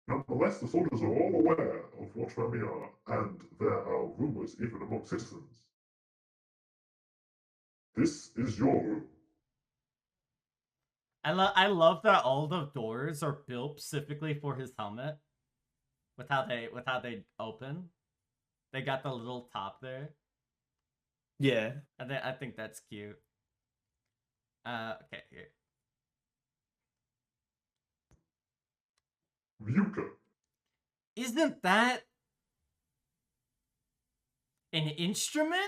Nonetheless, the soldiers are all aware of what Rami are, and there are rumors even among citizens. This is your room. I love that all the doors are built specifically for his helmet. With how they open. They got the little top there. Yeah. I think that's cute. Okay, here. Ryuka. Isn't that an instrument?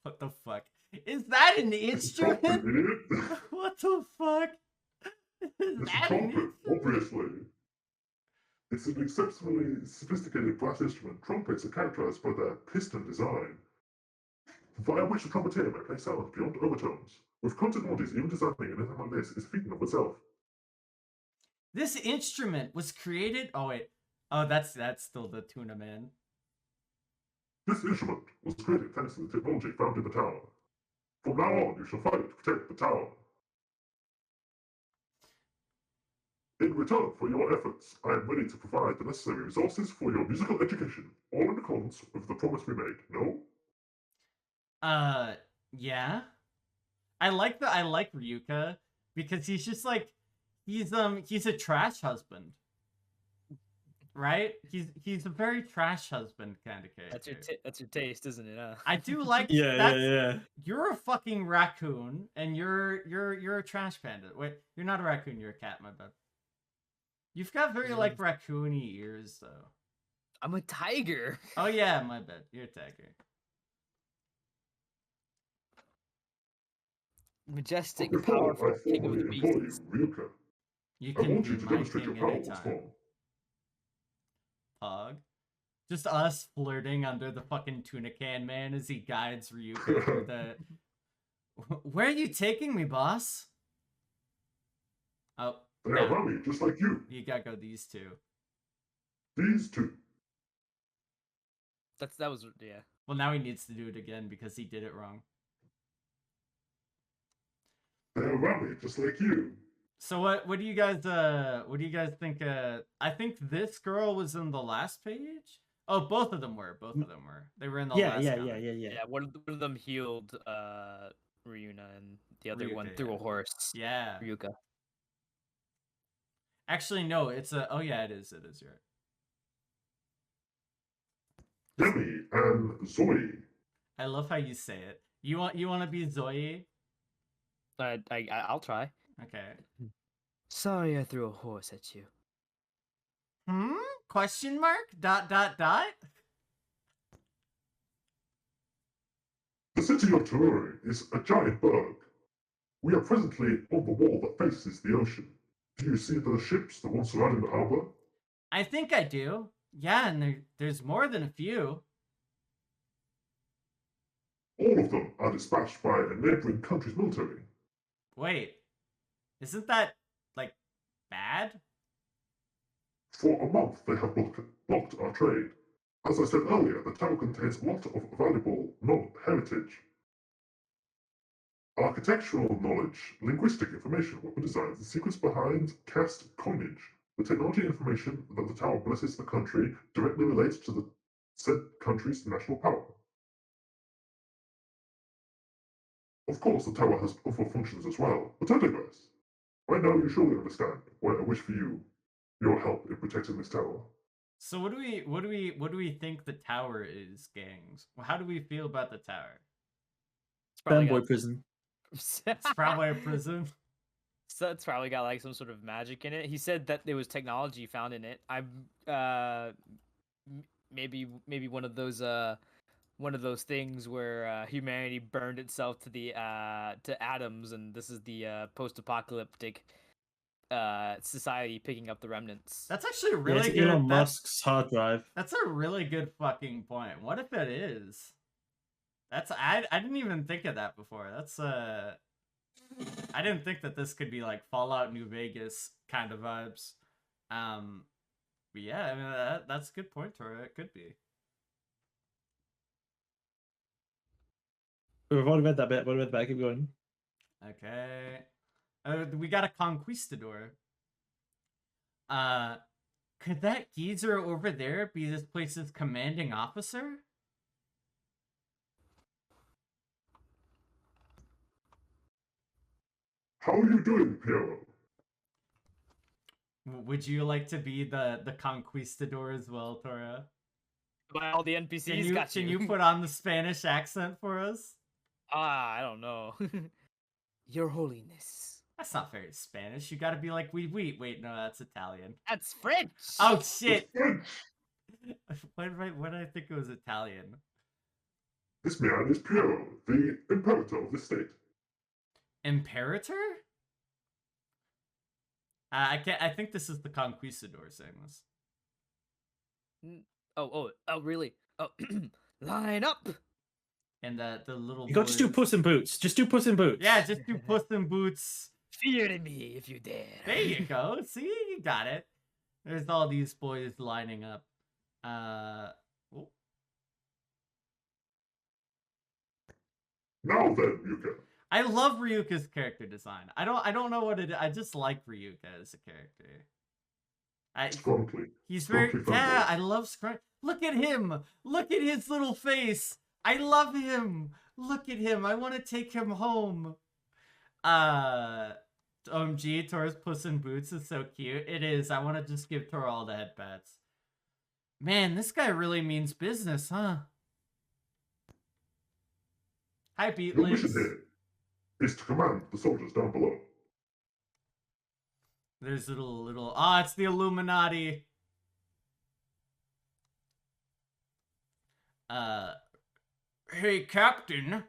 What the fuck? Is that an Stop it, instrument? idiot. What the fuck? Is It's a that an trumpet, instrument? obviously. It's an exceptionally sophisticated brass instrument. Trumpets are characterized by their piston design, via which the trumpeter may play sounds beyond overtones. With concert melodies, even designing an instrument like this is feat in of itself. This instrument was created. Oh wait. Oh, that's still the tuna man. This instrument was created thanks to the technology found in the tower. From now on, you shall fight to protect the tower. In return for your efforts, I am ready to provide the necessary resources for your musical education, all in accordance with the promise we made. No? Yeah. I like Ryuka because he's just like he's a trash husband. Right? He's a very trash husband kind of character. That's your taste, isn't it? Huh? I do like Yeah. You're a fucking raccoon and you're a trash panda. Wait, you're not a raccoon, you're a cat, my bad. You've got very like raccoony ears though. I'm a tiger. Oh yeah, my bad. You're a tiger. Majestic, Before powerful I king of the formally employ you, beasts. Ryuka, You I can want be you to my demonstrate your king power once anytime. more. Pog. Just us flirting under the fucking tuna can man as he guides Ryuka through the. Where are you taking me, boss? Oh, They are Rami, just like you. you gotta go these two. These two. That was yeah. Well, now he needs to do it again because he did it wrong. They are Rami, just like you. So what do you guys think? I think this girl was in the last page. Oh, both of them were. They were in the last. Yeah. comic. Yeah, one of them healed Ryuna, and the other one Ryuka, threw yeah. a horse. Yeah. Ryuka. Actually, no. It's a. Oh yeah, it is. It is. You're right. Demi and Zoe. I love how you say it. You want to be Zoe? I'll try. Okay. Sorry, I threw a horse at you. Question mark? ... The city of Teruri is a giant berg. We are presently on the wall that faces the ocean. Do you see the ships, the ones surrounding the harbor? I think I do. Yeah, and there's more than a few. All of them are dispatched by a neighboring country's military. Wait, isn't that, like, bad? For a month, they have blocked our trade. As I said earlier, the tower contains a lot of valuable heritage. Architectural knowledge, linguistic information, weapon designs, the secrets behind cast coinage. The technology information that the tower blesses the country directly relates to the said country's national power. Of course, the tower has other functions as well, but I digress. By now you surely understand why I wish for your help in protecting this tower. So what do we think the tower is, gangs? How do we feel about the tower? Femboy prison. It's probably a prison. So it's probably got like some sort of magic in it. He said that there was technology found in it. Maybe one of those things where humanity burned itself to the to atoms, and this is the post-apocalyptic society picking up the remnants. That's actually a Yeah, really it's good. Elon Musk's hard drive. That's a really good fucking point. What if it is? I didn't even think of that before. That's I didn't think that this could be like Fallout New Vegas kind of vibes. But yeah, I mean that's a good point, Tora. It could be. We've already read that bit. We've already read the back. Keep going. Okay. We got a conquistador. Could that geezer over there be this place's commanding officer? How are you doing, Piero? Would you like to be the conquistador as well, Tora? By all the NPCs, Can you put on the Spanish accent for us? I don't know. Your Holiness. That's not very Spanish. You gotta be like, wait, no, that's Italian. That's French. Oh shit! French. Why did I think it was Italian? This man is Piero, the imperator of the state. Imperator? I think this is the conquistador saying this. Oh, really? Oh, line up. And the little. You got to do Puss in Boots. Just do Puss in Boots. Yeah, just do Puss in Boots. Fear me if you dare. There you go. See, you got it. There's all these boys lining up. Oh. Now then, Yuka. I love Ryuka's character design. I don't know what it is. I just like Ryuka as a character. Scrunkly. He's very Scrunkly yeah, Femboy. I love Scrunk. Look at him. Look at his little face. I love him. Look at him. I want to take him home. OMG, Tora's Puss in Boots is so cute. It is. I want to just give Tora all the head pats. Man, this guy really means business, huh? Hi, Your mission Beatlings. here is to command the soldiers down below. There's little. Ah, it's the Illuminati. Hey, Captain.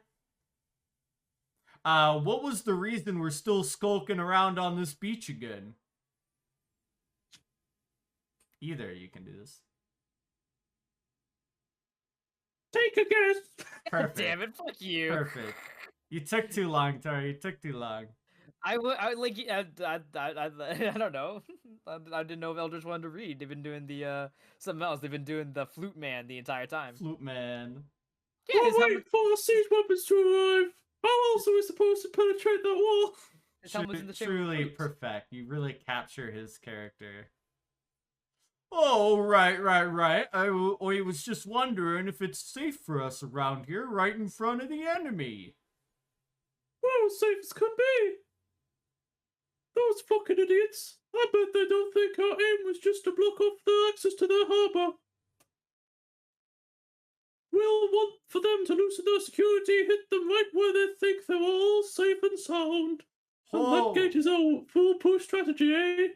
What was the reason we're still skulking around on this beach again? Either you can do this. Take a guess. Perfect. Damn it! Fuck you. Perfect. You took too long, Tori. You took too long. I don't know. I didn't know if elders wanted to read. They've been doing the something else. They've been doing the flute man the entire time. Flute man. Yeah, his helmet- Wait for siege weapons to arrive. How else are we supposed to penetrate that wall? his helmet's in the shape of Truly flutes. perfect. You really capture his character. Oh, right. I was just wondering if it's safe for us around here, right in front of the enemy. Well, safe as can be. Those fucking idiots. I bet they don't think our aim was just to block off the access to their harbour. We'll want for them to loosen their security, hit them right where they think they're all safe and sound. And Oh. that gate is our foolproof strategy, eh?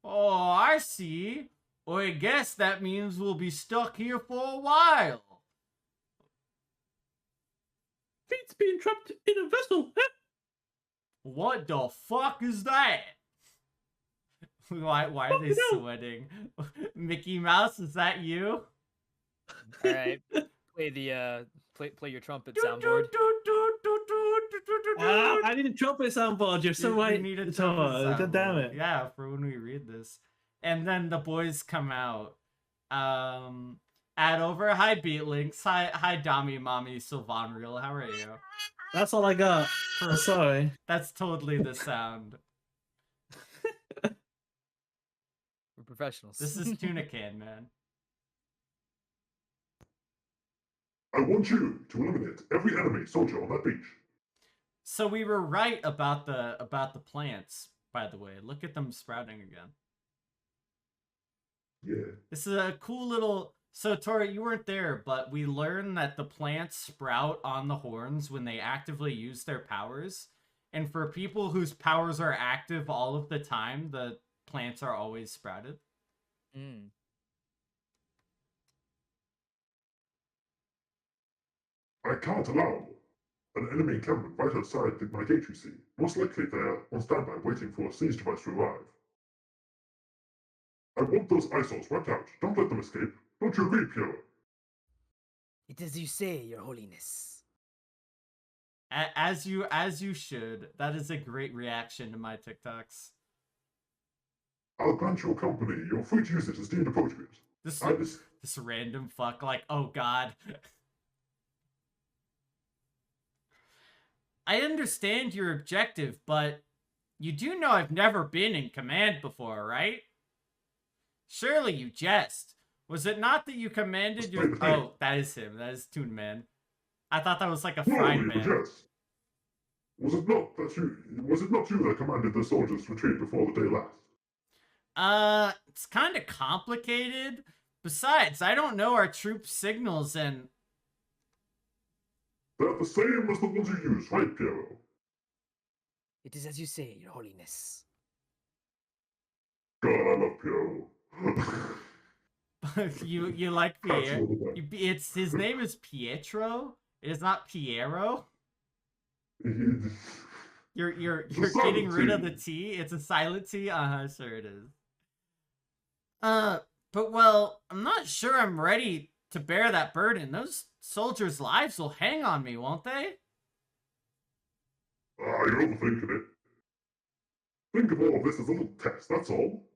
Oh, I see. Well, I guess that means we'll be stuck here for a while. Beats being trapped in a vessel, eh? What the fuck is that? Why are they Oh, no. sweating? Mickey Mouse, is that you? All right. play the play your trumpet soundboard. I need a trumpet soundboard. You're so You right. need a Tomo. trumpet God damn soundboard. it. Yeah, for when we read this. And then the boys come out. Add over. Hi, Beatlinks. Hi, Dami, Mommy, Sylvanreal. How are you? That's all I got. I'm sorry. That's totally the sound. We're professionals. This is Tuna Can, man. I want you to eliminate every enemy soldier on that beach. So we were right about the plants, by the way. Look at them sprouting again. Yeah. This is a cool little... So, Tori, you weren't there, but we learned that the plants sprout on the horns when they actively use their powers. And for people whose powers are active all of the time, the plants are always sprouted. Mm. I can't allow an enemy encampment right outside my gate, you see. Most likely they're on standby waiting for a siege device to arrive. I want those eyesores wiped out. Don't let them escape. Don't you agree, Piero? It is you say, Your Holiness. As you should. That is a great reaction to my TikToks. I'll grant your company. You're free to use it as deemed appropriate. This random fuck, like, oh god. I understand your objective, but you do know I've never been in command before, right? Surely you jest. Was it not that you commanded your... Oh, that is him. That is Toon Man. I thought that was like a fine man. Yes. Was it not you that commanded the soldiers to retreat before the day last? It's kind of complicated. Besides, I don't know our troop signals and... They're the same as the ones you use, right, Piero? It is as you say, Your Holiness. God, I love Piero. you like Piero? His name is Pietro. It is not Piero. You're getting rid of the T. It's a silent T. Sure it is. But well, I'm not sure I'm ready to bear that burden. Those soldiers' lives will hang on me, won't they? You're overthinking it. Think of all of this as a little test, that's all.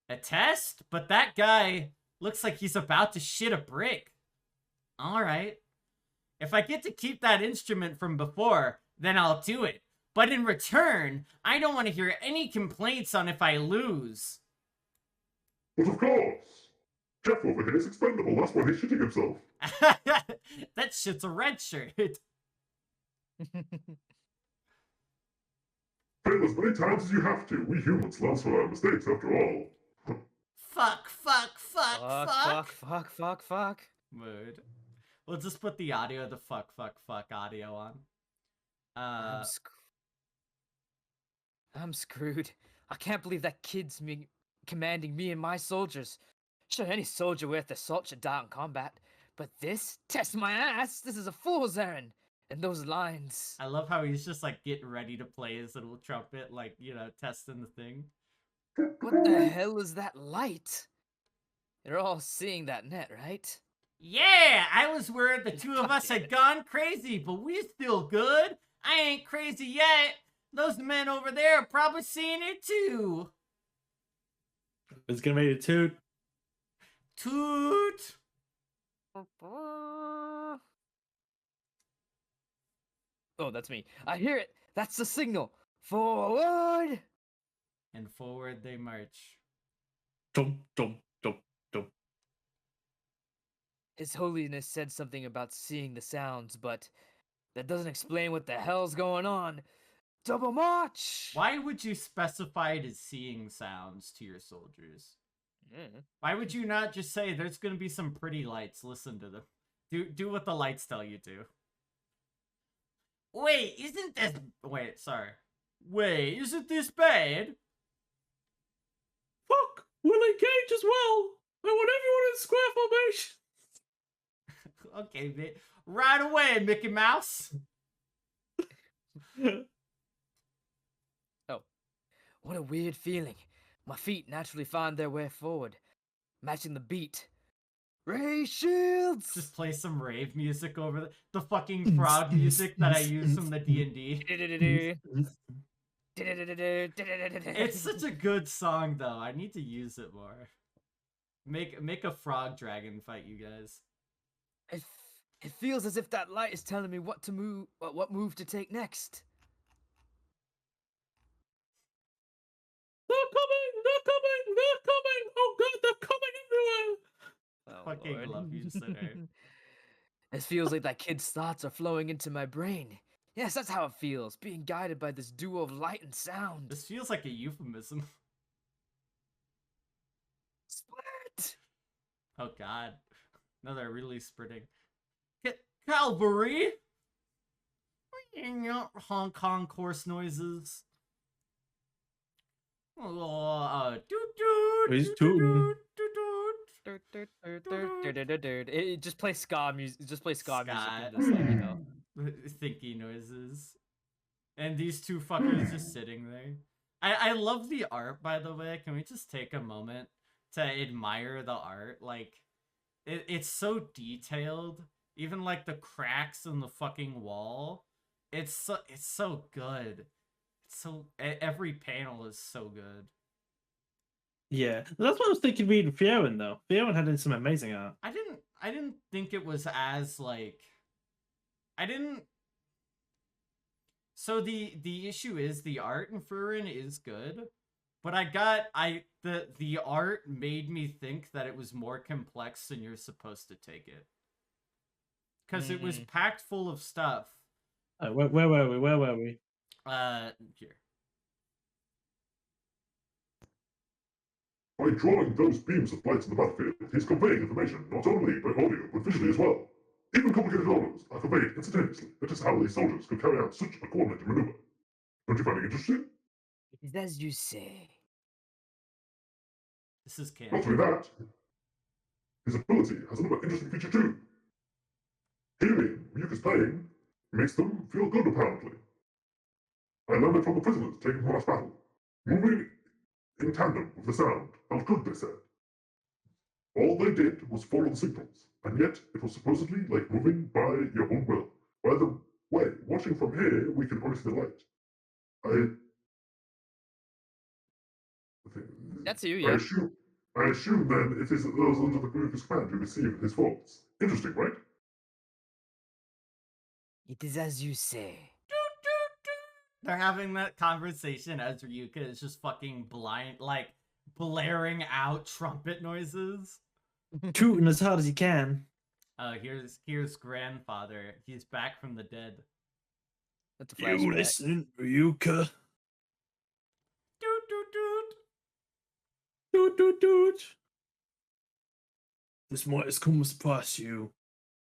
A test? But that guy looks like he's about to shit a brick. Alright. If I get to keep that instrument from before, then I'll do it. But in return, I don't want to hear any complaints on if I lose. But of course! Jeff over here is expendable, that's why he's shitting himself. That shit's a red shirt. Fail as many times as you have to. We humans learn from our mistakes after all. Fuck. Fuck. Mood. We'll just put the audio, the fuck audio on. I'm screwed. I can't believe that kid's commanding me and my soldiers. Sure, any soldier worth their salt should die in combat. But this? Test my ass! This is a fool's errand! And those lines... I love how he's just, like, getting ready to play his little trumpet, like, you know, testing the thing. What the hell is that light? You're all seeing that net, right? Yeah! I was worried the two of us had gone crazy, but we're still good. I ain't crazy yet. Those men over there are probably seeing it, too. It's gonna make it toot. Toot! Oh, that's me. I hear it. That's the signal. Forward! And forward they march. Dum, dum, dum, dum. His Holiness said something about seeing the sounds, but that doesn't explain what the hell's going on. Double march! Why would you specify it as seeing sounds to your soldiers? Why would you not just say, there's gonna be some pretty lights, listen to them. Do what the lights tell you to. Wait, isn't this... Wait, sorry. Wait, isn't this bad? Fuck! We'll engage as well! I want everyone in square formation! Okay, right away, Mickey Mouse! Oh, what a weird feeling. My feet naturally find their way forward, matching the beat. Ray Shields. Just play some rave music over the fucking frog music that I use from the D&D. It's such a good song, though. I need to use it more. Make a frog dragon fight you guys. It feels as if that light is telling me what move to take next. They're coming! They're coming! They're coming! Oh god, they're coming everywhere! Oh, Fucking Lord. love you, Sinner. It feels like that kid's thoughts are flowing into my brain. Yes, that's how it feels, being guided by this duo of light and sound. This feels like a euphemism. Split! Oh god. No, they're really sprinting. Calvary! Hong Kong course noises. He's tooting. It just plays ska music. Just play ska music. Ska. In this thing, you know. Thinky noises. And these two fuckers just sitting there. I love the art, by the way. Can we just take a moment to admire the art? Like, it's so detailed. Even like the cracks in the fucking wall. It's so good. It's so every panel is so good. Yeah, that's what I was thinking reading Fiorin, though. Fiorin had some amazing art. I didn't think it was as like so the issue is the art in Furin is good, but the art made me think that it was more complex than you're supposed to take it. Because it was packed full of stuff. Where were we? Where were we? Here. By drawing those beams of light in the battlefield, he's conveying information not only by audio, but visually as well. Even complicated orders are conveyed instantaneously. That is how these soldiers could carry out such a coordinated maneuver. Don't you find it interesting? It is as you say. This is Not canon. only that, his ability has another interesting feature too. Hearing Ryuka's playing makes them feel good, apparently. I learned it from the prisoners taken from last battle. Moving in tandem with the sound felt good, they said. All they did was follow the signals, and yet it was supposedly like moving by your own will. By the way, watching from here, we can only see the light. That's you, yeah. I assume then it is those under the Ryuka's command who receive his thoughts. Interesting, right? It is as you say. They're having that conversation as Ryuka is just fucking like blaring out trumpet noises. Tooting as hard as he can. Here's grandfather. He's back from the dead. That's a flashback. You listen, Ryuka. Doot doot doot. Doot doot doot. This might have come as a surprise to you,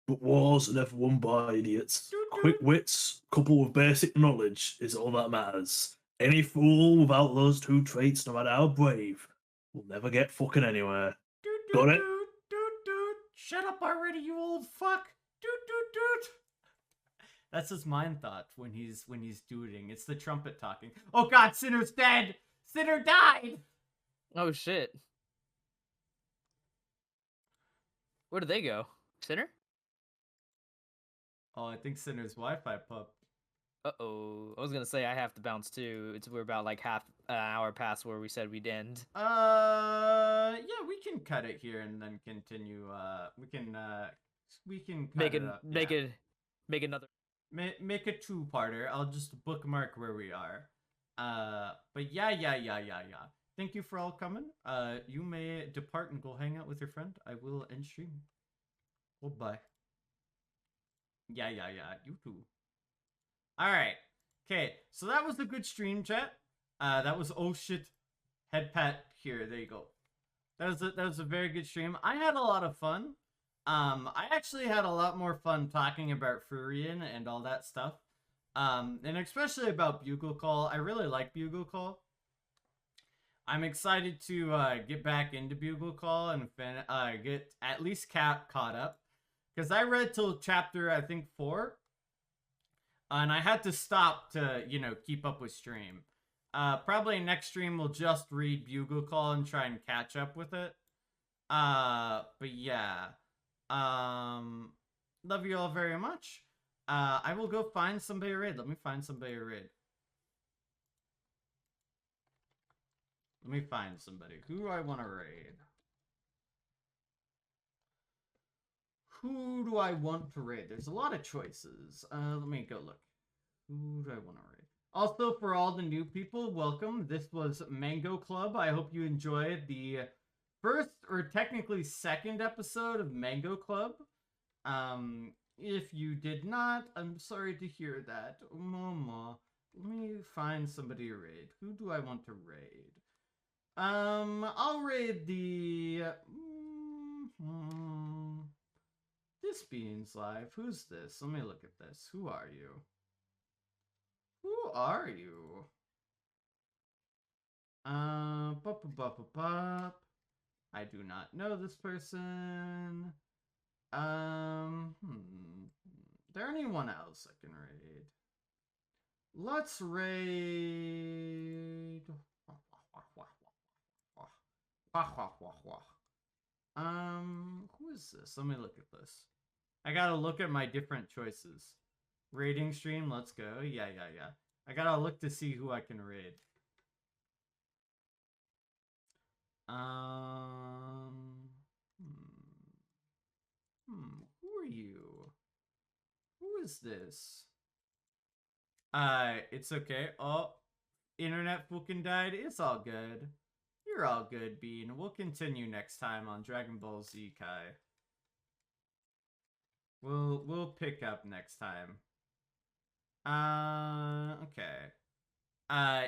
but wars are never won by idiots. Quick wits, coupled with basic knowledge, is all that matters. Any fool without those two traits, no matter how brave, will never get fucking anywhere. Got it? Doot doot doot. Shut up already, you old fuck. Doot doot doot. That's his mind thought when he's dooting. It's the trumpet talking. Oh god, Sinner's dead. Sinner died. Oh shit. Where did they go? Sinner? Oh, I think Sinner's Wi-Fi pup. Uh-oh. I was gonna say I have to bounce too. We're about like half an hour past where we said we'd end. Yeah, we can cut it here and then continue. We can cut it up. Make another. Make a two-parter. I'll just bookmark where we are. But yeah. Thank you for all coming. You may depart and go hang out with your friend. I will end stream. Goodbye. Yeah. You too. All right. Okay. So that was a good stream, chat. That was oh shit, head pat here. There you go. That was a very good stream. I had a lot of fun. I actually had a lot more fun talking about Furion and all that stuff. And especially about Bugle Call. I really like Bugle Call. I'm excited to get back into Bugle Call and get at least caught up. Because I read till chapter, I think, 4. And I had to stop to, keep up with stream. Probably next stream we'll just read Bugle Call and try and catch up with it. But yeah. Love you all very much. I will go find somebody to raid. Let me find somebody to raid. Let me find somebody. Who do I want to raid? Who do I want to raid? There's a lot of choices. Let me go look. Who do I want to raid? Also, for all the new people, welcome. This was Mango Club. I hope you enjoyed the first, or technically second episode of Mango Club. If you did not, I'm sorry to hear that. Mama, let me find somebody to raid. Who do I want to raid? I'll raid the... This Beans Live. Who's this? Let me look at this. Who are you? Who are you? I do not know this person. There anyone else I can raid? Let's raid. Who is this? Let me look at this. I gotta look at my different choices. Raiding stream, let's go. Yeah. I gotta look to see who I can raid. Who are you? Who is this? It's okay. Oh, internet fucking died. It's all good. You're all good, Bean. We'll continue next time on Dragon Ball Z Kai. We'll pick up next time. Okay.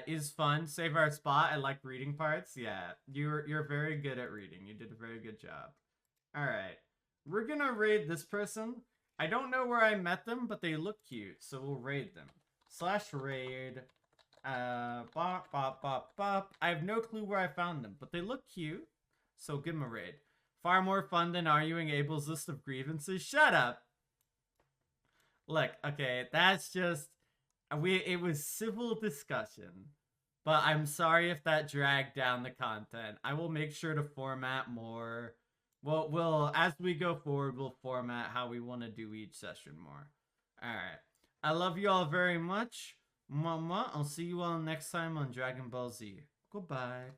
Is fun. Save our spot. I like reading parts. Yeah, you're very good at reading. You did a very good job. All right, we're gonna raid this person. I don't know where I met them, but they look cute, so we'll raid them. /raid. Bop. I have no clue where I found them, but they look cute, so give them a raid. Far more fun than arguing Abel's list of grievances. Shut up. Look, okay, that's just... It was civil discussion, but I'm sorry if that dragged down the content. I will make sure to format more. We'll as we go forward, we'll format how we want to do each session more. All right. I love you all very much. Mama, I'll see you all next time on Dragon Ball Z. Goodbye.